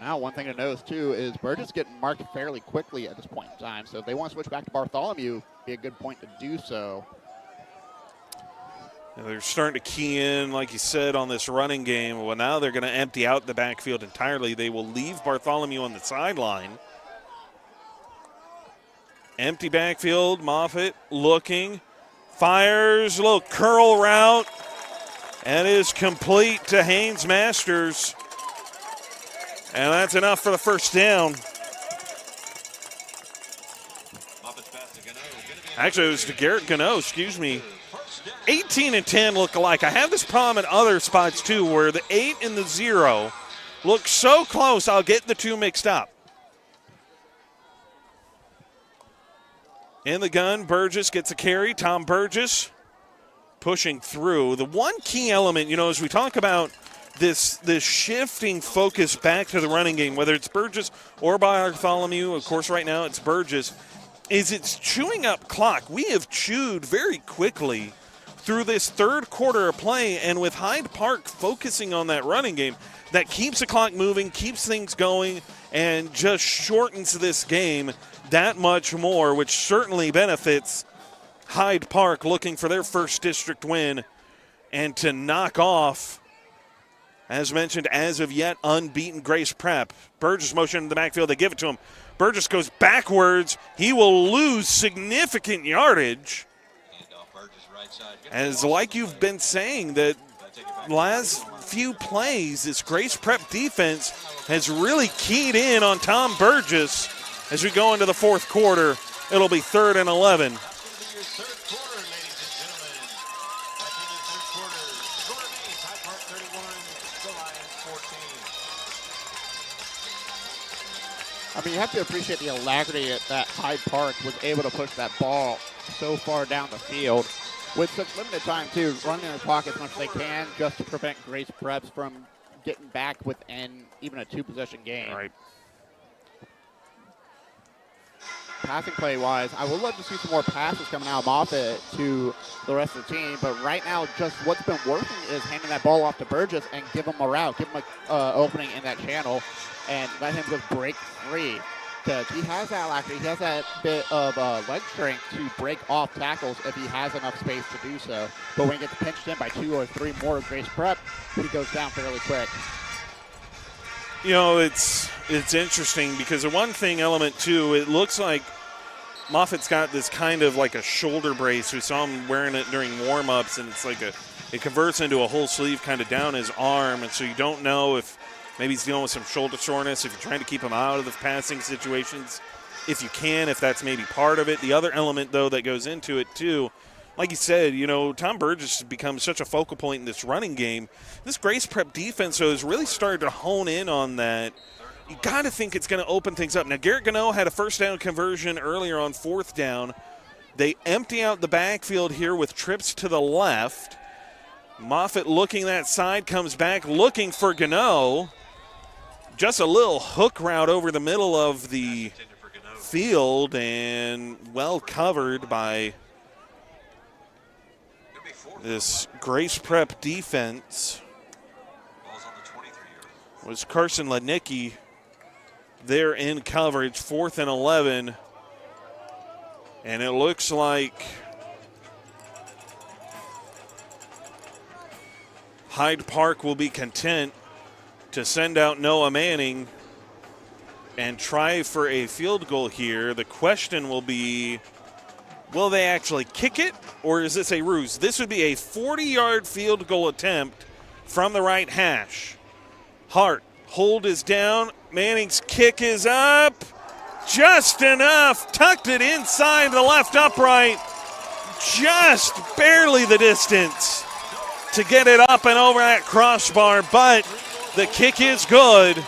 Now, one thing to notice, too, is Burgess getting marked fairly quickly at this point in time. So if they want to switch back to Bartholomew, be a good point to do so. And they're starting to key in, like you said, on this running game. Well, now they're going to empty out the backfield entirely. They will leave Bartholomew on the sideline. Empty backfield. Moffitt looking. Fires a little curl route. And is complete to Haynes Masters. And that's enough for the first down. Actually, it was to Garrett Gano, excuse me. 18 and 10 look alike. I have this problem in other spots, too, where the 8 and the 0 look so close, I'll get the 2 mixed up. In the gun, Burgess gets a carry. Tom Burgess pushing through. The one key element, as we talk about this shifting focus back to the running game, whether it's Burgess or Bartholomew, of course right now it's Burgess, is it's chewing up clock. We have chewed very quickly through this third quarter of play, and with Hyde Park focusing on that running game, that keeps the clock moving, keeps things going, and just shortens this game that much more, which certainly benefits Hyde Park looking for their first district win and to knock off, as mentioned, as of yet unbeaten Grace Prep. Burgess motion in the backfield. They give it to him. Burgess goes backwards. He will lose significant yardage. As like you've been saying, that last few plays, this Grace Prep defense has really keyed in on Tom Burgess. As we go into the fourth quarter, it'll be 3rd and 11. I mean, you have to appreciate the alacrity that Hyde Park was able to push that ball so far down the field with such limited time, too, running in the pocket as much as they can just to prevent Grace Preps from getting back within even a 2-possession game. All right. passing play-wise. I would love to see some more passes coming out of Moffitt to the rest of the team, but right now just what's been working is handing that ball off to Burgess and give him a route, give him an opening in that channel, and let him just break free. Because he has that bit of leg strength to break off tackles if he has enough space to do so. But when he gets pinched in by 2 or 3 more of Grace Prep, he goes down fairly quick. You know, it's interesting because the one thing element too, it looks like Moffitt's got this kind of like a shoulder brace. We saw him wearing it during warm-ups, and it's like it converts into a whole sleeve kind of down his arm, and so you don't know if maybe he's dealing with some shoulder soreness, if you're trying to keep him out of the passing situations, if you can, if that's maybe part of it. The other element, though, that goes into it, too, like you said, you know, Tom Burgess has become such a focal point in this running game. This Grace Prep defense, though, has really started to hone in on that. You got to think it's going to open things up. Now, Garrett Gano had a first down conversion earlier on 4th down. They empty out the backfield here with trips to the left. Moffitt looking that side, comes back looking for Gano. Just a little hook route over the middle of the field and well covered by this Grace Prep defense. Was Carson Lednicki there in coverage, 4th and 11. And it looks like Hyde Park will be content to send out Noah Manning and try for a field goal here. The question will be, will they actually kick it, or is this a ruse? This would be a 40-yard field goal attempt from the right hash. Hart, hold is down. Manning's kick is up. Just enough. Tucked it inside the left upright. Just barely the distance to get it up and over that crossbar, but the kick is good,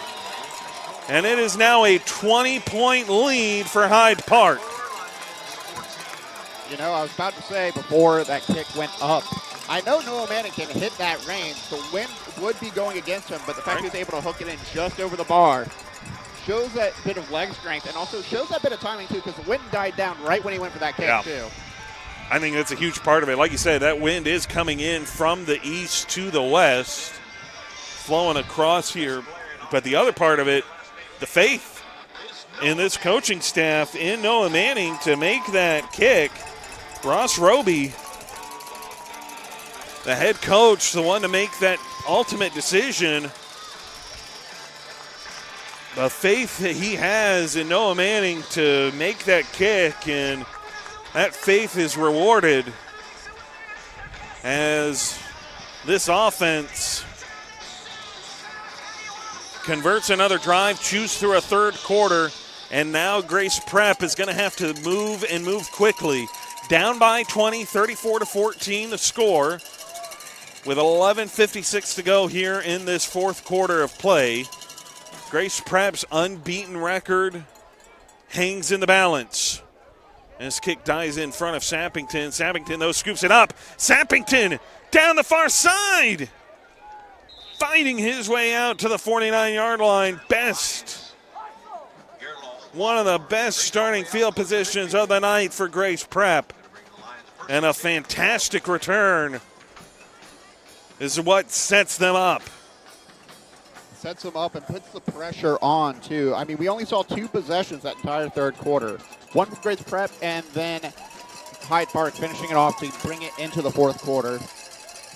and it is now a 20-point lead for Hyde Park. You know, I was about to say before that kick went up, I know Noah Manning can hit that range. The wind would be going against him, but the fact he was able to hook it in just over the bar shows that bit of leg strength and also shows that bit of timing, too, because the wind died down right when he went for that kick, too. I think that's a huge part of it. Like you said, that wind is coming in from the east to the west, flowing across here. But the other part of it, the faith in this coaching staff in Noah Manning to make that kick. Ross Roby, the head coach, the one to make that ultimate decision. The faith that he has in Noah Manning to make that kick, and that faith is rewarded as this offense converts another drive, chews through a third quarter, and now Grace Prep is going to have to move and move quickly. Down by 20, 34-14 the score, with 11:56 to go here in this 4th quarter of play. Grace Prep's unbeaten record hangs in the balance. And this kick dies in front of Sappington. Sappington, though, scoops it up. Sappington down the far side, fighting his way out to the 49-yard line. One of the best starting field positions of the night for Grace Prep. And a fantastic return is what sets them up. Sets them up and puts the pressure on, too. I mean, we only saw 2 possessions that entire third quarter. One from Grace Prep and then Hyde Park finishing it off to bring it into the 4th quarter.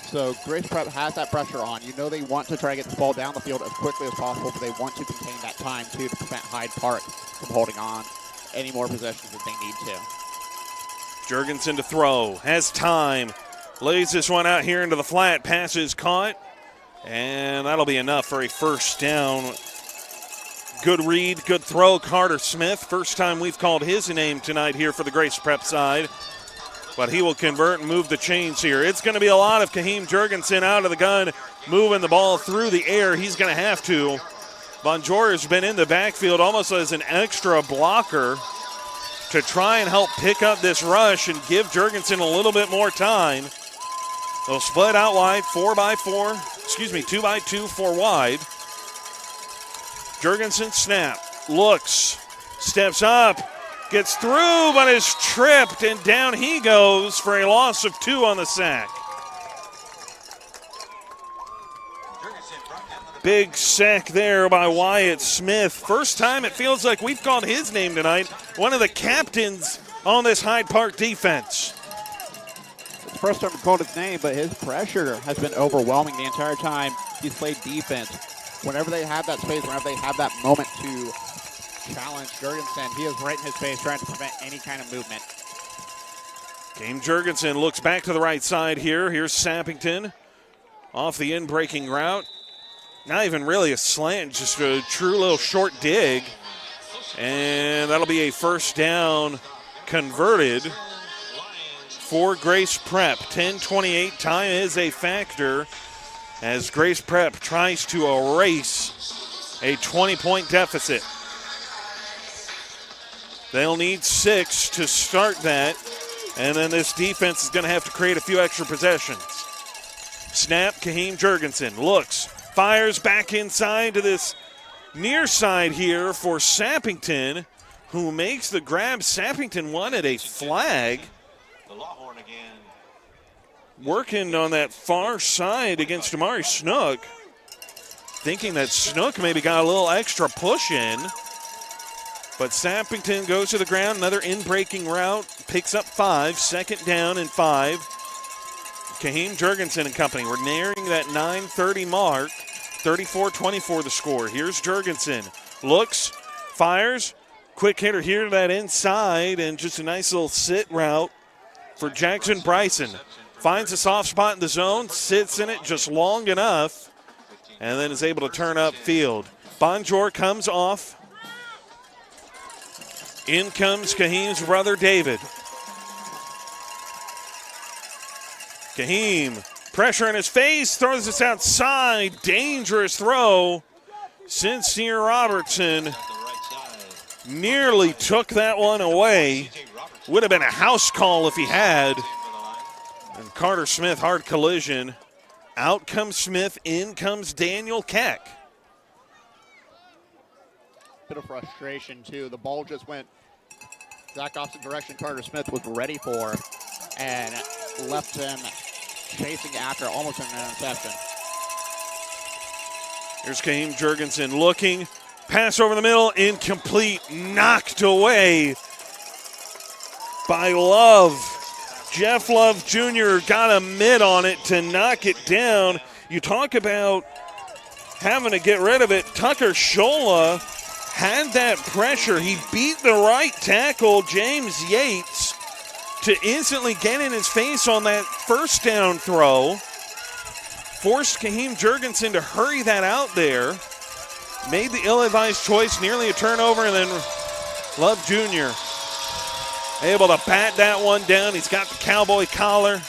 So Grace Prep has that pressure on. You know they want to try to get the ball down the field as quickly as possible, but they want to contain that time, too, to prevent Hyde Park from holding on any more possessions that they need to. Jurgensen to throw, has time, lays this one out here into the flat, pass is caught, and that'll be enough for a first down. Good read, good throw, Carter Smith. First time we've called his name tonight here for the Grace Prep side. But he will convert and move the chains here. It's going to be a lot of Kaheem Jurgensen out of the gun, moving the ball through the air. He's going to have to. Bonjour has been in the backfield almost as an extra blocker to try and help pick up this rush and give Jurgensen a little bit more time. They'll split out wide, 2x2, 4 wide. Jurgensen snap, looks, steps up, Gets through, but is tripped, and down he goes for a loss of 2 on the sack. Big sack there by Wyatt Smith. First time it feels like we've called his name tonight. One of the captains on this Hyde Park defense. It's the first time we called his name, but his pressure has been overwhelming the entire time he's played defense. Whenever they have that space, whenever they have that moment to challenge Jurgensen, he is right in his face trying to prevent any kind of movement. Kahim Jurgensen looks back to the right side here. Here's Sappington off the in-breaking route. Not even really a slant, just a true little short dig. And that'll be a first down converted for Grace Prep. 10:28, time is a factor as Grace Prep tries to erase a 20-point deficit. They'll need 6 to start that, and then this defense is going to have to create a few extra possessions. Snap, Kahim Jurgensen looks, fires back inside to this near side here for Sappington, who makes the grab. Sappington wanted a flag. The Longhorn again. Working on that far side against Amari Snook, thinking that Snook maybe got a little extra push in. But Sappington goes to the ground, another in-breaking route, picks up 5, second down and 5. Kahim Jurgensen and company, we're nearing that 9:30 mark, 34-24 the score. Here's Jurgensen, looks, fires, quick hitter here to that inside, and just a nice little sit route for Jackson Bryson. Finds a soft spot in the zone, sits in it just long enough, and then is able to turn upfield. Bonjour comes off. In comes Kahim's brother, David. Kahim, pressure in his face, throws this outside. Dangerous throw. Sincere Robertson nearly took that one away. Would have been a house call if he had. And Carter Smith, hard collision. Out comes Smith, in comes Daniel Keck. Bit of frustration, too. The ball just went exact opposite direction Carter Smith was ready for and left him chasing after almost an interception. Here's Kahim Jurgensen looking. Pass over the middle, incomplete, knocked away by Love. Jeff Love Jr. got a mid on it to knock it down. You talk about having to get rid of it. Tucker Shola had that pressure. He beat the right tackle, James Yates, to instantly get in his face on that first down throw. Forced Kahim Jurgensen to hurry that out there. Made the ill-advised choice, nearly a turnover, and then Love Jr. able to bat that one down. He's got the cowboy collar.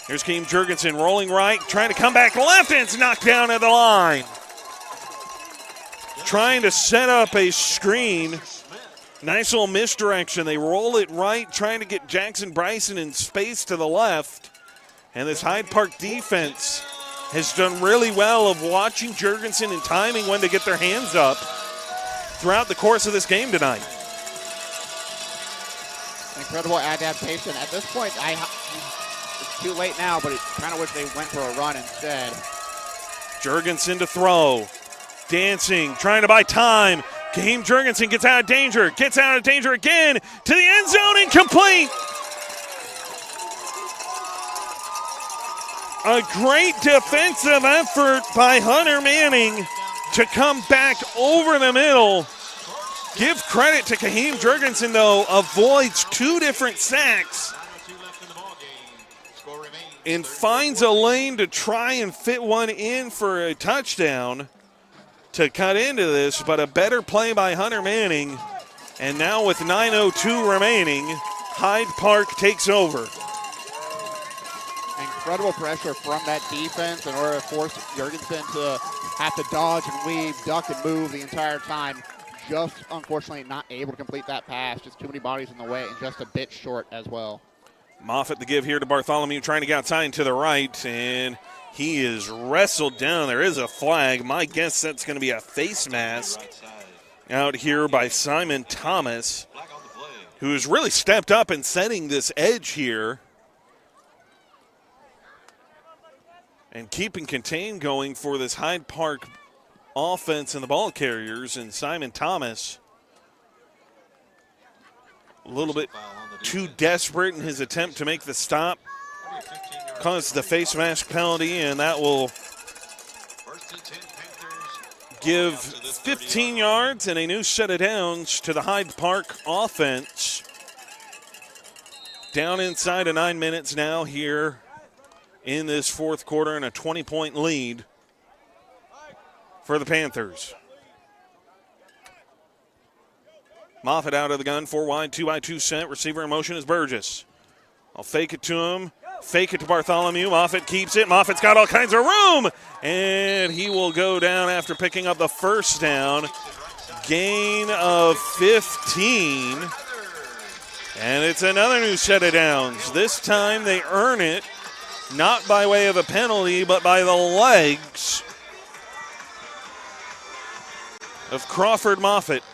Here's Kahim Jurgensen rolling right, trying to come back left, and it's knocked down at the line. Trying to set up a screen. Nice little misdirection. They roll it right, trying to get Jackson Bryson in space to the left. And this Hyde Park defense has done really well of watching Jurgensen and timing when to get their hands up throughout the course of this game tonight. Incredible adaptation. At this point, it's too late now, but I kind of wish they went for a run instead. Jurgensen to throw. Dancing, trying to buy time. Kahim Jurgensen gets out of danger again to the end zone, incomplete. A great defensive effort by Hunter Manning to come back over the middle. Give credit to Kahim Jurgensen, though, avoids 2 different sacks and finds a lane to try and fit one in for a touchdown to cut into this, but a better play by Hunter Manning. And now with 9:02 remaining, Hyde Park takes over. Incredible pressure from that defense in order to force Jurgensen to have to dodge and weave, duck and move the entire time. Just unfortunately not able to complete that pass. Just too many bodies in the way and just a bit short as well. Moffitt the give here to Bartholomew, trying to get outside and to the right, and he is wrestled down. There is a flag. My guess that's going to be a face mask. out here by Simon Thomas, who's really stepped up and setting this edge here and keeping contained going for this Hyde Park offense and the ball carriers. And Simon Thomas a little bit too desperate in his attempt to make the stop, caused the face mask penalty, and that will give 15 yards and a new set of downs to the Hyde Park offense. Down inside of 9 minutes now here in this fourth quarter, and a 20-point lead for the Panthers. Moffitt out of the gun, 4 wide, 2x2 set. Receiver in motion is Burgess. I'll fake it to him. Fake it to Bartholomew. Moffitt keeps it. Moffitt's got all kinds of room. And he will go down after picking up the first down. Gain of 15. And it's another new set of downs. This time they earn it, not by way of a penalty, but by the legs of Crawford Moffitt.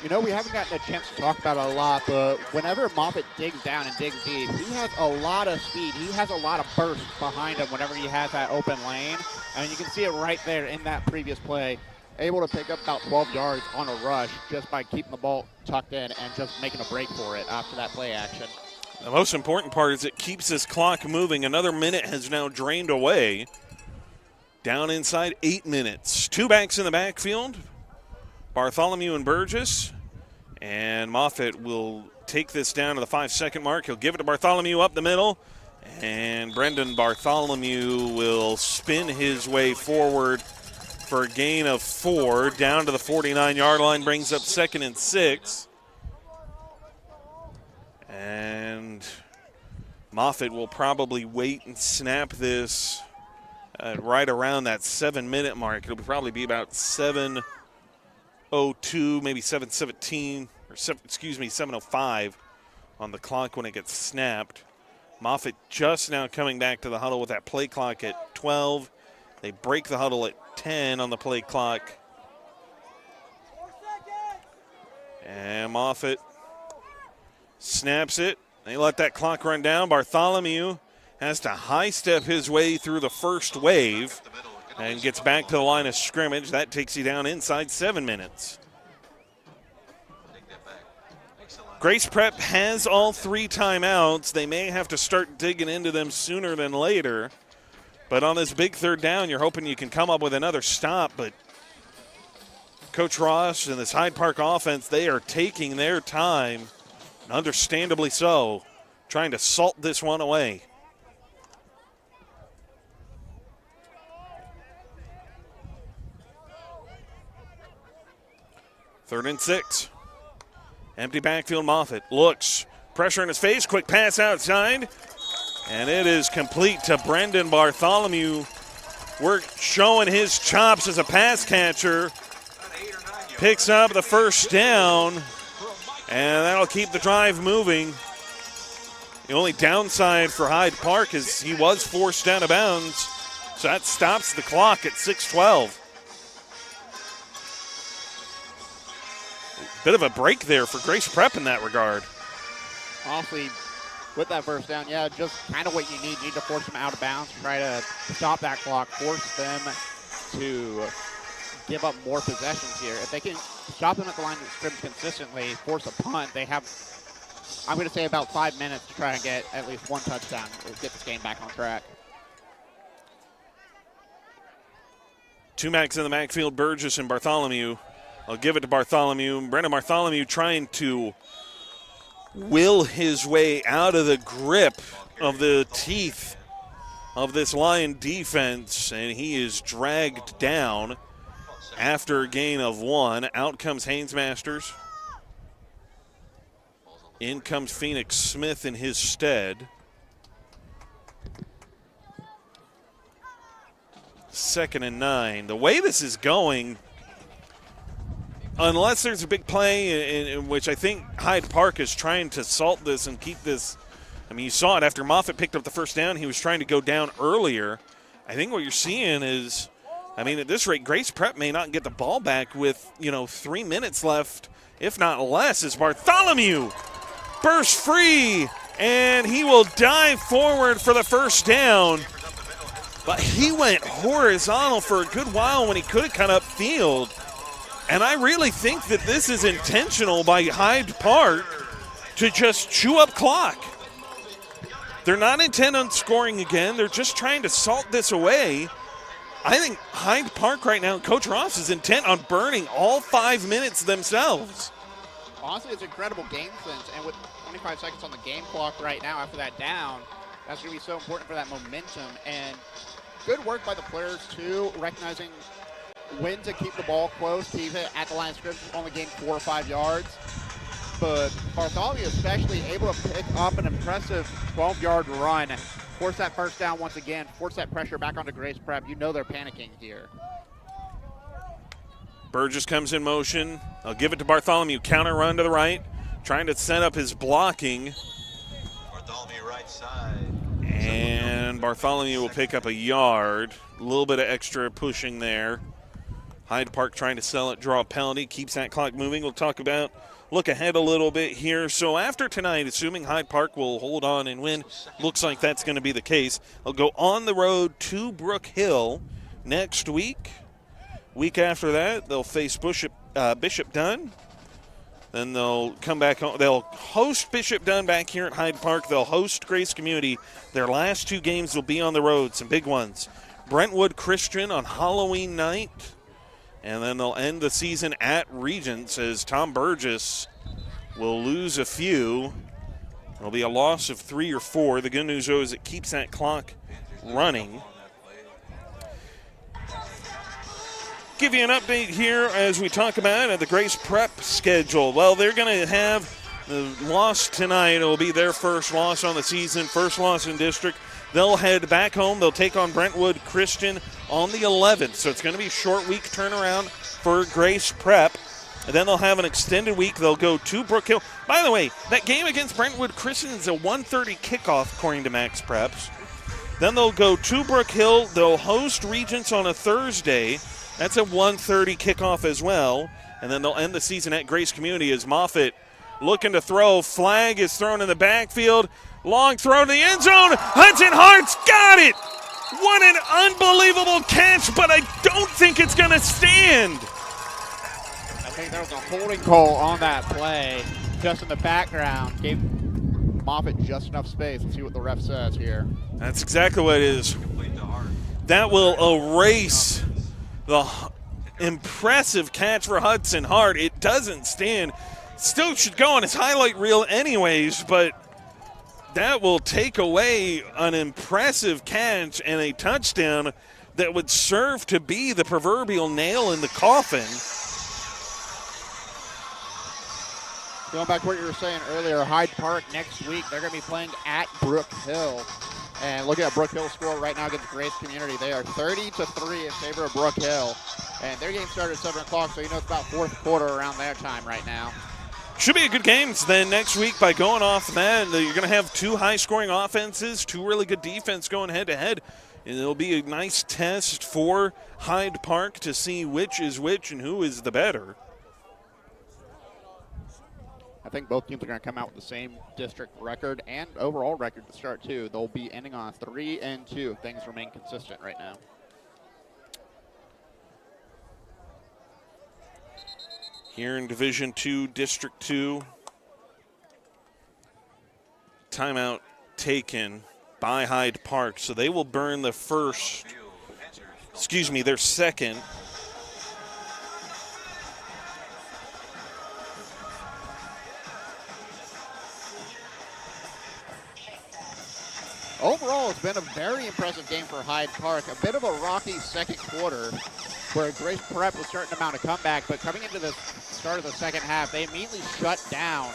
You know, we haven't gotten a chance to talk about it a lot, but whenever Moffitt digs down and digs deep, he has a lot of speed. He has a lot of burst behind him whenever he has that open lane. And you can see it right there in that previous play. Able to pick up about 12 yards on a rush just by keeping the ball tucked in and just making a break for it after that play action. The most important part is it keeps this clock moving. Another minute has now drained away. Down inside 8 minutes. Two backs in the backfield. Bartholomew and Burgess. And Moffitt will take this down to the 5-second mark. He'll give it to Bartholomew up the middle. And Brendan Bartholomew will spin his way forward for a gain of 4. Down to the 49-yard line, brings up 2nd and 6. And Moffitt will probably wait and snap this right around that 7-minute mark. It'll probably be about 7:02, maybe 7:17, or 7:05 on the clock when it gets snapped. Moffitt just now coming back to the huddle with that play clock at 12. They break the huddle at 10 on the play clock. And Moffitt snaps it. They let that clock run down. Bartholomew has to high step his way through the first wave and gets back to the line of scrimmage. That takes you down inside 7 minutes. Grace Prep has all 3 timeouts. They may have to start digging into them sooner than later. But on this big third down, you're hoping you can come up with another stop. But Coach Ross and this Hyde Park offense, they are taking their time, understandably so, trying to salt this one away. Third and 6. Empty backfield. Moffitt looks. Pressure in his face. Quick pass outside. And it is complete to Brendan Bartholomew. We're showing his chops as a pass catcher. Picks up the first down. And that'll keep the drive moving. The only downside for Hyde Park is he was forced out of bounds. So that stops the clock at 6:12. Bit of a break there for Grace Prep in that regard. Honestly, with that first down, yeah, just kind of what you need. You need to force them out of bounds, try to stop that clock, force them to give up more possessions here. If they can stop them at the line of scrimmage consistently, force a punt, they have, I'm going to say, about 5 minutes to try and get at least one touchdown or get this game back on track. Two backs in the backfield, Burgess and Bartholomew. I'll give it to Bartholomew. Brendan Bartholomew trying to will his way out of the grip of the teeth of this Lion defense, and he is dragged down after a gain of 1. Out comes Haynes Masters. In comes Phoenix Smith in his stead. 2nd and 9. The way this is going, unless there's a big play in which I think Hyde Park is trying to salt this and keep this. I mean, you saw it after Moffitt picked up the first down. He was trying to go down earlier. I think what you're seeing is I mean, at this rate, Grace Prep may not get the ball back with, 3 minutes left, if not less, as Bartholomew bursts free, and he will dive forward for the first down. But he went horizontal for a good while when he could have cut upfield. And I really think that this is intentional by Hyde Park to just chew up clock. They're not intent on scoring again. They're just trying to salt this away. I think Hyde Park right now, Coach Ross is intent on burning all 5 minutes themselves. Honestly, it's incredible game sense, and with 25 seconds on the game clock right now after that down, that's going to be so important for that momentum. And good work by the players, too, recognizing when to keep the ball close, keep it at the line of scrimmage, only gain 4 or 5 yards. But Bartholomew especially able to pick up an impressive 12-yard run, force that first down once again, force that pressure back onto Grace Prep. You know they're panicking here. Burgess comes in motion. I'll give it to Bartholomew. Counter run to the right, trying to set up his blocking. Bartholomew right side. And Bartholomew will pick up a yard. A little bit of extra pushing there. Hyde Park trying to sell it, draw a penalty, keeps that clock moving. We'll look ahead a little bit here. So after tonight, assuming Hyde Park will hold on and win, looks like that's going to be the case. They'll go on the road to Brook Hill next week. Week after that, they'll face Bishop Dunn. Then they'll come back home. They'll host Bishop Dunn back here at Hyde Park. They'll host Grace Community. Their last 2 games will be on the road, some big ones. Brentwood Christian on Halloween night. And then they'll end the season at Regents as Tom Burgess will lose a few. It'll be a loss of 3 or 4. The good news, though, is it keeps that clock running. Give you an update here as we talk about the Grace Prep schedule. Well, they're going to have the loss tonight. It will be their first loss on the season, first loss in district. They'll head back home. They'll take on Brentwood Christian on the 11th. So it's going to be a short week turnaround for Grace Prep. And then they'll have an extended week. They'll go to Brook Hill. By the way, that game against Brentwood Christian is a 1:30 kickoff, according to Max Preps. Then they'll go to Brook Hill. They'll host Regents on a Thursday. That's a 1:30 kickoff as well. And then they'll end the season at Grace Community as Moffitt looking to throw. Flag is thrown in the backfield. Long throw to the end zone. Hudson Hart's got it. What an unbelievable catch, but I don't think it's going to stand. I think there was a holding call on that play just in the background. Gave Moffitt just enough space. Let's see what the ref says here. That's exactly what it is. That will erase the impressive catch for Hudson Hart. It doesn't stand. Still should go on his highlight reel anyways, but that will take away an impressive catch and a touchdown that would serve to be the proverbial nail in the coffin. Going back to what you were saying earlier, Hyde Park next week, they're going to be playing at Brook Hill. And look at Brook Hill's score right now against Grace Community. They are 30-3 in favor of Brook Hill. And their game started at 7 o'clock, so you know it's about fourth quarter around their time right now. Should be a good game then next week by going off that. You're going to have 2 high-scoring offenses, 2 really good defense going head-to-head. And it'll be a nice test for Hyde Park to see which is which and who is the better. I think both teams are going to come out with the same district record and overall record to start, too. They'll be ending on 3-2 if things remain consistent right now. Here in Division II, District 2. Timeout taken by Hyde Park. So they will burn their second. Overall, it's been a very impressive game for Hyde Park. A bit of a rocky second quarter where Grace Prep was starting to mount a comeback, but coming into the start of the second half, they immediately shut down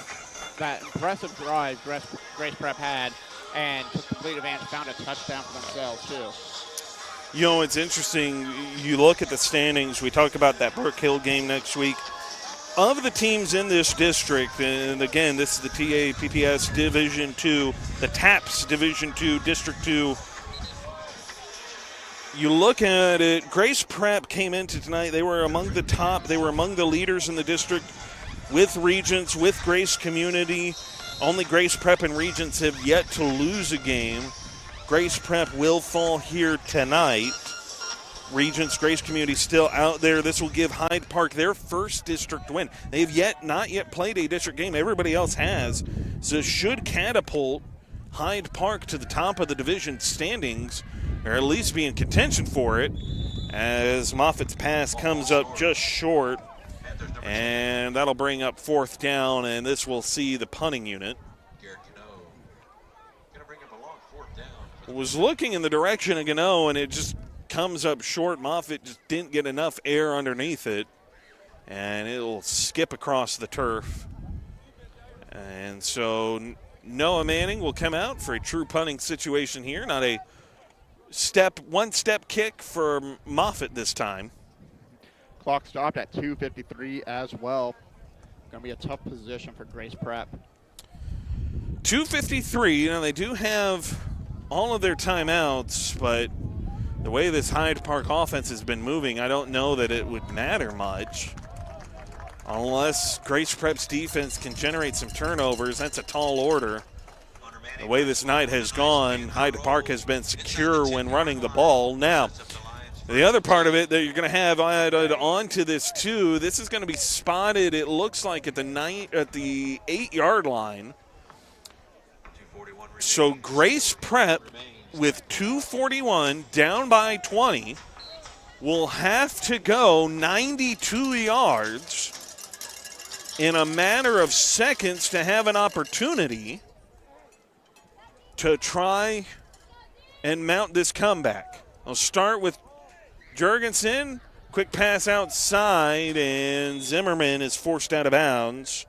that impressive drive Grace Prep had and took complete advantage, found a touchdown for themselves, too. You know, it's interesting. You look at the standings. We talk about that Brook Hill game next week. Of the teams in this district, and again, this is the TAPPS Division II, the TAPS Division II, District 2. you look at it, Grace Prep came into tonight. They were among the top. They were among the leaders in the district with Regents, with Grace Community. Only Grace Prep and Regents have yet to lose a game. Grace Prep will fall here tonight. Regents, Grace Community still out there. This will give Hyde Park their first district win. They've not yet played a district game. Everybody else has. So should catapult Hyde Park to the top of the division standings, or at least be in contention for it, as Moffitt's pass comes up just short. And that'll bring up 4th down, and this will see the punting unit. Was looking in the direction of Gano, and it just comes up short. Moffitt just didn't get enough air underneath it, and it'll skip across the turf. And so Noah Manning will come out for a true punting situation here. Not a one-step kick for Moffitt this time. Clock stopped at 2:53 as well. Going to be a tough position for Grace Prep. 2:53. They do have all of their timeouts, but the way this Hyde Park offense has been moving, I don't know that it would matter much. Unless Grace Prep's defense can generate some turnovers, that's a tall order. The way this night has gone, Hyde Park has been secure when running the ball. Now, the other part of it that you're going to have added onto this too, this is going to be spotted, it looks like, at the 8-yard line. So Grace Prep, with 2:41 down by 20, will have to go 92 yards in a matter of seconds to have an opportunity to try and mount this comeback. I'll start with Jurgensen. Quick pass outside, and Zimmerman is forced out of bounds.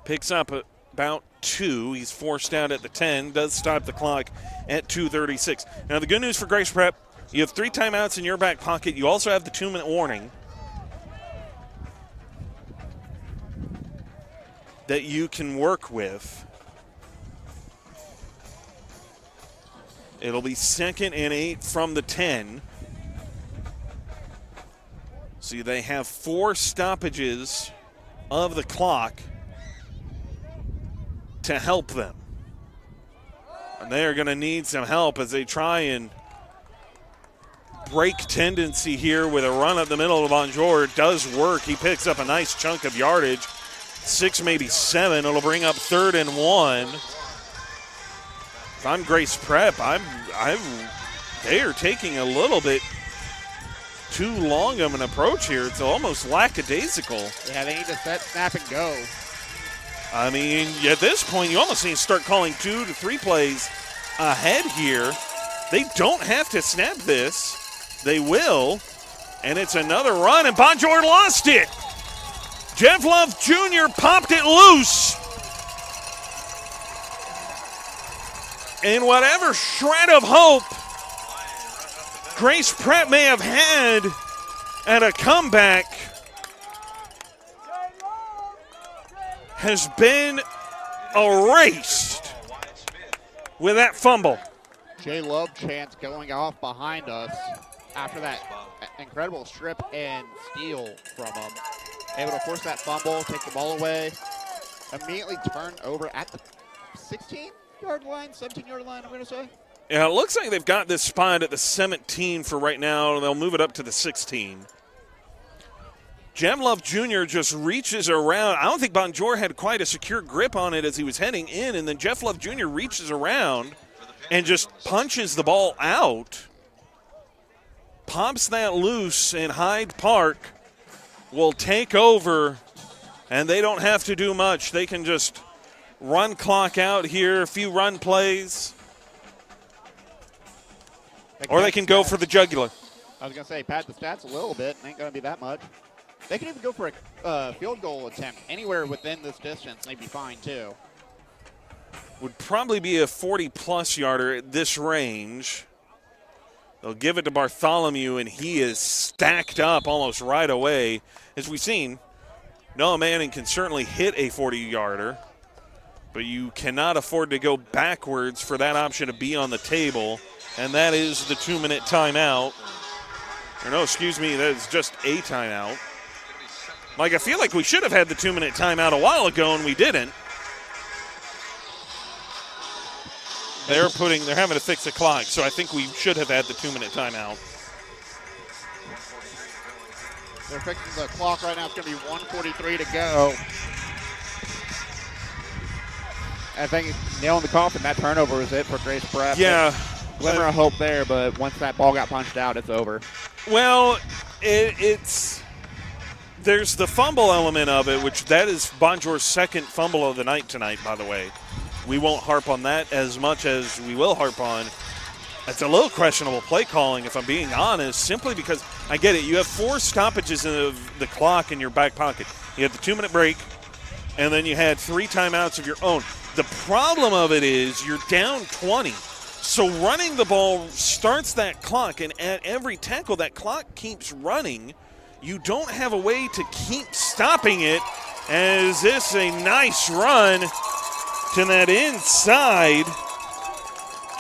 Picks up about 2. He's forced out at the 10. Does stop the clock at 2:36. Now, the good news for Grace Prep, you have 3 timeouts in your back pocket. You also have the 2-minute warning that you can work with. It'll be 2nd and 8 from the 10. So they have 4 stoppages of the clock to help them. And they are going to need some help as they try and break tendency here with a run up the middle of Bonjour. It does work. He picks up a nice chunk of yardage. 6, maybe 7. It'll bring up 3rd and 1. If I'm Grace Prep, they are taking a little bit too long of an approach here. It's almost lackadaisical. Yeah, they need to set, snap, and go. I mean, at this point, you almost need to start calling 2 to 3 plays ahead here. They don't have to snap this. They will. And it's another run, and Bonjour lost it. Jeff Love Jr. popped it loose. And whatever shred of hope Grace Prep may have had at a comeback has been erased with that fumble. Jay Love chance going off behind us after that incredible strip and steal from him. Able to force that fumble, take the ball away, immediately turn over at the 16-yard line, 17-yard line, I'm going to say. Yeah, it looks like they've got this spot at the 17 for right now. They'll move it up to the 16. Jem Love Jr. just reaches around. I don't think Bonjour had quite a secure grip on it as he was heading in, and then Jeff Love Jr. reaches around and just punches the ball out. Pops that loose, and Hyde Park will take over, and they don't have to do much. They can just run clock out here, a few run plays, or they can go for the jugular. I was going to say, pad the stats a little bit. Ain't going to be that much. They can even go for a field goal attempt anywhere within this distance. They'd be fine, too. Would probably be a 40-plus yarder at this range. They'll give it to Bartholomew, and he is stacked up almost right away. As we've seen, Noah Manning can certainly hit a 40-yarder, but you cannot afford to go backwards for that option to be on the table. and that is the 2-minute timeout. Or no, excuse me, that is just a timeout. Like, I feel like we should have had the 2-minute timeout a while ago, and we didn't. They're having to fix the clock, so I think we should have had the 2-minute timeout. They're fixing the clock right now. It's going to be 1:43 to go. I think nailing the coffin, that turnover was it for Grace Prep. Yeah. Glimmer of hope there, but once that ball got punched out, it's over. Well, there's the fumble element of it, which that is Bonjour's second fumble of the night tonight, by the way. We won't harp on that as much as we will harp on. It's a little questionable play calling, if I'm being honest, simply because I get it. You have 4 stoppages of the clock in your back pocket. You had the 2-minute break, and then you had 3 timeouts of your own. The problem of it is you're down 20. So running the ball starts that clock, and at every tackle, that clock keeps running. You don't have a way to keep stopping it. As this a nice run to that inside.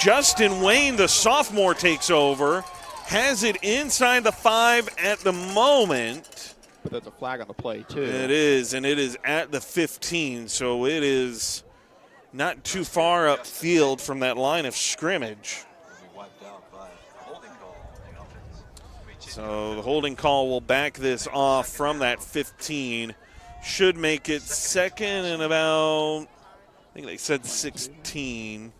Justin Wayne, the sophomore, takes over, has it inside the 5 at the moment. But there's a flag on the play, too. It is, and it is at the 15, so it is not too far upfield from that line of scrimmage. So the holding call will back this off from that 15. Should make it second and about, I think they said 16.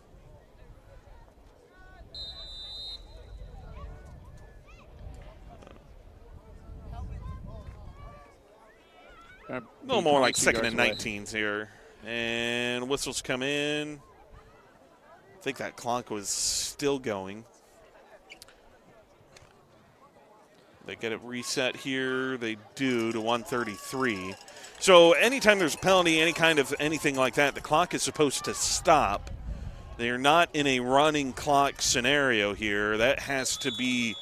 A little more like second and 19s here. And whistles come in. I think that clock was still going. They get it reset here. They do to 133. So anytime there's a penalty, any kind of anything like that, the clock is supposed to stop. They are not in a running clock scenario here. That has to be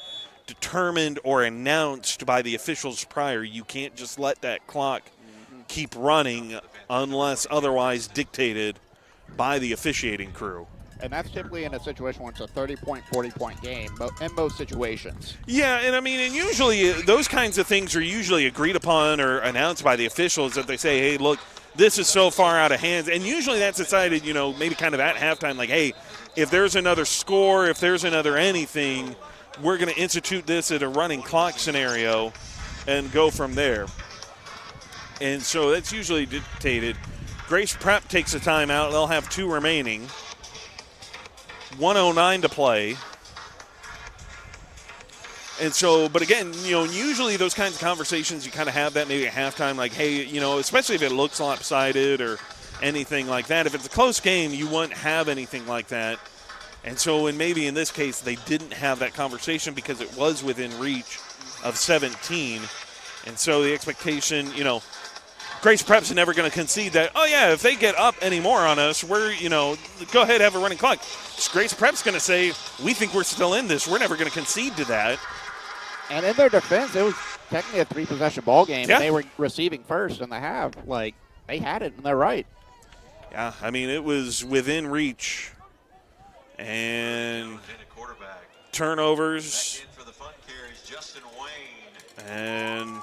determined or announced by the officials prior. You can't just let that clock keep running unless otherwise dictated by the officiating crew. And that's typically in a situation where it's a 30-point, 40-point game in most situations. Yeah, and I mean, and usually those kinds of things are usually agreed upon or announced by the officials that they say, hey, look, this is so far out of hands. And usually that's decided, you know, maybe kind of at halftime, like, hey, if there's another score, if there's another anything, we're going to institute this at a running clock scenario and go from there. And so that's usually dictated. Grace Prep takes a timeout. They'll have 2 remaining. 1:09 to play. And so, but again, you know, usually those kinds of conversations, you kind of have that maybe at halftime, like, hey, you know, especially if it looks lopsided or anything like that. If it's a close game, you wouldn't have anything like that. And so, and maybe in this case, they didn't have that conversation because it was within reach of 17. And so the expectation, you know, Grace Prep's never going to concede that, oh, yeah, if they get up any more on us, we're, you know, go ahead, have a running clock. Grace Prep's going to say, we think we're still in this. We're never going to concede to that. And in their defense, it was technically a 3-possession ball game, Yeah. and they were receiving first in the half. Like, they had it, and they're right. Yeah, I mean, it was within reach. And turnovers. And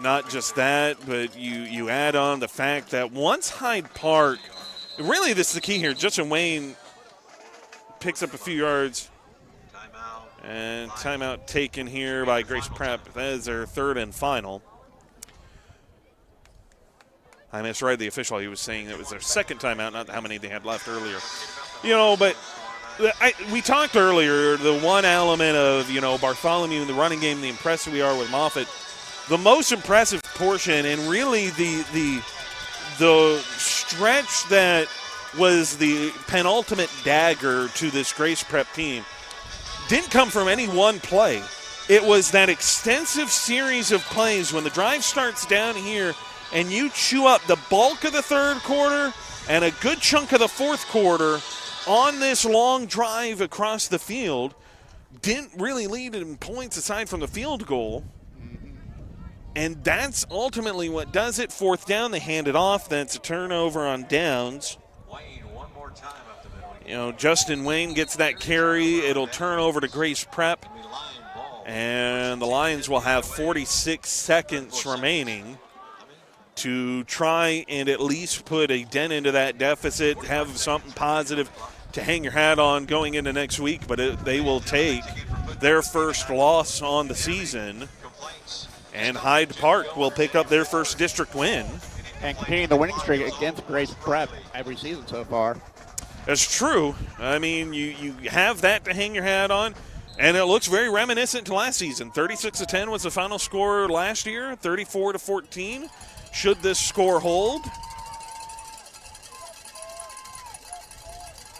not just that, but you add on the fact that once Hyde Park, really this is the key here, Justin Wayne picks up a few yards. And timeout taken here by Grace Prep. That is their 3rd and final. I misread the official. He was saying it was their 2nd timeout, not how many they had left earlier. You know, but we talked earlier, the one element of, you know, Bartholomew in the running game, the impressive we are with Moffitt. The most impressive portion, and really the stretch that was the penultimate dagger to this Grace Prep team, didn't come from any one play. It was that extensive series of plays when the drive starts down here and you chew up the bulk of the 3rd quarter and a good chunk of the 4th quarter on this long drive across the field. Didn't really lead in points aside from the field goal. And that's ultimately what does it. 4th down, they hand it off. That's a turnover on downs. Justin Wayne gets that carry. It'll turn over to Grace Prep, and the Lions will have 46 seconds remaining to try and at least put a dent into that deficit, have something positive to hang your hat on going into next week. But they will take their first loss on the season, and Hyde Park will pick up their first district win. And continuing the winning streak against Grace Prep every season so far. That's true. I mean, you have that to hang your hat on, and it looks very reminiscent to last season. 36-10 was the final score last year, 34-14. Should this score hold?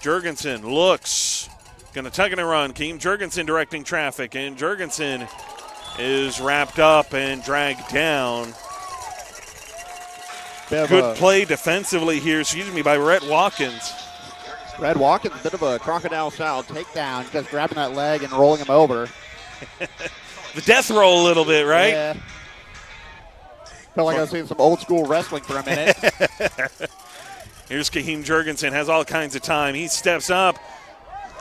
Jurgensen looks, going to tuck it and run. Keem Jurgensen directing traffic, and Jurgensen is wrapped up and dragged down. Good play defensively here, by Rhett Watkins. Red Watkins, a bit of a crocodile-style takedown, just grabbing that leg and rolling him over. The death roll a little bit, right? Yeah. Felt like I was seeing some old-school wrestling for a minute. Here's Kaheem Jurgensen, has all kinds of time. He steps up,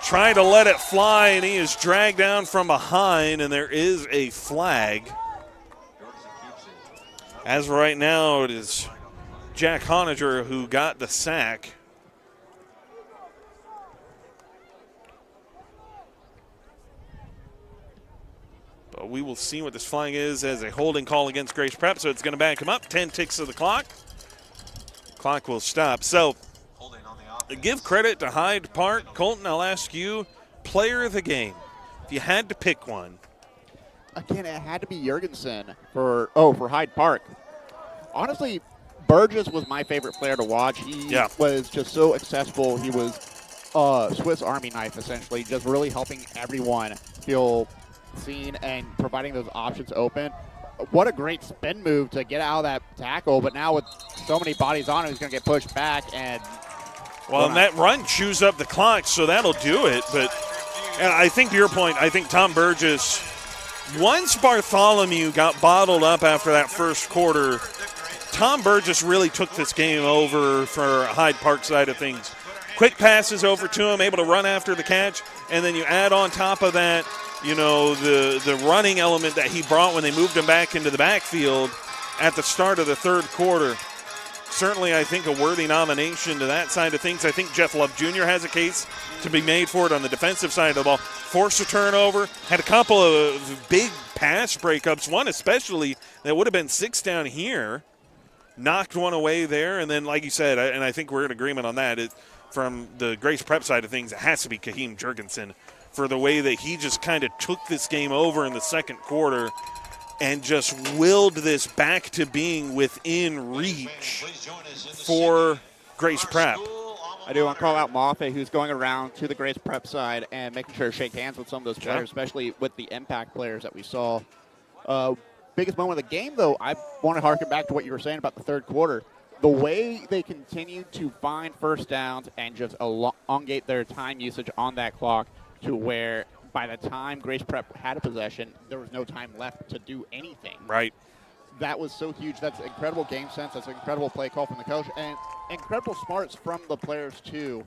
trying to let it fly, and he is dragged down from behind, and there is a flag. As of right now, it is Jack Honninger who got the sack. But we will see what this flag is as a holding call against Grace Prep, so it's going to back him up. 10 ticks of the clock. Clock will stop. So, give credit to Hyde Park. Colton, I'll ask you, player of the game, if you had to pick one. Again, it had to be Jurgensen for Hyde Park. Honestly, Burgess was my favorite player to watch. He was just so accessible. He was Swiss Army knife, essentially, just really helping everyone feel seen and providing those options open. What a great spin move to get out of that tackle, but now with so many bodies on him, he's going to get pushed back. And that run chews up the clock, so that'll do it. And I think to your point, I think Tom Burgess, once Bartholomew got bottled up after that first quarter, Tom Burgess really took this game over for Hyde Park side of things. Quick passes over to him, able to run after the catch, and then you add on top of that, the running element that he brought when they moved him back into the backfield at the start of the third quarter. Certainly, I think, a worthy nomination to that side of things. I think Jeff Love Jr. has a case to be made for it on the defensive side of the ball. Forced a turnover, had a couple of big pass breakups, one especially that would have been 6 down here. Knocked one away there, and then, like you said, and I think we're in agreement on that, from the Grace Prep side of things, it has to be Kaheem Jurgensen for the way that he just kind of took this game over in the second quarter and just willed this back to being within reach for Grace Prep. I do want to call out Moffett, who's going around to the Grace Prep side and making sure to shake hands with some of those players, especially with the impact players that we saw. Biggest moment of the game, though, I want to harken back to what you were saying about the third quarter. The way they continued to find first downs and just elongate their time usage on that clock to where by the time Grace Prep had a possession, there was no time left to do anything. Right. That was so huge. That's incredible game sense. That's an incredible play call from the coach. And incredible smarts from the players, too,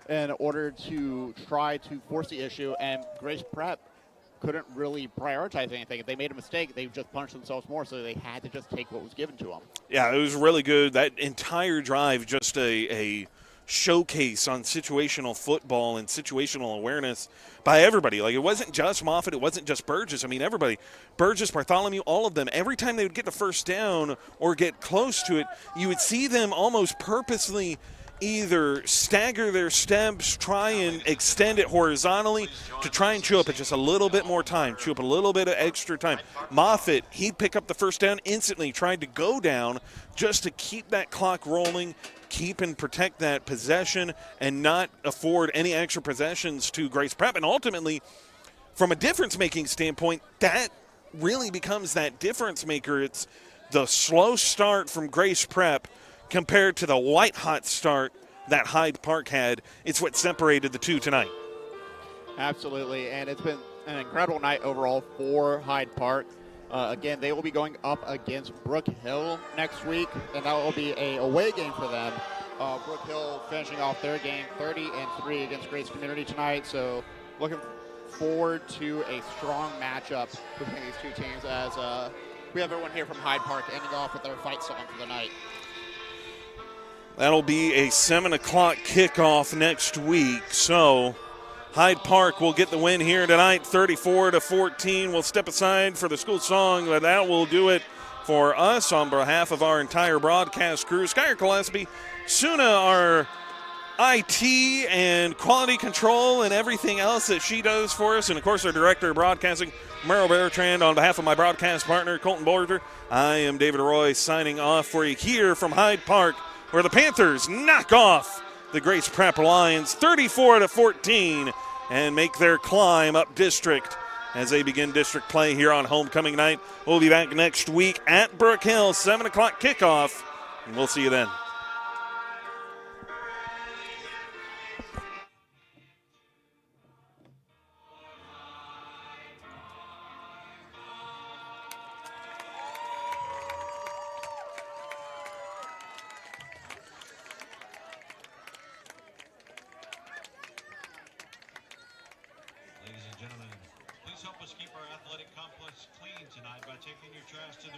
in order to try to force the issue. And Grace Prep couldn't really prioritize anything. If they made a mistake, they just punished themselves more, so they had to just take what was given to them. Yeah, it was really good. That entire drive, just a showcase on situational football and situational awareness by everybody. Like, it wasn't just Moffett, it wasn't just Burgess. I mean, everybody, Burgess, Bartholomew, all of them, every time they would get the first down or get close to it, you would see them almost purposely either stagger their steps, try and extend it horizontally to try and chew up just a little bit more time, chew up a little bit of extra time. Moffett, he'd pick up the first down instantly, tried to go down just to keep that clock rolling, keep and protect that possession, and not afford any extra possessions to Grace Prep. And ultimately, from a difference-making standpoint, that really becomes that difference maker. It's the slow start from Grace Prep compared to the white-hot start that Hyde Park had. It's what separated the two tonight. Absolutely, and it's been an incredible night overall for Hyde Park. Again, they will be going up against Brook Hill next week, and that will be a away game for them. Brook Hill finishing off their game 30-3 against Grace Community tonight. So looking forward to a strong matchup between these two teams as we have everyone here from Hyde Park ending off with their fight song for the night. That'll be a 7 o'clock kickoff next week. So Hyde Park will get the win here tonight, 34-14. We'll step aside for the school song, but that will do it for us on behalf of our entire broadcast crew. Skylar Gillespie, Suna, our IT and quality control and everything else that she does for us, and of course our director of broadcasting, Merrill Bertrand. On behalf of my broadcast partner, Colton Borger, I am David Roy signing off for you here from Hyde Park, where the Panthers knock off the Grace Prep Lions 34-14 and make their climb up district as they begin district play here on homecoming night. We'll be back next week at Brook Hill, 7 o'clock kickoff, and we'll see you then. Ladies and gentlemen, please help us keep our athletic complex clean tonight by taking your trash to the